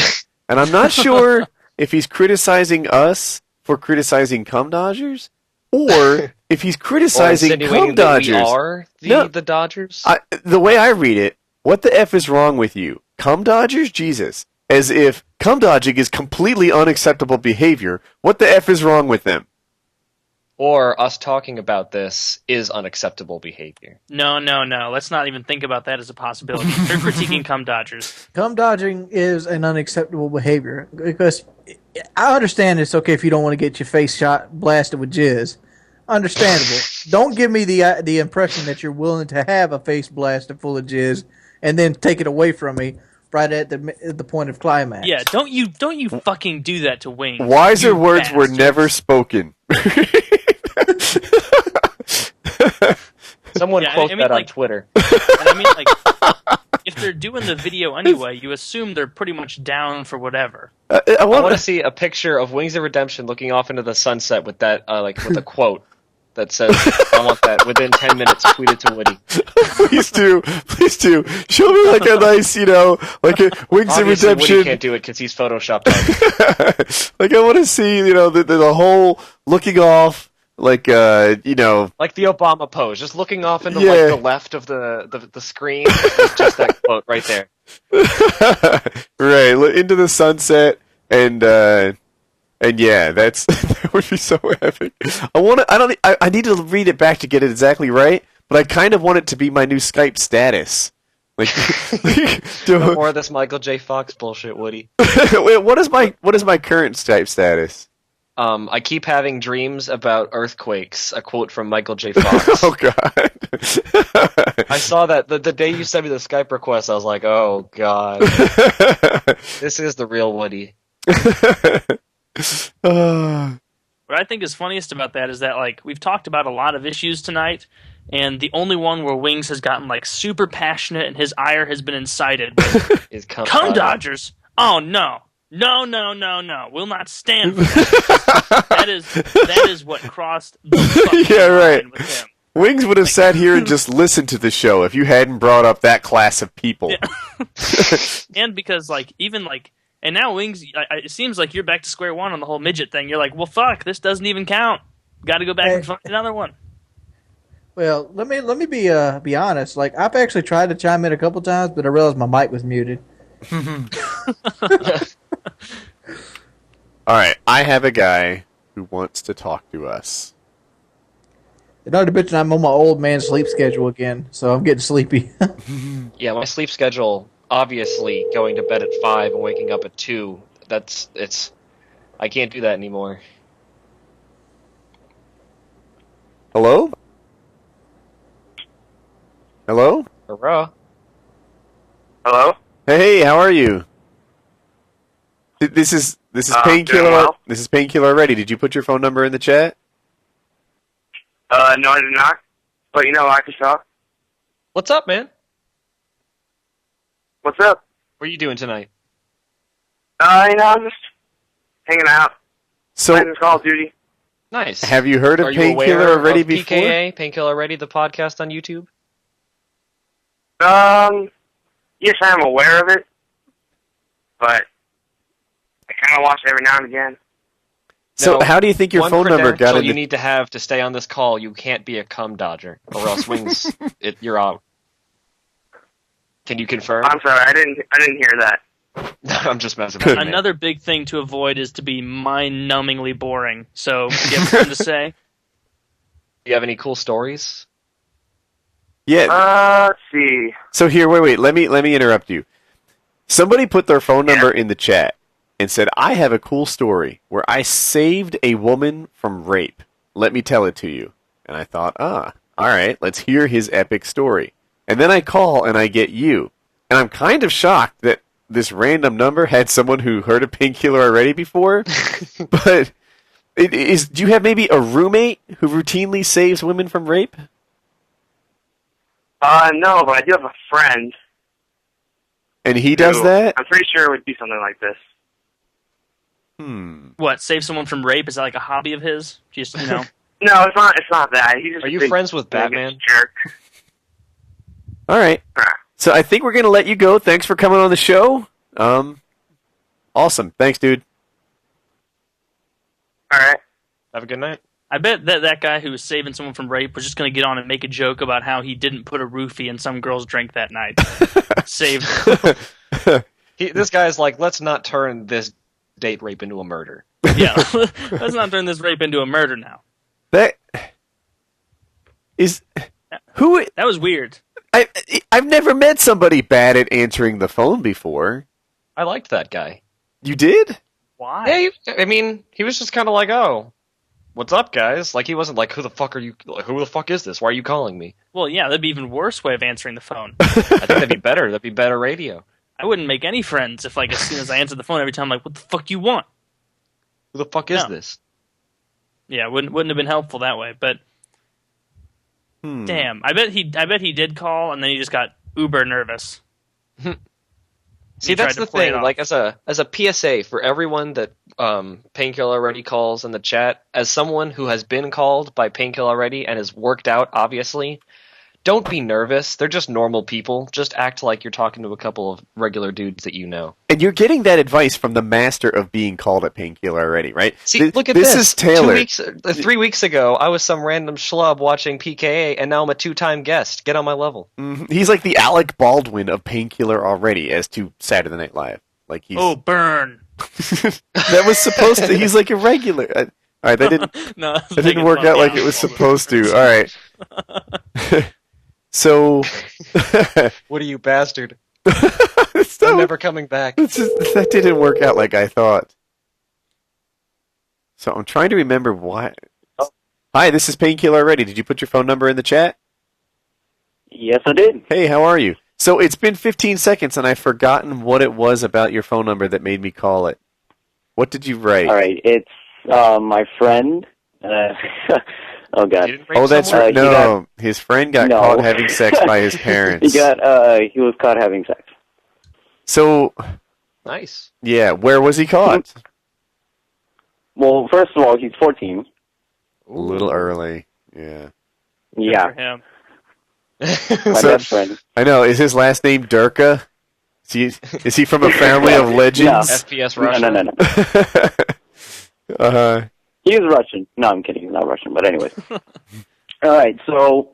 And I'm not sure if he's criticizing us for criticizing cum dodgers, or if he's Or criticizing cum insinuating that we dodgers. are No. the Dodgers. The way I read it What the F is wrong with you? Cum dodgers? Jesus. As if cum dodging is completely unacceptable behavior. What the F is wrong with them? Or us talking about this is unacceptable behavior. No. Let's not even think about that as a possibility. They're critiquing cum dodgers. Cum dodging is an unacceptable behavior because I understand it's okay if you don't want to get your face shot blasted with jizz. Understandable. Don't give me the impression that you're willing to have a face blasted full of jizz and then take it away from me right at the point of climax. Yeah, don't you fucking do that to Wings. Wiser you words were bastards. never spoken. Someone Yeah, quote I mean, that on like- Twitter. And I mean, like, if they're doing the video anyway, you assume they're pretty much down for whatever. I I want want to see a picture of Wings of Redemption looking off into the sunset with that, with a quote that says, "I want that within 10 minutes." Tweet it to Woody. please do. Show me like a nice, like a Wings of Obviously, Redemption. Woody can't do it because he's photoshopped out. Like I want to see, the whole looking off, like Like the Obama pose, just looking off into Yeah. the left of the screen. It's just that quote right there. right into the sunset, and yeah, that would be so epic. I need to read it back to get it exactly right, but I kind of want it to be my new Skype status. Like, No more of this Michael J. Fox bullshit, Woody. Wait, what is my current Skype status? I keep having dreams about earthquakes. A quote from Michael J. Fox. Oh God! I saw that the day you sent me the Skype request. I was like, oh God, this is the real Woody. What I think is funniest about that is that, like, we've talked about a lot of issues tonight, and the only one where Wings has gotten, like, super passionate and his ire has been incited. Is cum Cum dodging. dodgers? Oh, no. No. We'll not stand for that. that is what crossed the fucking Yeah, right. line with him. Wings would have sat here and just listened to the show if you hadn't brought up that class of people. Yeah. And because, like, even, like, and now Wings, it seems like you're back to square one on the whole midget thing. You're like, well, fuck, this doesn't even count. Got to go back and find another one. Well, let me be honest. Like I've actually tried to chime in a couple times, but I realized my mic was muted. All right, I have a guy who wants to talk to us. Not to mention I'm on my old man sleep schedule again, so I'm getting sleepy. Yeah, my sleep schedule, obviously going to bed at 5 and waking up at 2. I can't do that anymore. Hello? Hello? Hurrah. Hello? Hey, how are you? This is Painkiller. doing well. This is Painkiller Already. Did you put your phone number in the chat? No, I did not. But I can talk. What's up, man? What's up? What are you doing tonight? I'm just hanging out, So, playing Call of Duty. Nice. have you heard of Are you Painkiller aware Already of before? PKA, Painkiller Already, the podcast on YouTube? Yes, I'm aware of it, but I kind of watch it every now and again. So, No, how do you think your one phone number got credential into? you need to have to stay on this call, you can't be a cum dodger, or else Wings, you're out. Can you confirm? I'm sorry, I didn't hear that. I'm just messing with you, man. Another big thing to avoid is to be mind-numbingly boring. So, do you have something to say? Do you have any cool stories? Yeah. Let's see. So here, wait. Let me interrupt you. Somebody put their phone number in the chat and said, "I have a cool story where I saved a woman from rape. Let me tell it to you." And I thought, all right, let's hear his epic story. And then I call and I get you, and I'm kind of shocked that this random number had someone who heard of Painkiller Already before. But do you have maybe a roommate who routinely saves women from rape? No, but I do have a friend. And he does who that? I'm pretty sure it would do something like this. What, save someone from rape? Is that like a hobby of his? Just, No, it's not. It's not that. He's just Are a you big- friends with biggest Batman? Jerk. All right. So I think we're going to let you go. Thanks for coming on the show. Awesome. Thanks, dude. All right. Have a good night. I bet that guy who was saving someone from rape was just going to get on and make a joke about how he didn't put a roofie in some girl's drink that night. Save. This guy's like, let's not turn this date rape into a murder. Yeah, let's not turn this rape into a murder now. That is who. That was weird. I've never met somebody bad at answering the phone before. I liked that guy. You did? Why? Yeah, he was just kind of like, oh, what's up, guys? Like, he wasn't like, who the fuck are you? Who the fuck is this? Why are you calling me? Well, yeah, that'd be an even worse way of answering the phone. I think that'd be better. That'd be better radio. I wouldn't make any friends if, like, as soon as I answered the phone every time, I'm like, what the fuck do you want? Who the fuck is No. this? Yeah, wouldn't have been helpful that way. But damn, I bet he did call, and then he just got uber nervous. See, that's the thing. Like, as a PSA for everyone that Painkiller Already calls in the chat, as someone who has been called by Painkiller Already and has worked out, obviously, don't be nervous. They're just normal people. Just act like you're talking to a couple of regular dudes that you know. And you're getting that advice from the master of being called at Painkiller Already, right? See, look at this. This is Taylor. 3 weeks ago, I was some random schlub watching PKA, and now I'm a 2-time guest. Get on my level. He's like the Alec Baldwin of Painkiller Already as to Saturday Night Live. Like he's Oh, burn! that was supposed to. He's like a regular. All right, that didn't. No, That didn't work out like it was supposed to. All right. So, What are you, bastard? so I'm never coming back. that didn't work out like I thought. So I'm trying to remember why. Hi, this is Painkiller Already. Did you put your phone number in the chat? Yes, I did. Hey, how are you? So it's been 15 seconds and I've forgotten what it was about your phone number that made me call it. What did you write? All right, it's my friend. Oh God. Oh, that's right. No, his friend got caught having sex by his parents. He was caught having sex. So, Nice. yeah, where was he caught? Well, first of all, he's 14. A little early. Yeah. Yeah, For him. my best friend. I know. Is his last name Durkah? Is he from a family of legends? FPS Russia. No. He is Russian. No, I'm kidding. He's not Russian. But anyways. All right. So,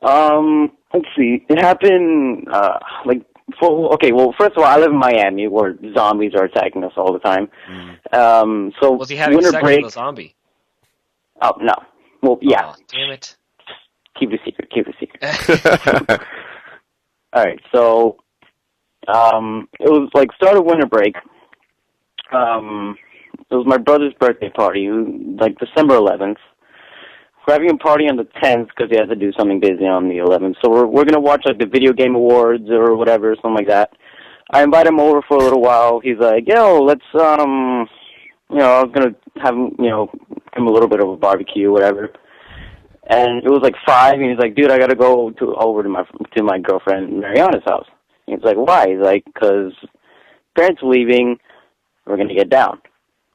let's see. It happened. Well, first of all, I live in Miami, where zombies are attacking us all the time. So Was he having winter sex break. with a zombie? Oh no. Well, yeah. Oh, damn it. Keep the secret. Keep the secret. All right. So, it was like start of winter break. It was my brother's birthday party, like December 11th. We're having a party on the 10th because he had to do something busy on the 11th. So we're gonna watch like the video game awards or whatever, something like that. I invite him over for a little while. He's like, "Yo, let's I was gonna have him, give him a little bit of a barbecue, whatever." And it was like 5, and he's like, "Dude, I gotta go over to my girlfriend Mariana's house." And he's like, "Why?" He's like, "'Cause parents are leaving. We're gonna get down."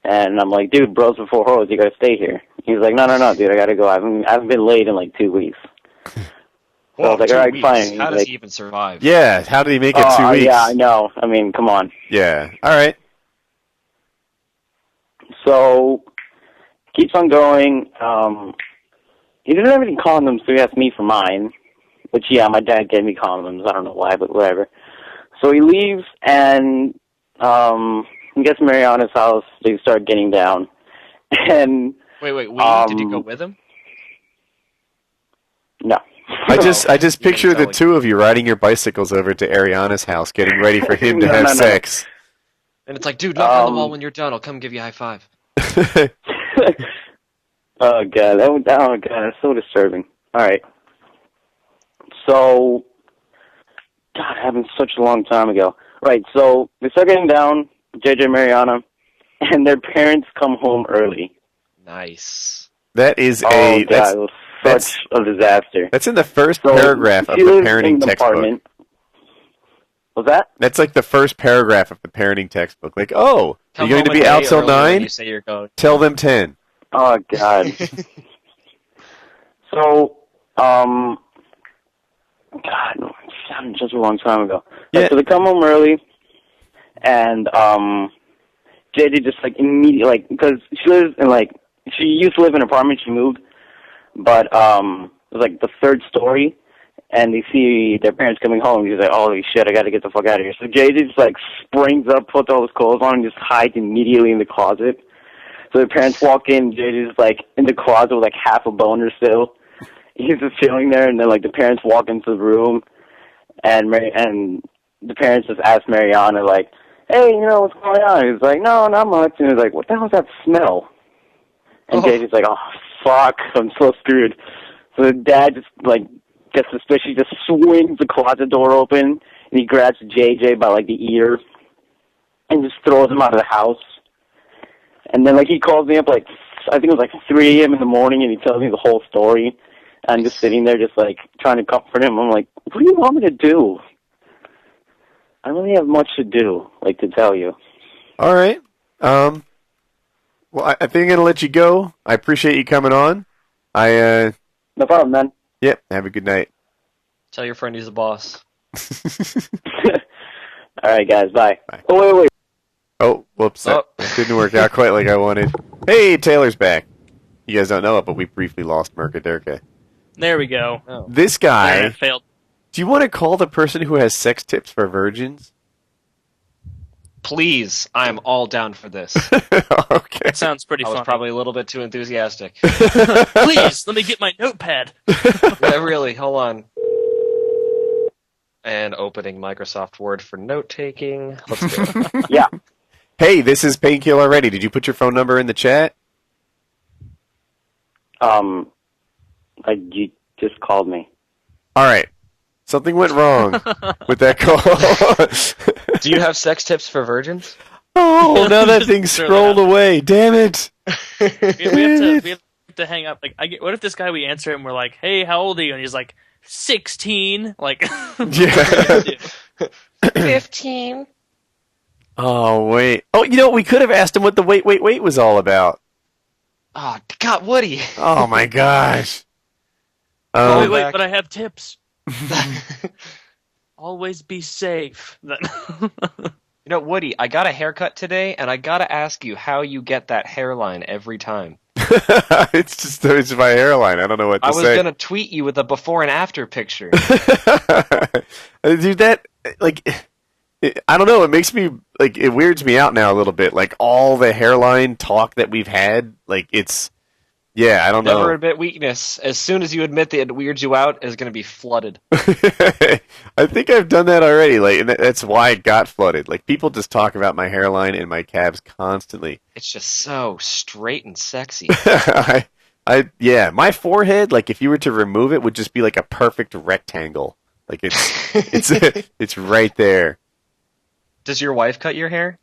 And I'm like, "Dude, bros before hoes, you gotta stay here." He's like, no, dude, I gotta go. I haven't been laid in like 2 weeks. So I was like, all right, fine. How does he even survive? Yeah, how did he make it 2 weeks? Yeah, I know. I mean, come on. Yeah, all right. So, keeps on going. He didn't have any condoms, so he asked me for mine. Which, yeah, my dad gave me condoms. I don't know why, but whatever. So he leaves, and he gets to Mariana's house. They start getting down. And... Wait, did you go with him? No. I just picture the two of you riding your bicycles over to Ariana's house, getting ready for him to have sex. And it's like, dude, knock on the wall when you're done. I'll come give you a high five. Oh God, that's so disturbing. All right. So, God, it happened such a long time ago. Right, so they start getting down, JJ Mariana, and their parents come home early. Nice. That is it was such a disaster. That's in the first paragraph of the parenting textbook. What's that? That's like the first paragraph of the parenting textbook. Like, oh, Come you're going to be out till 9? You say you're going. Tell them 10. Oh, God. So, God, just a long time ago. Yeah. So they come home early, and JJ just, like, immediately, like, because she lives in, like, she used to live in an apartment, she moved, but it was, like, the third story, and they see their parents coming home. He's like, holy shit, I gotta get the fuck out of here. So JJ just, like, springs up, puts all his clothes on, and just hides immediately in the closet. So the parents walk in, JJ's, like, in the closet with, like, half a boner still. He's just chilling there, and then, like, the parents walk into the room, and the parents just ask Mariana, like, hey, what's going on? He's like, no, not much. And he's like, what the hell's that smell? And JJ's like, oh, fuck, I'm so screwed. So the dad just, like, gets suspicious. He just swings the closet door open, and he grabs JJ by, like, the ear and just throws him out of the house. And then, like, he calls me up, like, I think it was, like, 3 a.m. in the morning, and he tells me the whole story. And I'm just sitting there just, like, trying to comfort him. I'm like, what do you want me to do? I don't really have much to do, like, to tell you. All right. Well, I think I'm going to let you go. I appreciate you coming on. No problem, man. Yep, have a good night. Tell your friend he's the boss. All right, guys, bye. Bye. Oh, wait. Oh, whoops. That didn't work out quite like I wanted. Hey, Taylor's back. You guys don't know it, but we briefly lost Murka Durkah. There we go. Oh. This guy... Internet failed. Do you want to call the person who has sex tips for virgins? Please, I'm all down for this. Okay. Sounds pretty I was funny. probably a little bit too enthusiastic. Please, let me get my notepad. Yeah, really, hold on. And opening Microsoft Word for note-taking. Let's do it. Yeah. Hey, this is Painkiller Already. Did you put your phone number in the chat? You just called me. All right. Something went wrong with that call. Do you have sex tips for virgins? Oh, now that thing scrolled away. Damn it. We have to hang up. Like, what if this guy, we answer him, we're like, hey, how old are you? And he's like, 16. Like, Yeah. 15. Oh, wait. Oh, we could have asked him what the wait was all about. Oh, God, Woody. Oh, my gosh. wait, back. but I have tips. Always be safe. Woody, I got a haircut today, and I gotta ask you how you get that hairline every time. It's my hairline. I don't know what to I say. was gonna tweet you with a before and after picture. Dude, that, like, I don't know. It makes me, like, it weirds me out now a little bit. Like, all the hairline talk that we've had, like, it's, yeah, I don't know. Never admit weakness. As soon as you admit that it weirds you out, it's gonna be flooded. I think I've done that already, like, and that's why it got flooded. Like, people just talk about my hairline and my calves constantly. It's just so straight and sexy. Yeah, my forehead, like, if you were to remove it, would just be like a perfect rectangle. Like, it's right there. Does your wife cut your hair?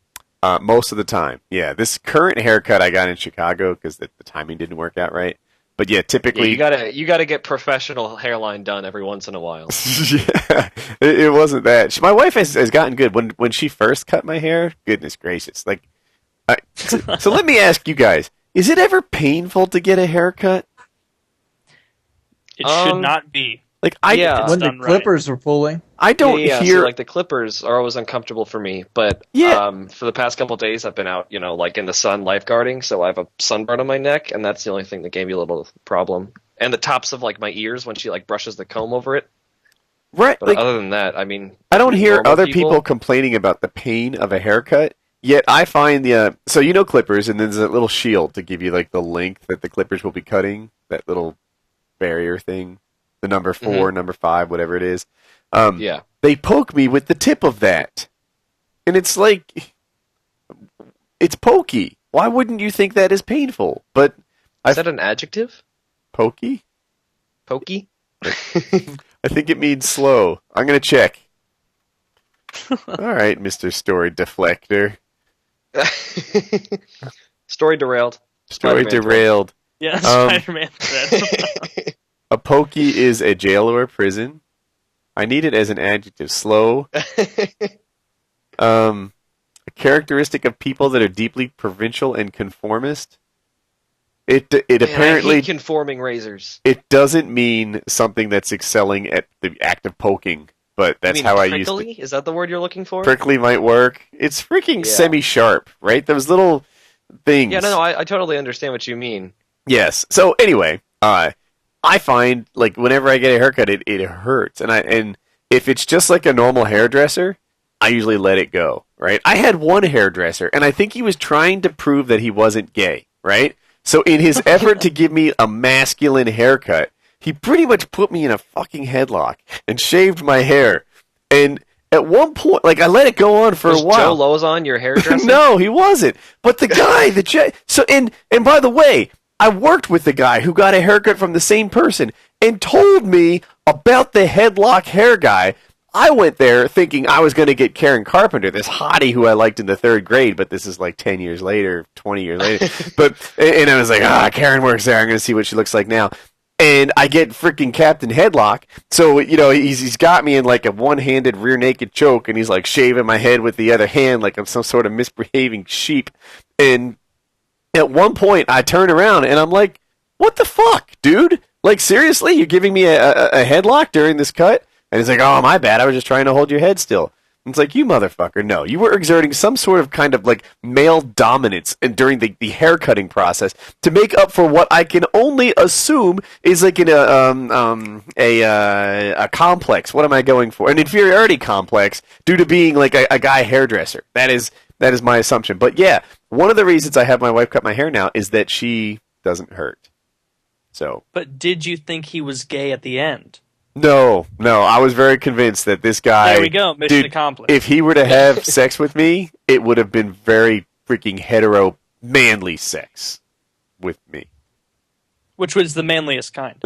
Most of the time, yeah. This current haircut I got in Chicago because the timing didn't work out right. But yeah, typically you gotta get professional hairline done every once in a while. Yeah, it wasn't that. My wife has gotten good. When she first cut my hair, goodness gracious! Like, so let me ask you guys: is it ever painful to get a haircut? It should not be. Like, when the clippers are pulling. I don't hear. So, like, the clippers are always uncomfortable for me, but for the past couple of days I've been out, like in the sun lifeguarding, so I have a sunburn on my neck, and that's the only thing that gave me a little problem. And the tops of, like, my ears when she, like, brushes the comb over it. Right. But like, other than that, I mean, I don't hear normal other people complaining about the pain of a haircut. Yet I find so clippers, and then there's a little shield to give you, like, the length that the clippers will be cutting, that little barrier thing. The number 4, number 5, whatever it is. They poke me with the tip of that. And it's like, it's pokey. Why wouldn't you think that is painful? But is that an adjective? Pokey? Pokey? I think it means slow. I'm going to check. All right, Mr. Story Deflector. Story derailed. Story derailed. Yeah, Spider-Man said. A pokey is a jail or a prison. I need it as an adjective. Slow. A characteristic of people that are deeply provincial and conformist. It apparently I hate conforming razors. It doesn't mean something that's excelling at the act of poking, but that's how I used it. Is that the word you're looking for? Prickly might work. It's freaking semi-sharp, right? Those little things. Yeah, no, I totally understand what you mean. Yes. So anyway, I find like whenever I get a haircut, it hurts, and if it's just like a normal hairdresser, I usually let it go. Right? I had one hairdresser, and I think he was trying to prove that he wasn't gay. Right? So in his effort to give me a masculine haircut, he pretty much put me in a fucking headlock and shaved my hair. And at one point, like I let it go on for Was a while. Joe Lozon your hairdresser? No, he wasn't. But the guy, and by the way, I worked with the guy who got a haircut from the same person and told me about the headlock hair guy. I went there thinking I was going to get Karen Carpenter, this hottie who I liked in the 3rd grade, but this is like 10 years later, 20 years later. And I was like, Karen works there. I'm going to see what she looks like now. And I get freaking Captain Headlock. So, he's got me in like a one-handed rear naked choke, and he's like shaving my head with the other hand like I'm some sort of misbehaving sheep. And at one point, I turn around and I'm like, what the fuck, dude? Like, seriously? You're giving me a headlock during this cut? And he's like, oh, my bad. I was just trying to hold your head still. And it's like, you motherfucker. No, you were exerting some sort of kind of like male dominance during the haircutting process to make up for what I can only assume is like a complex. What am I going for? An inferiority complex due to being like a guy hairdresser. That is my assumption. But yeah, one of the reasons I have my wife cut my hair now is that she doesn't hurt. So. But did you think he was gay at the end? No, I was very convinced that this guy... There we go, mission accomplished. If he were to have sex with me, it would have been very freaking hetero, manly sex with me. Which was the manliest kind.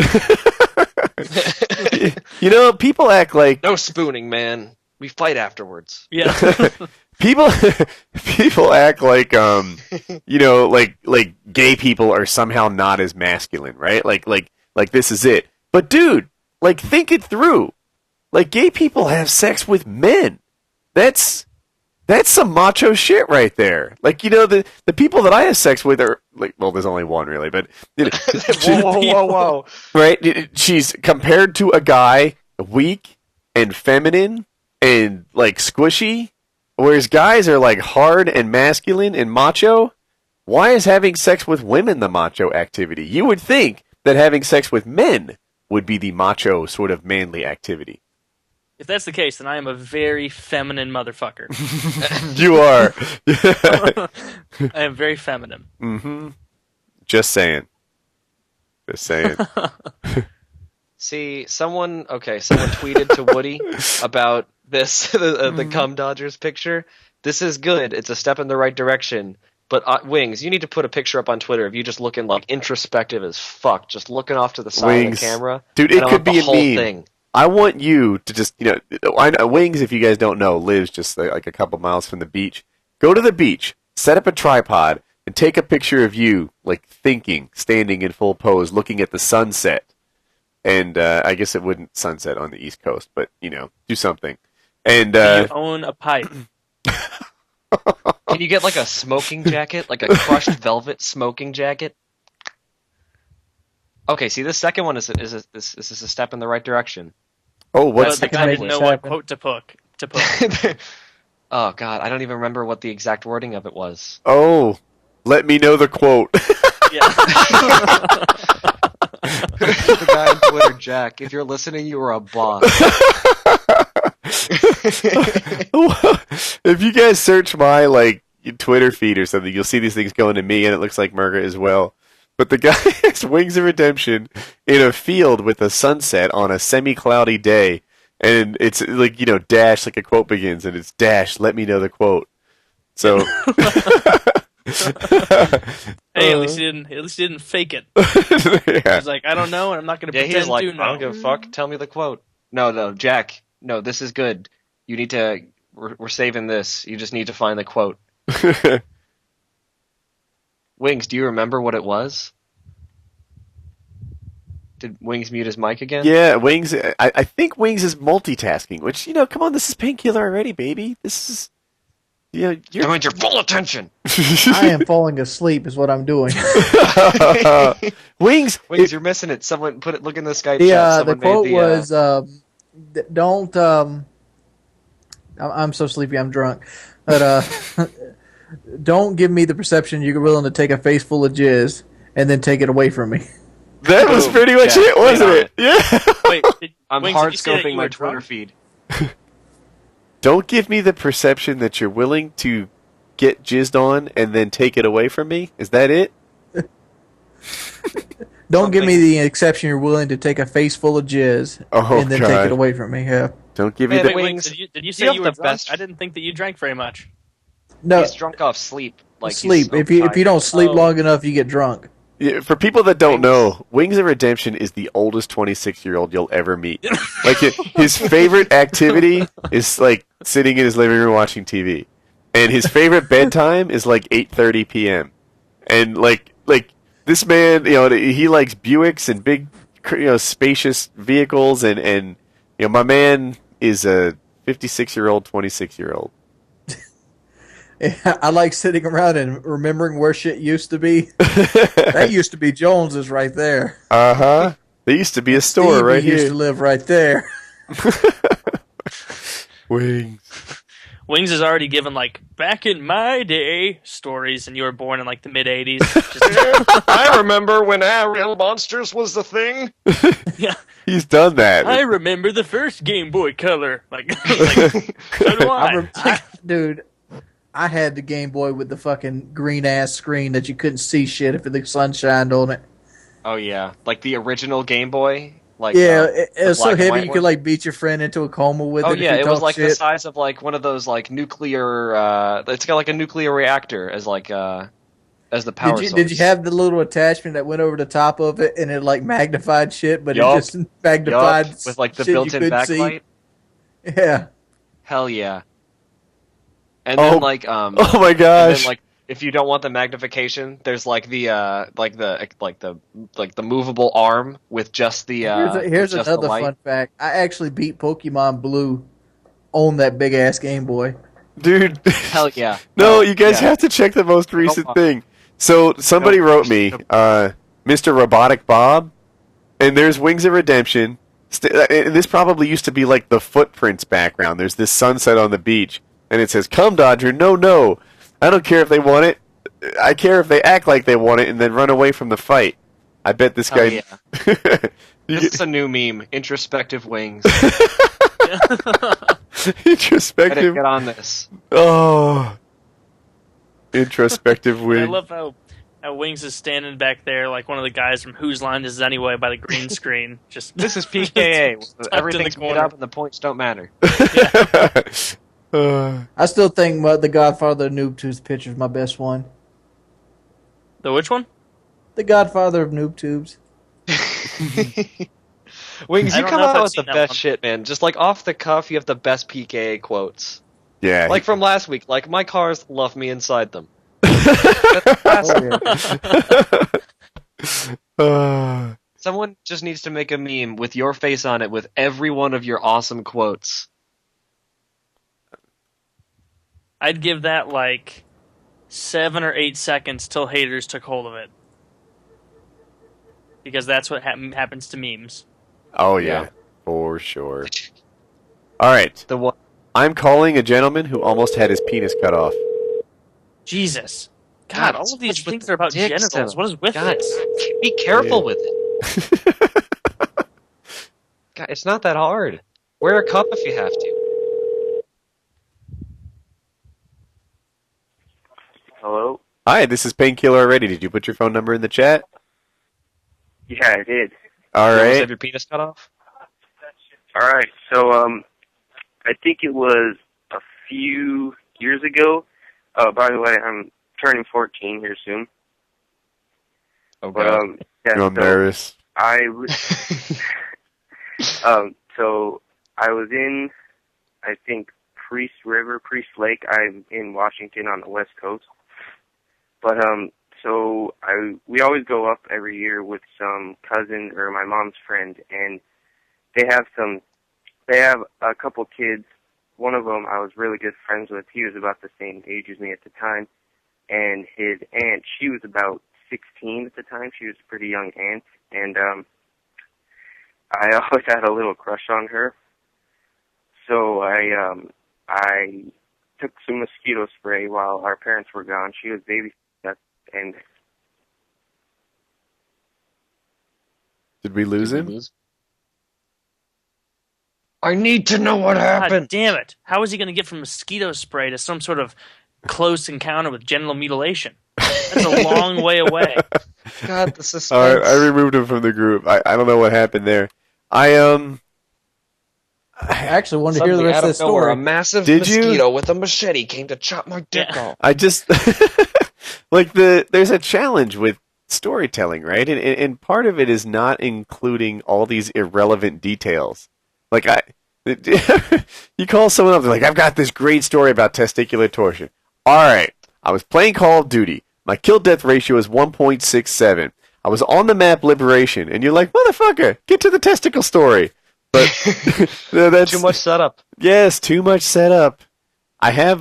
People act like... No spooning, man. We fight afterwards. Yeah. People act like, like gay people are somehow not as masculine, right? Like this is it. But dude... Like, think it through. Like, gay people have sex with men. That's some macho shit right there. Like, the people that I have sex with are, like, well, there's only one, really, but... Whoa. Right? She's compared to a guy, weak and feminine and, like, squishy, whereas guys are, like, hard and masculine and macho. Why is having sex with women the macho activity? You would think that having sex with men would be the macho sort of manly activity. If that's the case, then I am a very feminine motherfucker. You are. I am very feminine. Mm-hmm. Just saying. See, someone tweeted to Woody about this, the Cum Dodgers picture. This is good. It's a step in the right direction. But Wings, you need to put a picture up on Twitter of you just looking like introspective as fuck, just looking off to the side of the camera. Dude, it could be a meme. Thing. I want you to just, Wings, if you guys don't know, lives just like a couple miles from the beach. Go to the beach, set up a tripod, and take a picture of you, like thinking, standing in full pose, looking at the sunset. And I guess it wouldn't sunset on the East Coast, but, do something. And Do you own a pipe? Can you get like a smoking jacket, like a crushed velvet smoking jacket? Okay, see, this second one is a step in the right direction. Oh, what's the guy didn't know what quote to put. Oh God, I don't even remember what the exact wording of it was. Oh, let me know the quote. Yeah. The guy on Twitter, Jack, if you're listening, you are a boss. If you guys search my Twitter feed or something, you'll see these things going to me, and it looks like Murka as well. But the guy has Wings of Redemption in a field with a sunset on a semi-cloudy day, and it's like dash, like a quote begins, and it's dash. Let me know the quote. So. Hey, at least he didn't fake it. Yeah. He's like, I don't know, and I'm not going to pretend he's like, to know. I don't give a fuck. Tell me the quote. No, Jack. No, this is good. You need to. We're saving this. You just need to find the quote. Wings, do you remember what it was? Did Wings mute his mic again? Yeah, Wings. I think Wings is multitasking. Which come on, this is Painkiller Already, baby. This is. I want your full attention. I am falling asleep is what I'm doing. Wings, you're missing it. Someone put it. Look in the Skype chat. The quote was, "Don't." I'm so sleepy. I'm drunk, but don't give me the perception you're willing to take a face full of jizz and then take it away from me. That was Boom. pretty much Yeah, it, wasn't right it? Yeah. Wait, I'm Wings, hard did you say that scoping you my were Twitter drunk? feed. Don't give me the perception that you're willing to get jizzed on and then take it away from me. Is that it? Don't give me Something- the exception you're willing to take a face full of jizz Oh, and then God. take it away from me. Yeah. Don't give me Man, the. Wait, Wings, did you you say have you were the drunk? best- I didn't think that you drank very much. No, He's drunk off sleep. Like he's sleep. so If you tired. don't sleep Oh. long enough, you get drunk. Yeah, for people that don't Wings. know, Wings of Redemption is the oldest 26-year-old you'll ever meet. Like his favorite activity is like sitting in his living room watching TV, and his favorite bedtime is like 8:30 p.m. And like this man, he likes Buicks and big, spacious vehicles, and my man is a 56-year-old, 26-year-old. I like sitting around and remembering where shit used to be. That used to be Jones's right there. Uh-huh. There used to be a store Stevie right used here. to live right there. Wings. Wings has already given like back in my day stories, and you were born in like the mid '80s. I remember when Ariel Monsters was the thing. Yeah, He's done that. I remember the first Game Boy Color. Like so do I. Dude, I had the Game Boy with the fucking green ass screen that you couldn't see shit if the sun shined on it. Oh yeah, like the original Game Boy. Like Yeah, the it was so black and heavy white you one? could like beat your friend into a coma with Oh it. yeah, if you it was talk like the shit. size of like one of those like nuclear. It's got like a nuclear reactor as like as the power source. Did you have the little attachment that went over the top of it and it like magnified shit, but Yup. it just magnified Yup, with like the shit you built-in couldn't backlight? See. Yeah. Hell yeah. And then Oh. like Oh my and gosh. then like if you don't want the magnification, there's like the movable arm with just the Here's with just another the light. fun fact. I actually beat Pokemon Blue on that big ass Game Boy. Dude. Hell yeah. No, you guys yeah. have to check the most recent on. thing. So somebody Nope. wrote me, Mr. Robotic Bob, and there's Wings of Redemption. And this probably used to be like the Footprints background. There's this sunset on the beach, and it says, "Come, Dodger, no. I don't care if they want it. I care if they act like they want it and then run away from the fight." I bet this Hell guy... yeah. You This is a new meme. Introspective wings. Introspective... Get on this. Oh... Introspective I wing. love how Wings is standing back there like one of the guys from Whose Line Is It Anyway by the green screen. Just This is PKA. Tucked Everything's in the made corner. up and the points don't matter. I still think the Godfather of Noob Tubes picture is my best one. The which one? The Godfather of Noob Tubes. Wings, I you don't come know if out I've with the seen that best one. shit, man. Just like off the cuff, you have the best PKA quotes. Yeah. Like from last week, like my cars love me inside them. Someone just needs to make a meme with your face on it with every one of your awesome quotes. I'd give that like 7 or 8 seconds till haters took hold of it. Because that's what happens to memes. Oh, yeah. Yeah. For sure. All right. The one. I'm calling a gentleman who almost had his penis cut off. Jesus. God, God, all what's of these with things the are about dicks genitals. to What is with God, this? be careful Yeah. with it. God, it's not that hard. Wear a cup if you have to. Hello? Hi, this is Painkiller Already. Did you put your phone number in the chat? Yeah, I did. All You almost right. have your penis cut off? All right. So, I think it was a few years ago. By the way, I'm turning 14 here soon. Oh, But, God. yeah, I'm so nervous. So I was in, I think, Priest Lake. I'm in Washington on the West Coast. But, so we always go up every year with some cousin or my mom's friend, and they have a couple kids. One of them I was really good friends with. He was about the same age as me at the time. And his aunt, she was about 16 at the time. She was a pretty young aunt. And I always had a little crush on her. So I took some mosquito spray while our parents were gone. She was babysitting us, and Did we lose Did him? we lose? I need to know what God happened. damn it! How is he going to get from mosquito spray to some sort of close encounter with genital mutilation? That's a long way away. God, the suspense. All right, I removed him from the group. I don't know what happened there. I actually wanted to hear the Suddenly, rest out of of the nowhere, story. a massive Did you? mosquito with a machete came to chop my dick Yeah. off. I just like there's a challenge with storytelling, right? And part of it is not including all these irrelevant details. Like you call someone up, they're like, I've got this great story about testicular torsion. All right, I was playing Call of Duty. My kill death ratio is 1.67. I was on the map Liberation, and you're like, motherfucker, get to the testicle story. But that's Too much setup. Yes, too much setup. I have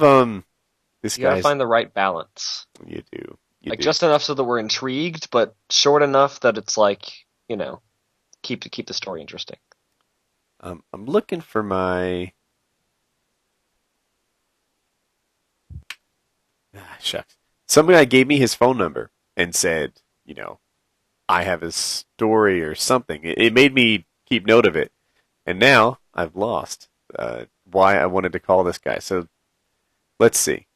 this You gotta guy's. find the right balance. You do. Like just enough so that we're intrigued, but short enough that it's like, keep the story interesting. I'm looking for my. Shucks. Some guy gave me his phone number and said, I have a story or something. It made me keep note of it, and now I've lost why I wanted to call this guy. So let's see.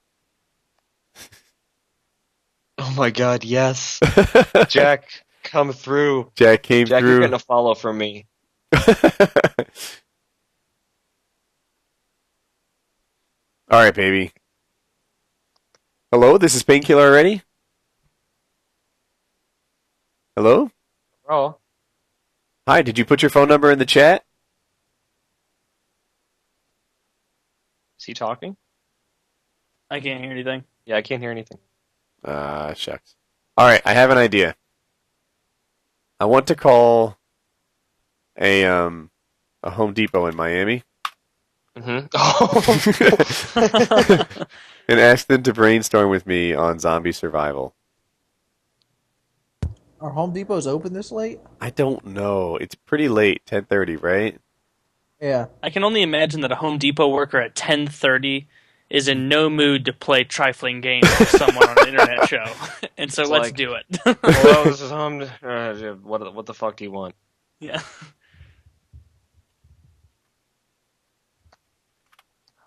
Oh my god, yes. Jack, come through. Jack came Jack, through. you're getting a follow from me. All right, baby. Hello, this is Painkiller Already? Hello? Oh. Hi, did you put your phone number in the chat? Is he talking? I can't hear anything. Yeah, I can't hear anything. Shucks. All right, I have an idea. I want to call a Home Depot in Miami Mm-hmm. and ask them to brainstorm with me on zombie survival. Are Home Depots open this late? I don't know. It's pretty late, 10:30, right? Yeah. I can only imagine that a Home Depot worker at 10:30 is in no mood to play trifling games with someone on an internet show, and so It's let's like, do it. Hello, this is home. What the fuck do you want? Yeah.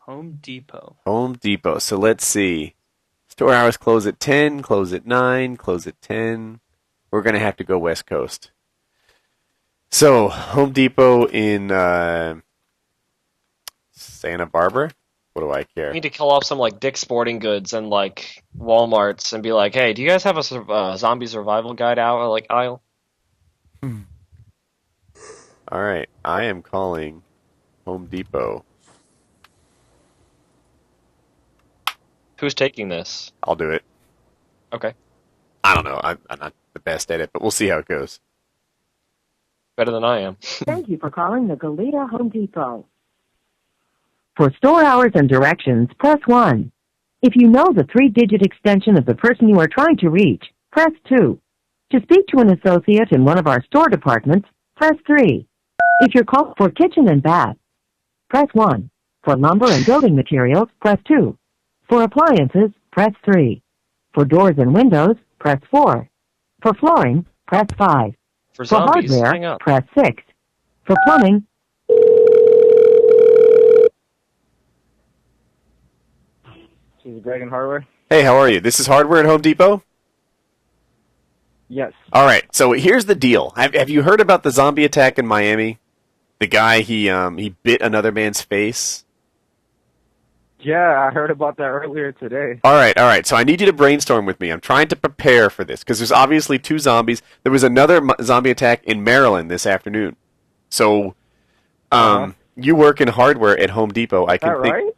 Home Depot. Home Depot. So let's see. Store hours close at 10, close at 9, close at 10. We're going to have to go West Coast. So, Home Depot in Santa Barbara? What do I care? We need to kill off some like Dick's Sporting Goods and like Walmarts and be like, hey, do you guys have a zombie survival guide out like aisle? All right, I am calling Home Depot. Who's taking this? I'll do it. Okay. I don't know. I'm not the best at it, but we'll see how it goes. Better than I am. Thank you for calling the Goleta Home Depot. For store hours and directions, press 1. If you know the 3-digit extension of the person you are trying to reach, press 2. To speak to an associate in one of our store departments, press 3. If you're called for kitchen and bath, press 1. For lumber and building materials, press 2. For appliances, press 3. For doors and windows, press 4. For flooring, press 5. For For zombies, hang hardware, up. press 6. For plumbing, This is Greg in hardware. Hey, how are you? This is Hardware at Home Depot? Yes. All right, so here's the deal. Have you heard about the zombie attack in Miami? The guy, he bit another man's face. Yeah, I heard about that earlier today. All right. So I need you to brainstorm with me. I'm trying to prepare for this because there's obviously 2 zombies. There was another zombie attack in Maryland this afternoon. So, you work in hardware at Home Depot. I Is can that think right?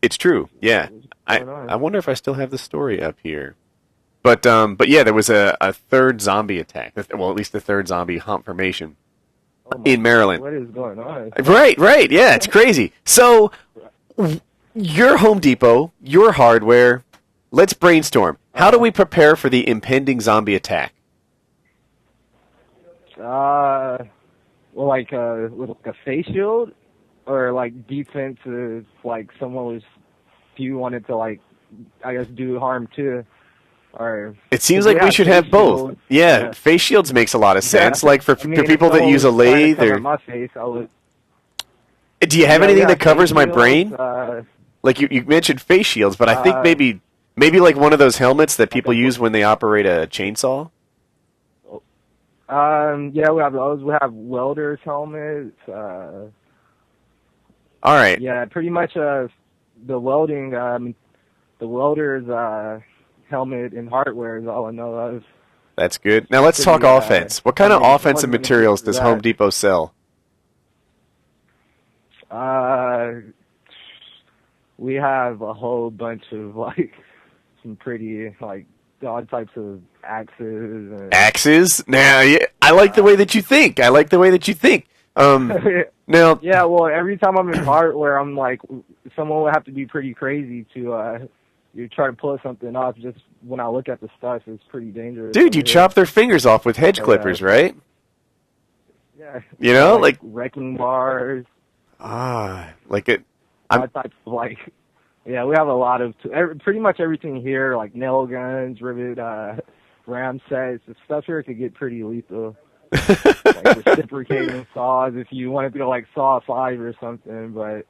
it's true. Yeah. What's going on? I wonder if I still have the story up here. But yeah, there was a third zombie attack. Well, at least the third zombie formation Oh my in Maryland. What is going on? Right. Yeah, it's crazy. So, your Home Depot, your hardware, let's brainstorm. How do we prepare for the impending zombie attack? Well, like with like a face shield, or like defensive, like someone was, if you wanted to like, I guess do harm too. Or It seems we like we have should face have both. shields. Yeah, face shields makes a lot of sense. Yeah. Like for I mean, people if that use a someone was trying to lathe cover or. my face, I would. Do you have Yeah, we anything that have covers face my shields, brain? Like you mentioned face shields, but I think maybe like one of those helmets that people use when they operate a chainsaw. Yeah, we have those. We have welders' helmets. All right. Yeah, pretty much. The welding, the welder's helmet and hardware is all I know of. That's good. Now let's talk offense. What kind of offensive materials does Home Depot sell? We have a whole bunch of like some pretty like odd types of axes. And, Axes? Now, yeah, I like the way that you think. Now, yeah, well, every time I'm in hardware, I'm like, someone would have to be pretty crazy to you try to pull something off. Just when I look at the stuff, it's pretty dangerous. dude, you chop their fingers off with hedge clippers, right? Yeah. You know, like wrecking bars. Like it. All types of like. Yeah, we have a lot of pretty much everything here, like nail guns, rivet, ram sets. The stuff here could get pretty lethal. Like reciprocating saws if you wanted to like saw a 5 or something, but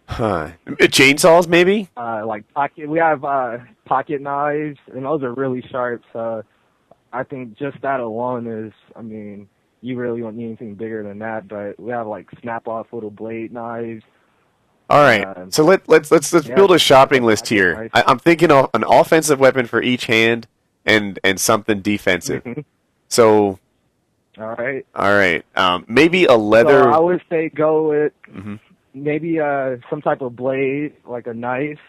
chainsaws maybe. Like we have pocket knives, and those are really sharp. So I think just that alone is, I mean, you really don't need anything bigger than that. But we have like snap off little blade knives. All right, so let's build a shopping list here. I'm thinking of an offensive weapon for each hand and something defensive. Mm-hmm. So. All right. Maybe a leather. So I would say go with maybe some type of blade, like a knife.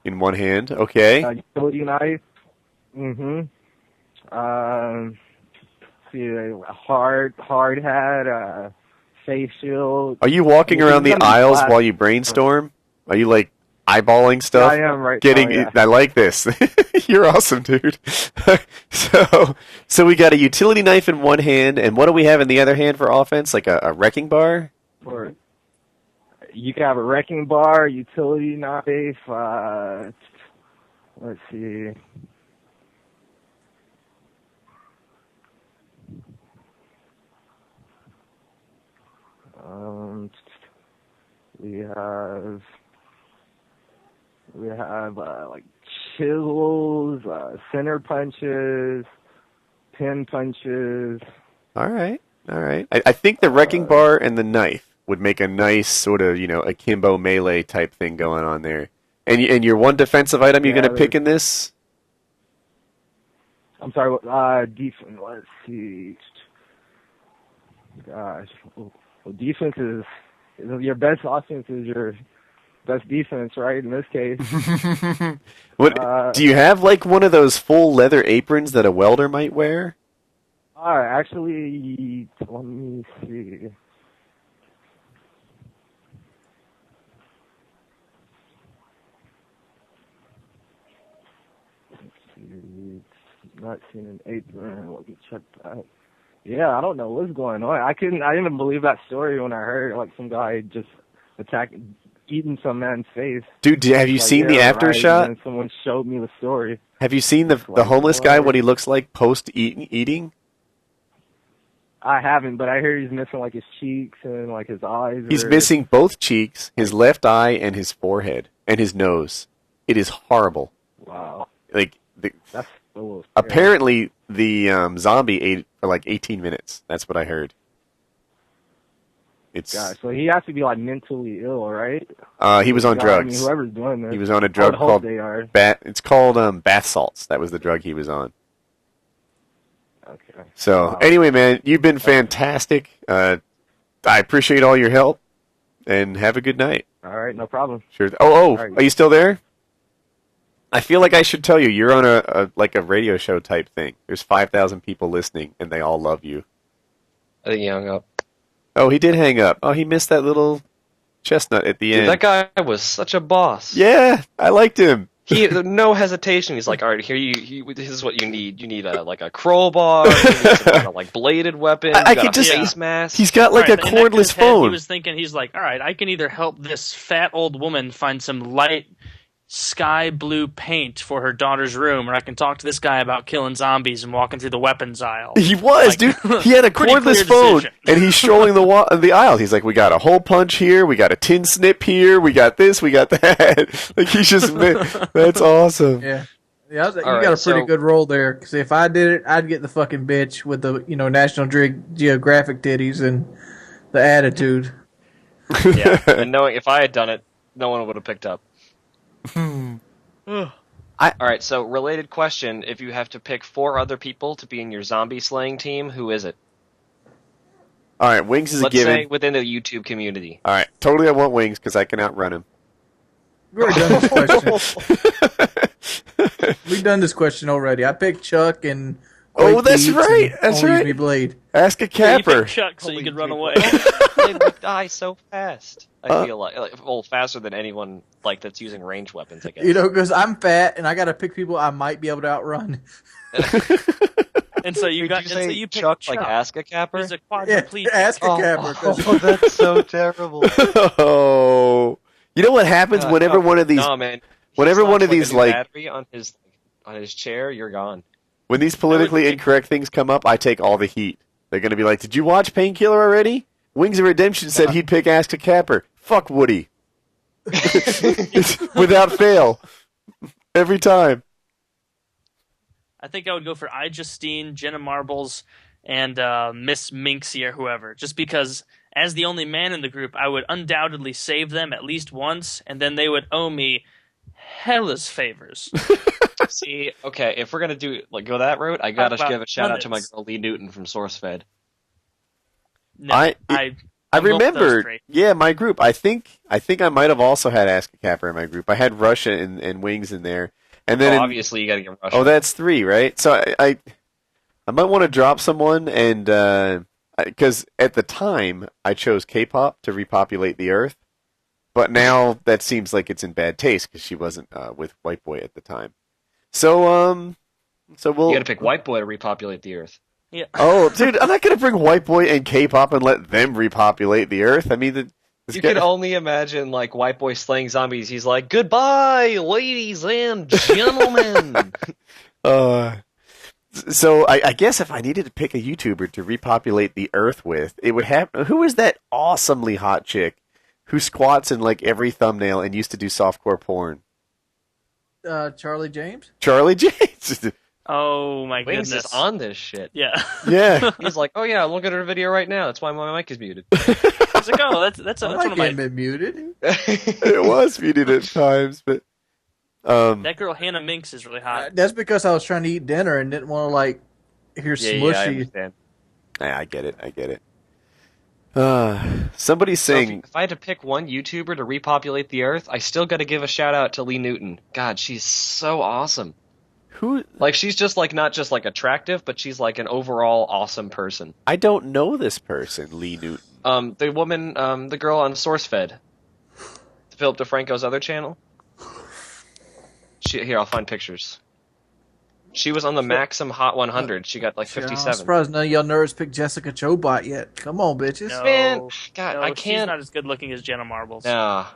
In one hand, okay. A utility knife. See, a hard hat, face shield. Are you walking around the aisles while you brainstorm? Are you like eyeballing stuff? Yeah, I am right now, yeah. I like this. You're awesome, dude. So we got a utility knife in one hand, and what do we have in the other hand for offense? Like a wrecking bar? Or you can have a wrecking bar, utility knife. Let's see. We have like chisels, center punches, pin punches. All right. I think the wrecking bar and the knife would make a nice sort of, akimbo melee type thing going on there. And your one defensive item you're going to pick in this? I'm sorry, defense. Let's see. Gosh. Well, defense is your best offense is your best defense, right? In this case. What do you have like one of those full leather aprons that a welder might wear? Actually, let me see. Not seen an apron. Let me check that. Yeah, I don't know what's going on. I didn't even believe that story when I heard like some guy just eating some man's face. Dude, have you seen the after shot? And someone showed me the story. Have you seen the homeless guy? What he looks like post eating? I haven't, but I hear he's missing like his cheeks and like his eyes. He's missing both cheeks, his left eye, and his forehead, and his nose. It is horrible. Wow. Like that's apparently the zombie ate for like 18 minutes. That's what I heard. Gosh, so he has to be like mentally ill, right? He was on drugs. I mean, whoever's doing this. He was on a drug called It's called bath salts. That was the drug he was on. Okay. So anyway, man, you've been fantastic. I appreciate all your help, and have a good night. All right, no problem. Sure. Right. Are you still there? I feel like I should tell you, you're on a radio show type thing. There's 5,000 people listening, and they all love you. I think he hung up. Oh, he did hang up. Oh, he missed that little chestnut at the end. That guy was such a boss. Yeah, I liked him. He no hesitation. He's like, all right, here this is what you need. You need a crowbar, you need some like bladed weapon. I could just face mask. He's got like a cordless phone. He was thinking, he's like, all right, I can either help this fat old woman find some light sky blue paint for her daughter's room, or I can talk to this guy about killing zombies and walking through the weapons aisle. He was, Like, dude. He had a pretty cordless clear phone, decision. and he's strolling the aisle. He's like, "We got a hole punch here. We got a tin snip here. We got this. We got that." Like he's just, that's awesome. Yeah. Yeah, you All got a right, pretty so- good role there. Because if I did it, I'd get the fucking bitch with the National Geographic titties and the attitude. Yeah, and knowing if I had done it, no one would have picked up. All right, so related question: if you have to pick 4 other people to be in your zombie slaying team, who is it? All right, Wings is a Let's given. say within the YouTube community. All right, totally. I want Wings because I can outrun him. We've already done this question. We've done this question already. I picked Chuck and. Oh, Quake that's Beats right. and That's Only Use right. Me Blade. Ask a Yeah, you capper. picked Chuck so you could run away. They would die so fast. I feel like, well, faster than anyone like that's using ranged weapons. I guess. Because I'm fat and I got to pick people I might be able to outrun. And so you Did got you say you picked Chuck, like ask a capper? He's a Yeah, quadriplegic. ask a capper. 'cause- Oh, that's so terrible. Oh, you know what happens whenever no, one of these, No, man. whenever He one of slaps, these a new like battery on his chair, you're gone. when these politically incorrect things come up, I take all the heat. They're gonna be like, "Did you watch Painkiller Already?" Wings of Redemption said he'd pick Ask a Capper. Fuck Woody. Without fail. Every time. I think I would go for I Justine, Jenna Marbles, and Miss Minxie or whoever. Just because, as the only man in the group, I would undoubtedly save them at least once, and then they would owe me hellas favors. See, okay, if we're gonna go that route, I gotta About give a shout out to my pundits. girl Lee Newton from SourceFed. No, I I'm both those remembered. three. Yeah, my group. I think I might have also had Ask a Capper in my group. I had Russia and Wings in there, and then Obviously, you gotta get Russia. oh, that's 3, right? So I might want to drop someone, and because at the time I chose K-pop to repopulate the Earth, but now that seems like it's in bad taste because she wasn't with White Boy at the time. So we'll. You gotta pick White Boy to repopulate the Earth. Yeah. Oh, dude, I'm not gonna bring White Boy and K-pop and let them repopulate the Earth. I mean, this You guy- can only imagine like White Boy slaying zombies. He's like, "Goodbye, ladies and gentlemen." So I guess if I needed to pick a YouTuber to repopulate the Earth with, it would have. Who is that awesomely hot chick who squats in like every thumbnail and used to do softcore porn? Charlie James? Charlie James. Oh my Wings goodness. is on this shit. Yeah. Yeah. He's like, "Oh yeah, look at her video right now. That's why my mic is muted." It's like, oh, that's I one like of my. getting been muted. It was muted at times, but That girl Hannah Minx is really hot. That's because I was trying to eat dinner and didn't want to hear Yeah, I smushy. understand. I get it. Somebody's So saying if I had to pick one YouTuber to repopulate the Earth, I still got to give a shout out to Lee Newton. God, she's so awesome. who. Like she's just like not just like attractive, but she's like an overall awesome person. I don't know this person, Lee Newton. The woman, the girl on SourceFed, Philip DeFranco's other channel. Here, I'll find pictures. She was on the Maxim Hot 100. She got like I'm 57. surprised none of y'all nerds picked Jessica Chobot yet. Come on, bitches. No, Man, God, no, I She's can't. not as good looking as Jenna Marbles. Nah.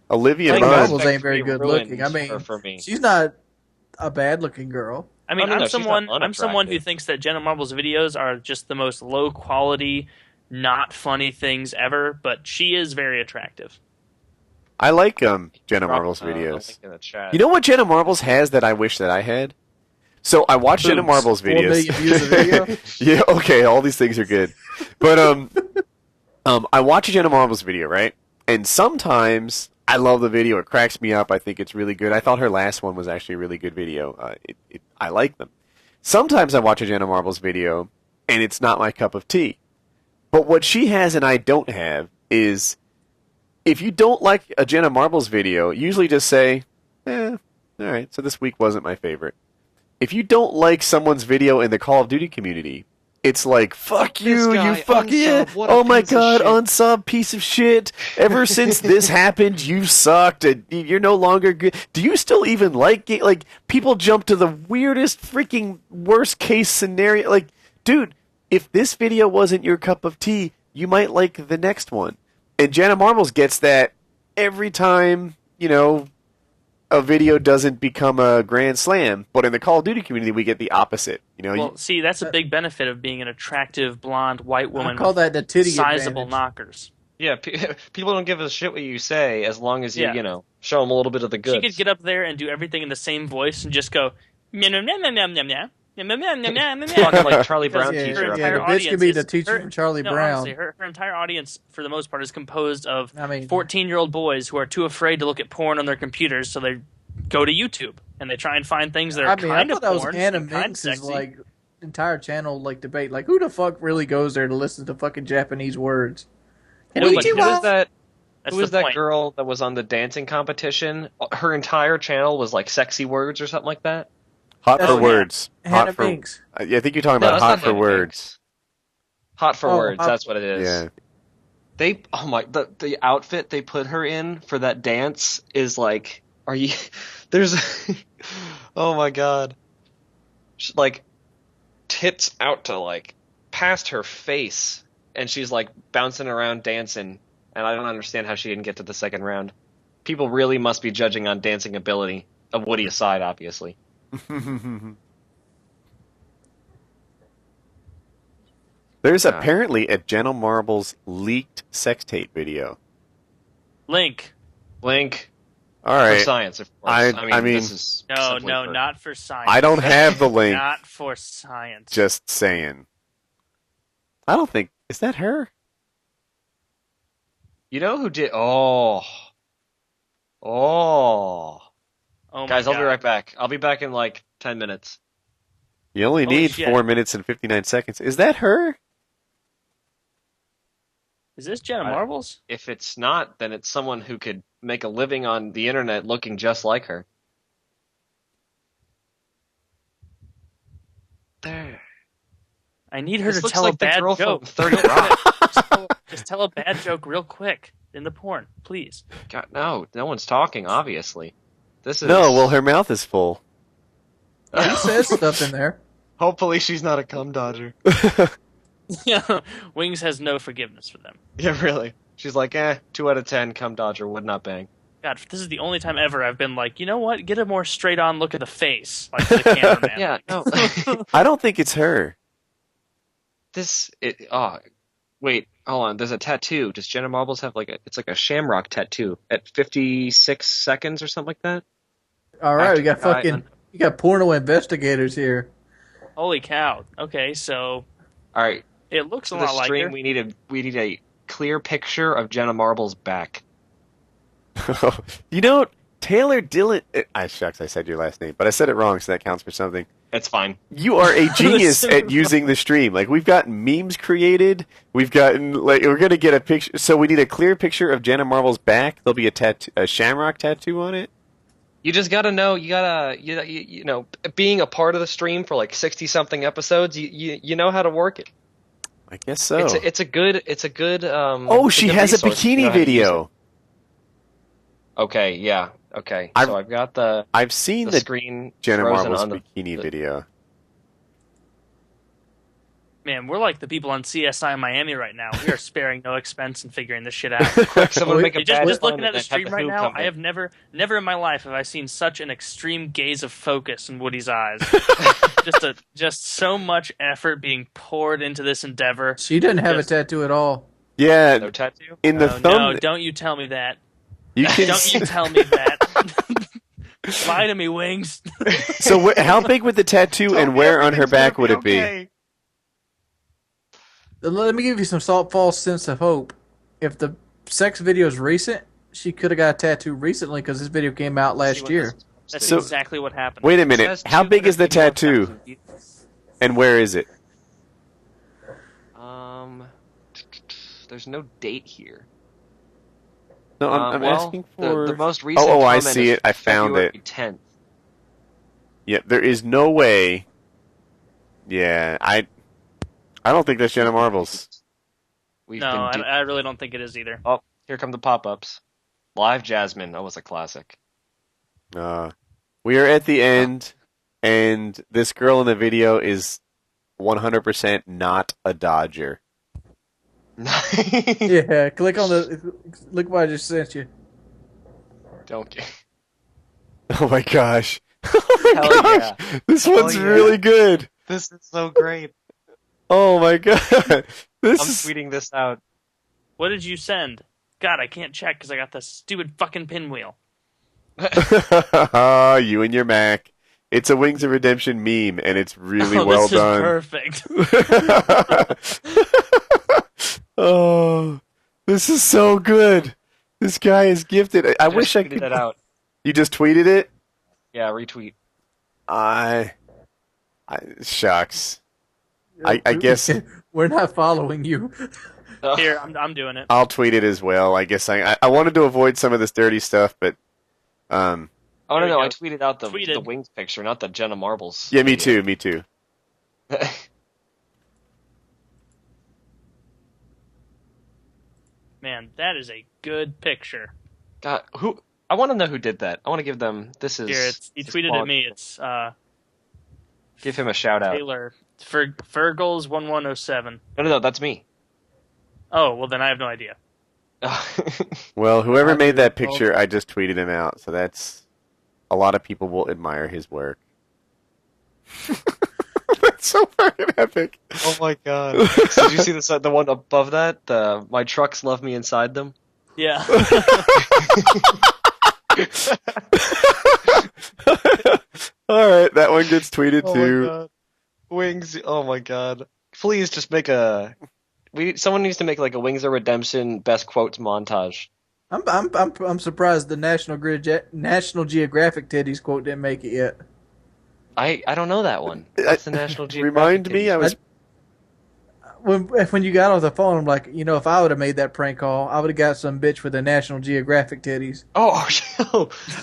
Olivia Like, Munn. Mass Marbles Effect ain't very 3 good ruined looking. I mean, her for me. she's not a bad looking girl. I mean, Oh, no, I'm no, she's someone. not I'm someone who unattractive. thinks that Jenna Marbles' videos are just the most low quality, not funny things ever. But she is very attractive. I like Jenna Drop, Marbles' I'll videos. link in the chat. You know what Jenna Marbles has that I wish that I had? So I watch Jenna Boobs. Marbles 4 videos. million views a video. Yeah, okay, all these things are good. But I watch a Jenna Marbles video, right? And sometimes I love the video. It cracks me up. I think it's really good. I thought her last one was actually a really good video. I like them. Sometimes I watch a Jenna Marbles video, and it's not my cup of tea. But what she has and I don't have is, if you don't like a Jenna Marbles video, usually just say, all right, so this week wasn't my favorite. If you don't like someone's video in the Call of Duty community, it's like, fuck you, this guy, you fuck yeah. unsub, what a Oh my piece of god, shit." unsub, piece of shit. Ever since this happened, you've sucked, and you're no longer good. Do you still even like it? Like, people jump to the weirdest, freaking worst case scenario. Like, dude, if this video wasn't your cup of tea, you might like the next one. And Jenna Marbles gets that every time, a video doesn't become a grand slam, but in the Call of Duty community, we get the opposite. You know, Well, see, that's a big benefit of being an attractive blonde white woman. I call that the titty sizable advantage. knockers. Yeah, people don't give a shit what you say as long as you, Yeah. you know, show them a little bit of the goods. She could get up there and do everything in the same voice and just go, meow, meow, meow, meow, meow, meow, meow, meow, meow, meow, meow, meow. Talking like Charlie Brown Yeah, teacher. yeah, the bitch could be the teacher from Charlie Brown. Honestly, her entire audience, for the most part, is composed of I mean- 14-year-old boys who are too afraid to look at porn on their computers, so they go to YouTube and they try and find things that are I mean, I kind thought of that was porn, Anna and kind of Minx's sexy. like entire channel like debate. Like, who the fuck really goes there to listen to fucking Japanese words? Who was Konnichiwa. that? That's Who was the that point. girl that was on the dancing competition? Her entire channel was like sexy words or something like that. Hot That's for words. Hannah Hot for. Minx. Yeah, I think you're talking No, about that's hot not for Hannah words. Minx. Hot for Oh, words. hot- That's what it is. Yeah. They the outfit they put her in for that dance is like, are you? There's, oh my god, like tits out to like past her face, and she's like bouncing around dancing, and I don't understand how she didn't get to the second round. People really must be judging on dancing ability, of Woody aside, obviously. There's apparently a Jenna Marbles leaked sex tape video. Link. Link All for right. science, of course. I mean, this is No, simply no, for- not for science. I don't have the link. Not for science. Just saying. I don't think. Is that her? You know who did? Oh. Oh my Guys, I'll be God. right back. I'll be back in like 10 minutes. You only Holy need shit. 4 minutes and 59 seconds. Is that her? Is this Jenna Marbles? If it's not, then it's someone who could make a living on the internet looking just like her. There. I need her This to looks tell like a the bad girl joke. from 30 Rock. Just tell a bad joke real quick in the porn, please. God, no one's talking, obviously. This is... No, well, her mouth is full. He says stuff in there. Hopefully she's not a cum dodger. Yeah, Wings has no forgiveness for them. Yeah, really. She's like, 2 out of 10, cum dodger, would not bang. God, this is the only time ever I've been like, you know what? Get a more straight-on look at the face, like the cameraman. Yeah, no. I don't think it's her. Wait, hold on. There's a tattoo. Does Jenna Marbles have it's like a shamrock tattoo at 56 seconds or something like that? All right, we got Active fucking, you got porno investigators here. Holy cow. Okay, so All right. it looks a For the lot like stream, her. we need a clear picture of Jenna Marbles' back. You know, Taylor Dillon. Shucks, I said your last name, but I said it wrong, so that counts for something. It's fine. You are a genius at using the stream. Like, we've gotten memes created. We've gotten, like, we're going to get a picture. So we need a clear picture of Jenna Marbles' back. There'll be a shamrock tattoo on it. You just gotta know. You know, being a part of the stream for like 60-something episodes, you know how to work it. I guess so. It's a good. Oh, it's she good has a resource if you bikini know how to use video. it. Okay, yeah. Okay, so I've got I've seen the the screen Jenna frozen Marbles on the bikini video. Man, we're like the people on CSI Miami right now. We are sparing no expense in figuring this shit out. Quick, someone make a just badge looking line at the and have stream right Who now, come I in. have never in my life have I seen such an extreme gaze of focus in Woody's eyes. just so much effort being poured into this endeavor. She didn't have Just- a tattoo at all. Yeah, No tattoo. in the No, thumb. don't you tell me that. You can Don't you tell me that. Lie to me, Wings. So how big would the tattoo and where on her back would it be? Let me give you some false sense of hope. If the sex video is recent, she could have got a tattoo recently because this video came out last year. That's So- exactly what happened. Wait a minute. How big is the tattoo? And where is it? There's no date here. No, I'm asking for the most recent. Oh, I comment see is it. I found February it. 10th. Yeah, there is no way. Yeah, I don't think that's Jenna Marbles. We've No, been I really don't think it is either. Oh, here come the pop-ups. Live Jasmine. That was a classic. We are at the end, and this girl in the video is 100% not a Dodger. Yeah, click on the look what I just sent you. Don't get. Oh my gosh. Oh my Hell gosh. yeah. This one's yeah. really good. This is so great. Oh my god. I'm This is tweeting this out. What did you send? God, I can't check because I got the stupid fucking pinwheel. you and your Mac. It's a Wings of Redemption meme, and it's really Oh, well this is done. perfect. Oh, this is so good. This guy is gifted. I wish I tweeted could. that out. You just tweeted it? Yeah, retweet. I shucks. I guess We're not following you. Here, I'm doing it. I'll tweet it as well. I guess I wanted to avoid some of this dirty stuff, but Oh There no, we no! go. I tweeted out the Tweeted. Wings picture, not the Jenna Marbles. yeah, me too, me too. Man, that is a good picture. God, who? I want to know who did that. I want to give them. This is. Here, he this is tweeted at quality. me. It's Give him a shout out. Taylor Fergles1107. No, that's me. Oh, well then I have no idea. Well, whoever I made do. that picture, I just tweeted him out, so that's a lot of people will admire his work. That's so fucking epic. Oh my god! Did you see the one above that? The my trucks love me inside them. Yeah. All right, that one gets tweeted Oh too. my god. Wings. Oh my god! Please just make a. Someone needs to make like a Wings of Redemption best quotes montage. I'm surprised the National Geographic Teddy's quote didn't make it yet. I don't know that one. That's the National Geographic. Remind me, I was. When you got off the phone, I'm like, if I would have made that prank call, I would have got some bitch with the National Geographic titties. Oh,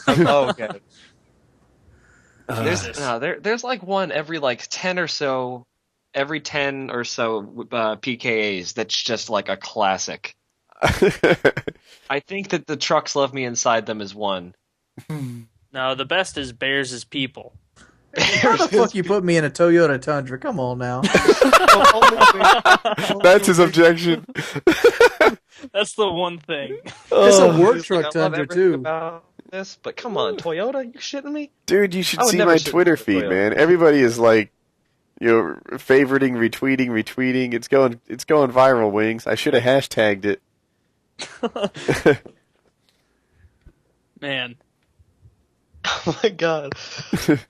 oh, okay. Jesus. There's like one every like 10 or so, PKAs that's just like a classic. I think that the trucks love me inside them is one. No, the best is Bears is people. How the fuck you put me in a Toyota Tundra? Come on now. That's his objection. That's the one thing. It's Oh, a work He's truck like, I love Tundra everything too. about this, but come on, Toyota, you shitting me? dude, you should I would see never my sit Twitter with feed, Toyota. man. Everybody is like, favoriting, retweeting. It's going viral. Wings. I should have hashtagged it. Man. Oh my god,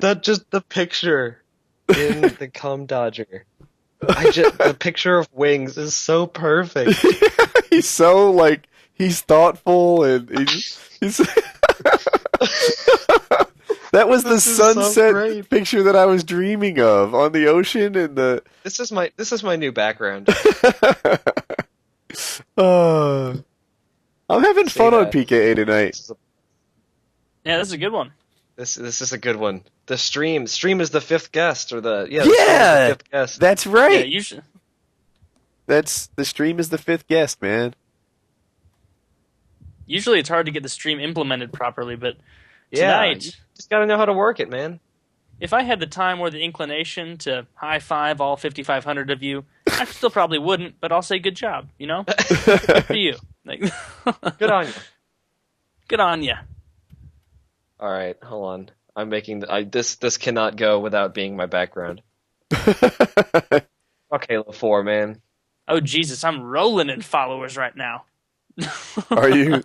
that just the picture in the cum dodger. The picture of Wings is so perfect. He's so like he's thoughtful and he's That was the This is so sunset great. picture that I was dreaming of on the ocean and the. This is my new background. I'm having Say fun on that. PKA tonight. Yeah, this is a good one. This is a good one. The stream is the fifth guest, or the Yeah! stream is the fifth guest. That's Yeah, right. you should. That's the stream is the fifth guest, man. Usually it's hard to get the stream implemented properly, but Yeah, tonight, you just gotta know how to work it, man. if I had the time or the inclination to high five all 5,500 of you, I still probably wouldn't, but I'll say good job, Good for you. Like, Good on you. good on ya. All right, hold on. I'm making this cannot go without being my background. Okay, Halo 4, man. Oh, Jesus, I'm rolling in followers right now. Are you?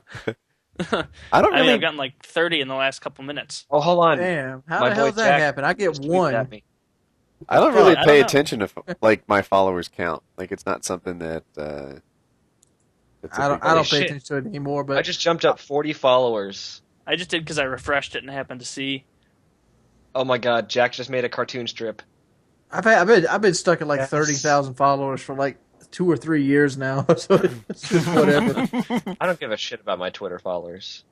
I don't I mean, really. I've gotten like 30 in the last couple minutes. Oh, hold on. Damn, how My the hell boy does that Jack happen? I get just tweeted one. at me. I don't really I don't pay know. attention to like my followers count. Like it's not something that. That's a I don't. big I don't deal. pay shit. attention to it anymore. But I just jumped up 40 followers. I just did because I refreshed it and happened to see. Oh my god, Jack just made a cartoon strip. I've been stuck at like Yes. 30,000 followers for like 2 or 3 years now. So it's just whatever. I don't give a shit about my Twitter followers.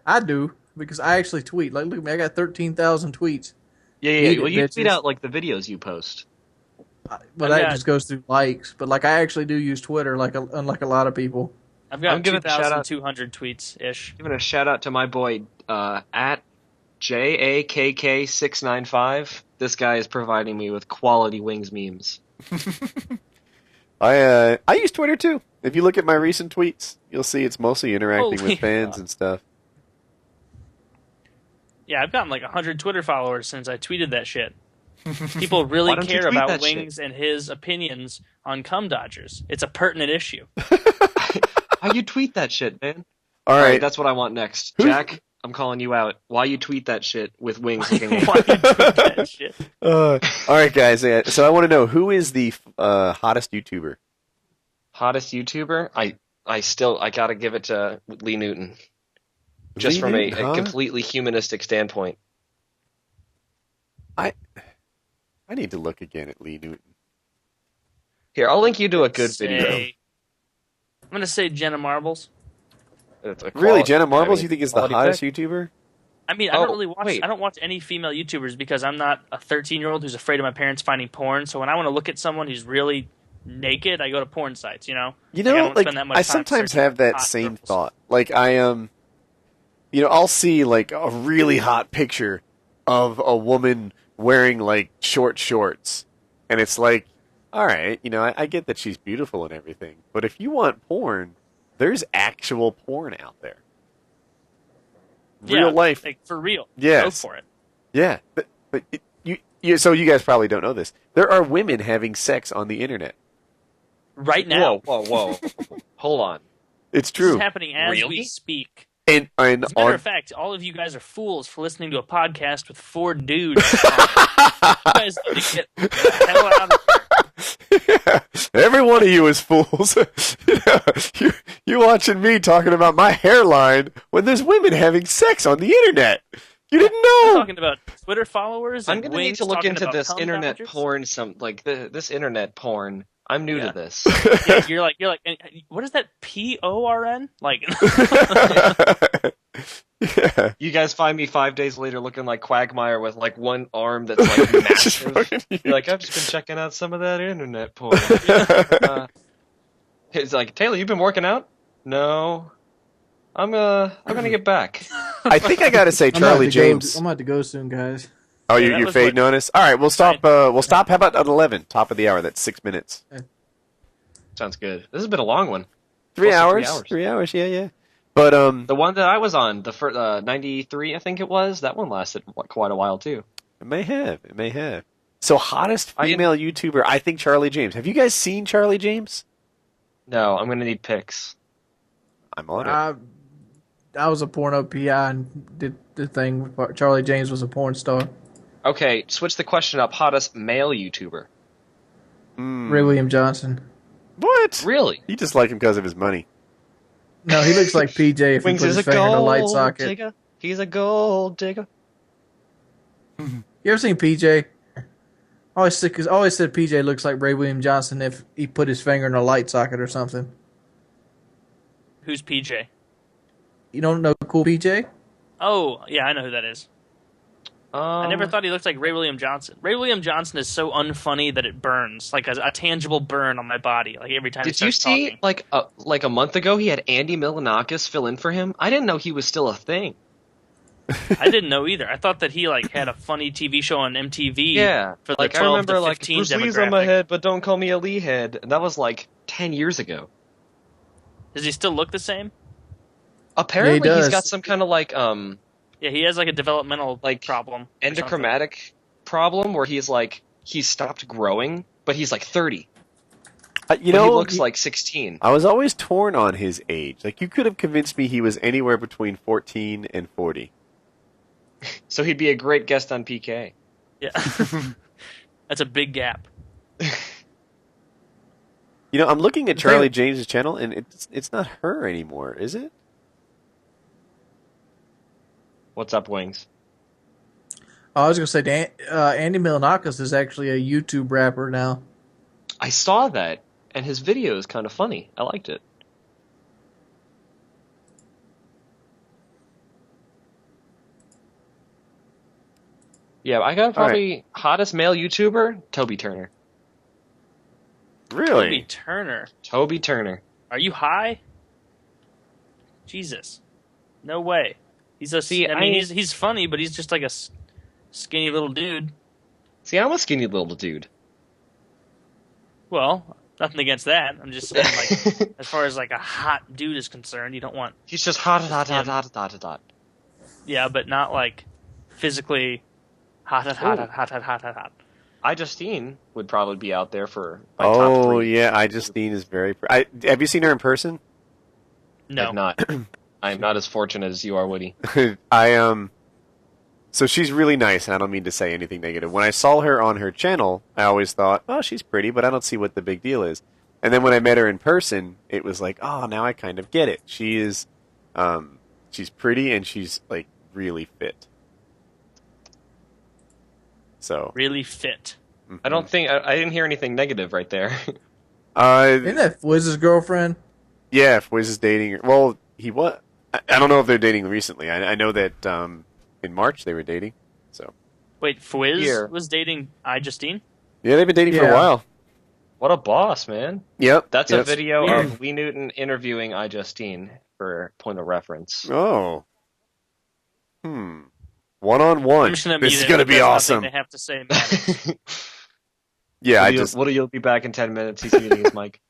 I do because I actually tweet. Like, look at me, I got 13,000 tweets. Yeah. Eat it, Well, you tweet bitches. out like the videos you post. But I've that got- just goes through likes. But like, I actually do use Twitter, like unlike a lot of people. I've got I'm giving a shout out- 2,200 tweets ish. Giving a shout out to my boy at JAKK695. This guy is providing me with quality Wings memes. I use Twitter too. If you look at my recent tweets, you'll see it's mostly interacting Holy with fans God. and stuff. Yeah, I've gotten like 100 Twitter followers since I tweeted that shit. People really Why don't you care tweet about that shit? Wings and his opinions on cum dodgers. It's a pertinent issue. Why you tweet that shit, man? All right. That's what I want next. Jack, I'm calling you out. Why you tweet that shit with Wings looking at Why you tweet that shit? All right, guys. So I want to know, who is the hottest YouTuber? Hottest YouTuber? I gotta give it to Lee Newton. Just Lee from Newton, a huh? completely humanistic standpoint. I need to look again at Lee Newton. Here, I'll link you to a good video. I'm gonna say Jenna Marbles. It's a Really, Jenna quality- Marbles? You think is the quality hottest pick. YouTuber? I mean, I Oh, don't really watch. wait. I don't watch any female YouTubers because I'm not a 13-year-old who's afraid of my parents finding porn. So when I want to look at someone who's really naked, I go to porn sites. You know. You Like, I know, don't like spend that much I time sometimes searching have that hot same girls. thought. Like I'll see like a really hot picture of a woman wearing like short shorts, and it's like, all right, I get that she's beautiful and everything, but if you want porn, there's actual porn out there. Real life. like for real. Yes. Go for it. Yeah, but so you guys probably don't know this. There are women having sex on the internet. Right now, Whoa. Hold on. It's this is true. happening as we Really? speak. And As a matter on of fact, all of you guys are fools for listening to a podcast with 4 dudes. You guys need to get the hell out of here. every one of you is fools. You watching me talking about my hairline when there's women having sex on the internet. You didn't We're know. talking about Twitter followers. I'm and gonna need Wings to look talking into about this cum internet dodgers. porn. This internet porn. I'm new Yeah. to this. Yeah, you're like, what is that? PORN? Like, Yeah. You guys find me 5 days later looking like Quagmire with like one arm that's like Just massive. fucking- You're like, I've just been checking out some of that internet porn. It's like, Taylor, you've been working out? No. I'm gonna get back. I think I gotta say Charlie James. I'm about to go soon, guys. Oh, Yeah, that you're was fading on us. All right, we'll stop. We'll stop. How about at 11? Top of the hour. That's 6 minutes. Sounds good. This has been a long one. 3 Close to hours. 3 hours. 3 hours. Yeah. But The one that I was on, the first 93, I think it was. That one lasted quite a while too. it may have. It may have. So hottest I- female YouTuber. I think Charlie James. Have you guys seen Charlie James? No, I'm gonna need pics. I'm on it. I was a porno PI and did the thing. Charlie James was a porn star. Okay, switch the question up. Hottest male YouTuber. Ray William Johnson. What? Really? You just like him because of his money. No, he looks like PJ if he Wings put is his a finger in a light gold socket. digger. He's a gold digger. You ever seen PJ? Always said PJ looks like Ray William Johnson if he put his finger in a light socket or something. who's PJ? You don't know cool PJ? Oh, yeah, I know who that is. I Um, never thought he looked like Ray William Johnson. Ray William Johnson is so unfunny that it burns, like a tangible burn on my body, like every time he Did you starts see talking. like a month ago he had Andy Milonakis fill in for him? I didn't know he was still a thing. I didn't know either. I thought that he like had a funny TV show on MTV. Yeah, for the like 12 I remember to like 15 Bruce Lee's on my demographic. head, but don't call me a Lee head, and that was like 10 years ago. Does he still look the same? Apparently, does. he's got some kind of like Yeah, he has like a developmental problem. or something. endochromatic problem where he's stopped growing, but he's like 30. You But know, he looks like 16. I was always torn on his age. Like, you could have convinced me he was anywhere between 14 and 40. So he'd be a great guest on PK. Yeah, that's a big gap. You know, I'm looking at Charlie James's channel, and it's not her anymore, is it? What's up, Wings? I was going to say, Andy Milonakis is actually a YouTube rapper now. I saw that, and his video is kind of funny. I liked it. Yeah, I got probably hottest male YouTuber, Toby Turner. Really? Toby Turner. Toby Turner. Are you high? Jesus, no way. He's a. See, I mean, he's funny, but he's just like a skinny little dude. See, I'm a skinny little dude. Well, nothing against that. I'm just saying, like, as far as like a hot dude is concerned, you don't want. He's just hot. Yeah, but not like physically hot. Justine would probably be out there for my top Oh, three. yeah, Justine is very... have you seen her in person? No. I'm not. I'm not as fortunate as you are, Woody. So she's really nice, and I don't mean to say anything negative. When I saw her on her channel, I always thought, oh, she's pretty, but I don't see what the big deal is. And then when I met her in person, it was like, oh, now I kind of get it. She is, she's pretty, and she's, like, really fit. So. Really fit. Mm-hmm. I don't think I didn't hear anything negative right there. Isn't that Wiz's girlfriend? Yeah, if Wiz is dating her. Well, he was. I don't know if they're dating recently. I know that in March they were dating. So. Wait, Fwiz Here. was dating Justine? Yeah, they've been dating for a while. What a boss, man. Yep. That's a Yes. video of Lee Newton interviewing Justine for point of reference. Oh. One-on-one. I'm just gonna This mute is it going to be because awesome. nothing they have to say matters. Yeah, Woody will be back in 10 minutes. He's muting his mic.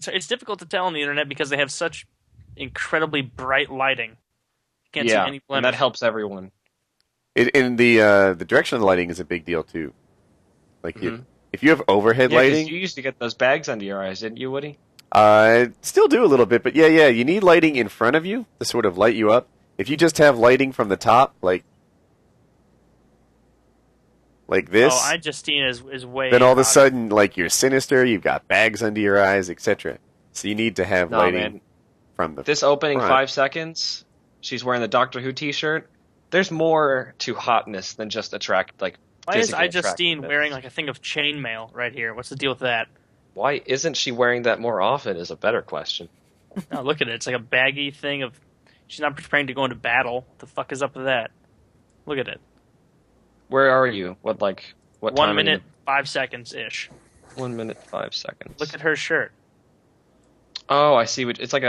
So it's difficult to tell on the internet because they have such incredibly bright lighting. You can't see Yeah, any and blemish. that helps everyone. In the direction of the lighting is a big deal too. Like if you have overhead Yeah, 'cause lighting, you used to get those bags under your eyes, didn't you, Woody? I still do a little bit, but yeah, you need lighting in front of you to sort of light you up. If you just have lighting from the top, like this, Oh, Justine is way. then all of a hotter. sudden, like you're sinister, you've got bags under your eyes, etc. So you need to have No, lighting man. from the This opening front. 5 seconds, she's wearing the Doctor Who t-shirt. There's more to hotness than just Why is physical Justine attractiveness. wearing like a thing of chainmail right here? What's the deal with that? Why isn't she wearing that more often is a better question. Oh, look at it. It's like a baggy thing of. She's not preparing to go into battle. What the fuck is up with that? Look at it. Where are you? What 1 time minute, 5 seconds ish. 1 minute, 5 seconds. Look at her shirt. Oh, I see. It's like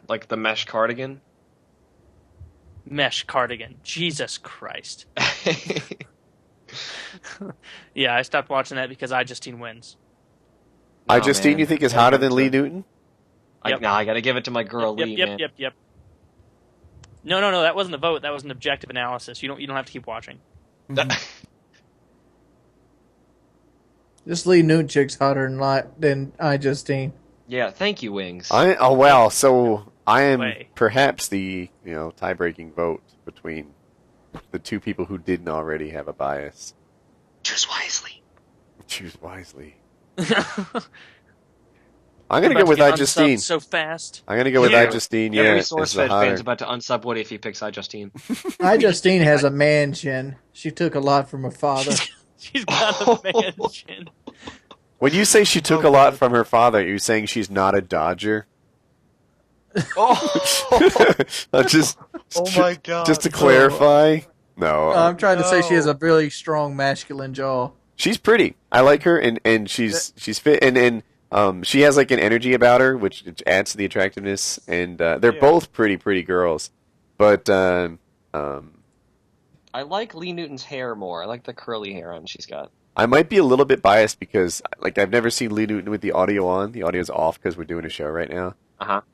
like the mesh cardigan. Mesh cardigan. Jesus Christ. Yeah, I stopped watching that because Justine wins. Justine, you think is hotter than Lee Newton? Yep. I gotta give it to my girl Lee, man. Yep. No, that wasn't a vote. That was an objective analysis. You don't have to keep watching. This Lee Newton chick's hotter than Justine. Yeah, thank you, Wings. So I am Way. perhaps the tie-breaking vote between the two people who didn't already have a bias. Choose wisely. Choose wisely. I'm gonna go with Justine. So fast. I'm gonna go with Justine. Yeah, Every as the SourceFed hotter. fan's about to unsub Woody if he picks Justine. Justine has a mansion. She took a lot from her father. She's got a mansion. When you say she took a lot from her father, you're saying she's not a Dodger. Just my God. Just to clarify, no. I'm trying to say she has a really strong masculine jaw. She's pretty. I like her, and she's fit, and she has like an energy about her, which adds to the attractiveness. And they're both pretty girls, but I like Lee Newton's hair more. I like the curly hair on she's got. I might be a little bit biased because like I've never seen Lee Newton with the audio on. The audio's off because we're doing a show right now.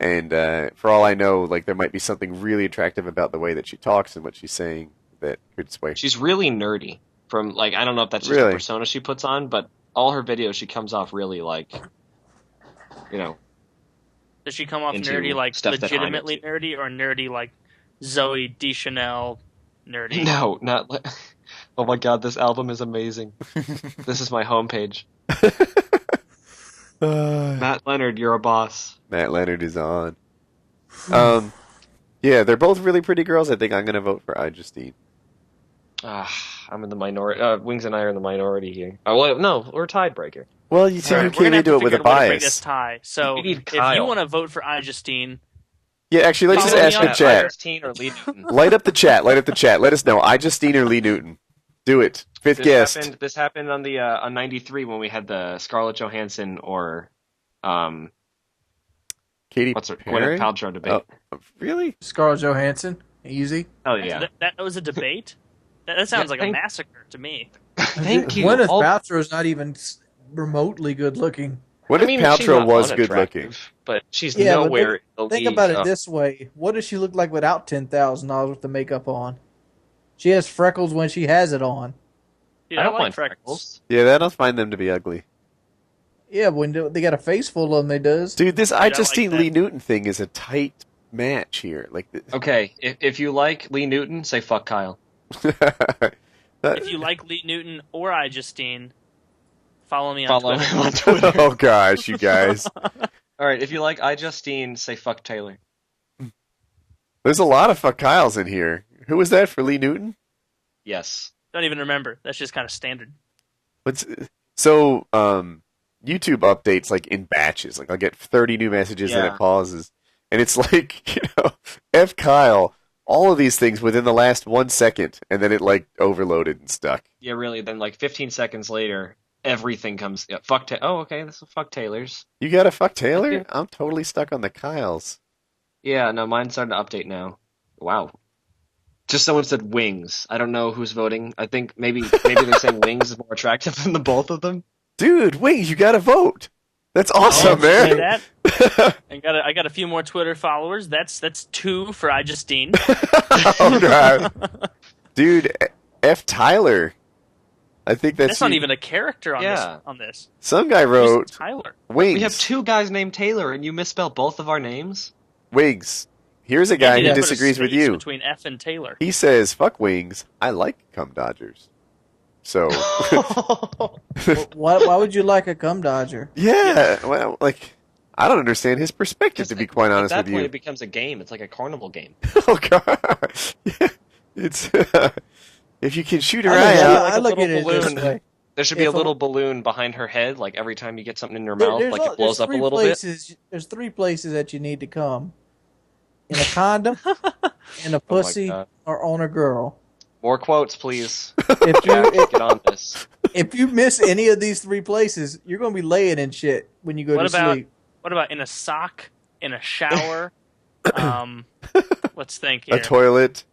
And for all I know, like there might be something really attractive about the way that she talks and what she's saying that could sway. She's really nerdy. From like I don't know if that's just a persona she puts on, but all her videos she comes off really like, Does she come off into nerdy like stuff that I'm legitimately into. nerdy or nerdy like Zoe Deschanel nerdy? No, not like. Oh my God, this album is amazing. This is my homepage. Matt Leonard, you're a boss. Matt Leonard is on. Yeah, they're both really pretty girls. I think I'm gonna vote for Justine. I'm in the minority. Wings and I are in the minority here. Oh, well, no, we're a tiebreaker. Well, you see, All right, you we're can't gonna have do to it with a figure out a way to break bias. this tie. So We need if you Kyle. want to vote for Justine, Yeah, actually, let's just Follow me ask on the chat. Justine or Lee Newton. Light up the chat. Light up the chat. Let us know. Justine or Lee Newton. Do it. Fifth guest. This happened on the on '93 when we had the Scarlett Johansson or Katy what's her Perry? Gwyneth Paltrow debate. Oh, really? Scarlett Johansson, easy. Oh yeah. that was a debate. That sounds like a thank- massacre to me. Thank you. Gwyneth All- Paltrow is not even remotely good looking. Gwyneth I mean, she's Paltrow not was good unattractive, looking. but she's Yeah, nowhere. but think about it this way: what does she look like without $10,000 worth of makeup on? She has freckles when she has it on. Dude, I don't like mind freckles. Yeah, I don't find them to be ugly. Yeah, when they got a face full of them, they does. Dude, this I I like Justine that. Lee Newton thing is a tight match here. Like, Okay, if you like Lee Newton, say fuck Kyle. If you like Lee Newton or Justine, follow me on Follow Twitter. him on Twitter. oh gosh, you guys. All right, if you like Justine, say fuck Taylor. There's a lot of fuck Kyles in here. Who was that for Lee Newton? Yes. Don't even remember. That's just kind of standard. So YouTube updates like in batches. Like I'll get 30 new messages and Yeah. it pauses. And it's like, F Kyle, all of these things within the last 1 second, and then it like overloaded and stuck. Yeah, really. Then like 15 seconds later, everything comes. Yeah, fuck. Oh, okay. This is fuck Taylor's. You got a fuck Taylor? Okay. I'm totally stuck on the Kyles. Yeah, no, mine's starting to update now. Wow. Just someone said wings. I don't know who's voting. I think maybe they're saying wings is more attractive than the both of them. Dude, wait, you gotta vote. That's awesome, Say man. that. I got a few more Twitter followers. That's 2 for Justine. oh god. Dude, F Tyler. I think that's not you. even a character on Yeah. this. Some guy Who's wrote Tyler? wings. We have 2 guys named Taylor, and you misspell both of our names. Wings. Here's a guy Maybe who they put a disagrees with space you. between F and Taylor. He says, "Fuck wings. I like cum dodgers." So, Why would you like a cum dodger? yeah, well, like I don't understand his perspective, to be quite honest At with that point, you. it becomes a game. It's like a carnival game. Oh god, yeah, it's if you can shoot her I eye look- out. like I a look at little it this balloon. way. There should be If a a- little balloon behind her head, like every time you get something in her mouth, There's like al- it blows there's up a three little bit. places, There's 3 places that you need to come: in a condom, in a pussy, God. or on a girl. More quotes, please. If Jack, you get on this. if you miss any of these 3 places, you're gonna be laying in shit when you go What to about sleep. what about in a sock, in a shower? Let's think here. A toilet,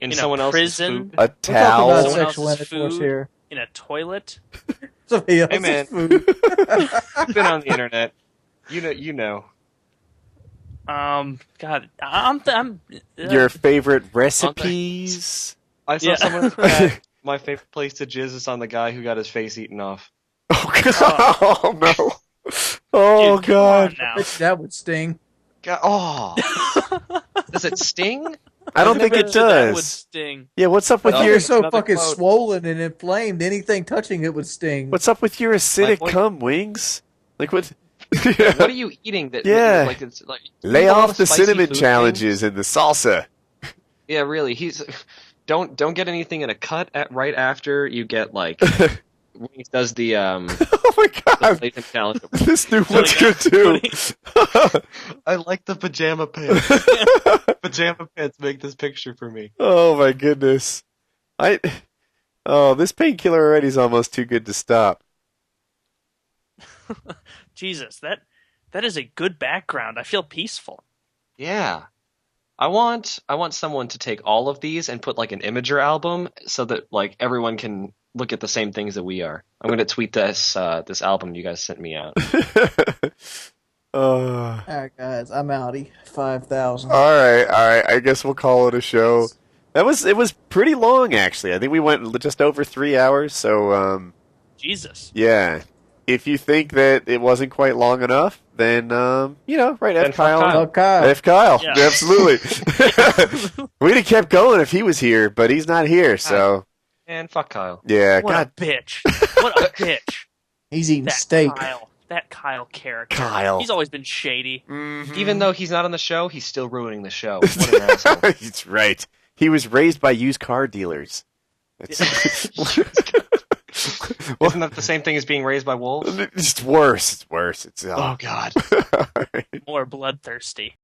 In In a someone else's prison? food. a We're talking towel. about Someone sexual else's intercourse food. here. In a toilet? Somebody else's man. food. I've been on the internet. You know. God, I'm Your favorite recipes? I saw Yeah. someone said my favorite place to jizz is on the guy who got his face eaten off. Oh, god. Oh no! Oh Dude, come god! on now. That would sting. God, oh. Does it sting? I don't think it That would does. sting. Yeah, what's up with Oh, your You're so another fucking quote. swollen and inflamed. Anything touching it would sting. what's up with your acidic point- cum wings? Like what? What are you eating? That Yeah. like it's like Lay eat a lot off of the spicy cinnamon food challenges and the salsa. things? Yeah, really. Don't get anything in a cut right after you get like Wings does the Oh my god! Latham challenge. This new So one's he good too. I like the pajama pants. Pajama pants make this picture for me. Oh my goodness! This painkiller already is almost too good to stop. Jesus, that is a good background. I feel peaceful. Yeah. I want someone to take all of these and put like an Imager album so that like everyone can look at the same things that we are. I'm gonna tweet this album you guys sent me out. All Alright, guys, I'm outie. 5,000. right. I guess we'll call it a show. It was pretty long actually. I think we went just over 3 hours. So Jesus. yeah. If you think that it wasn't quite long enough, then right, Then F fuck Kyle. Kyle. Oh, Kyle. F Kyle, Yeah. absolutely. We'd have kept going if he was here, but he's not here. So And fuck Kyle. yeah, What God, a bitch. What a bitch. He's eating That steak. Kyle. That Kyle character. Kyle. He's always been shady. Even though he's not on the show, he's still ruining the show. What an asshole. That's right. He was raised by used car dealers. Isn't that the same thing as being raised by wolves? It's worse. It's worse. It's Oh God. More bloodthirsty.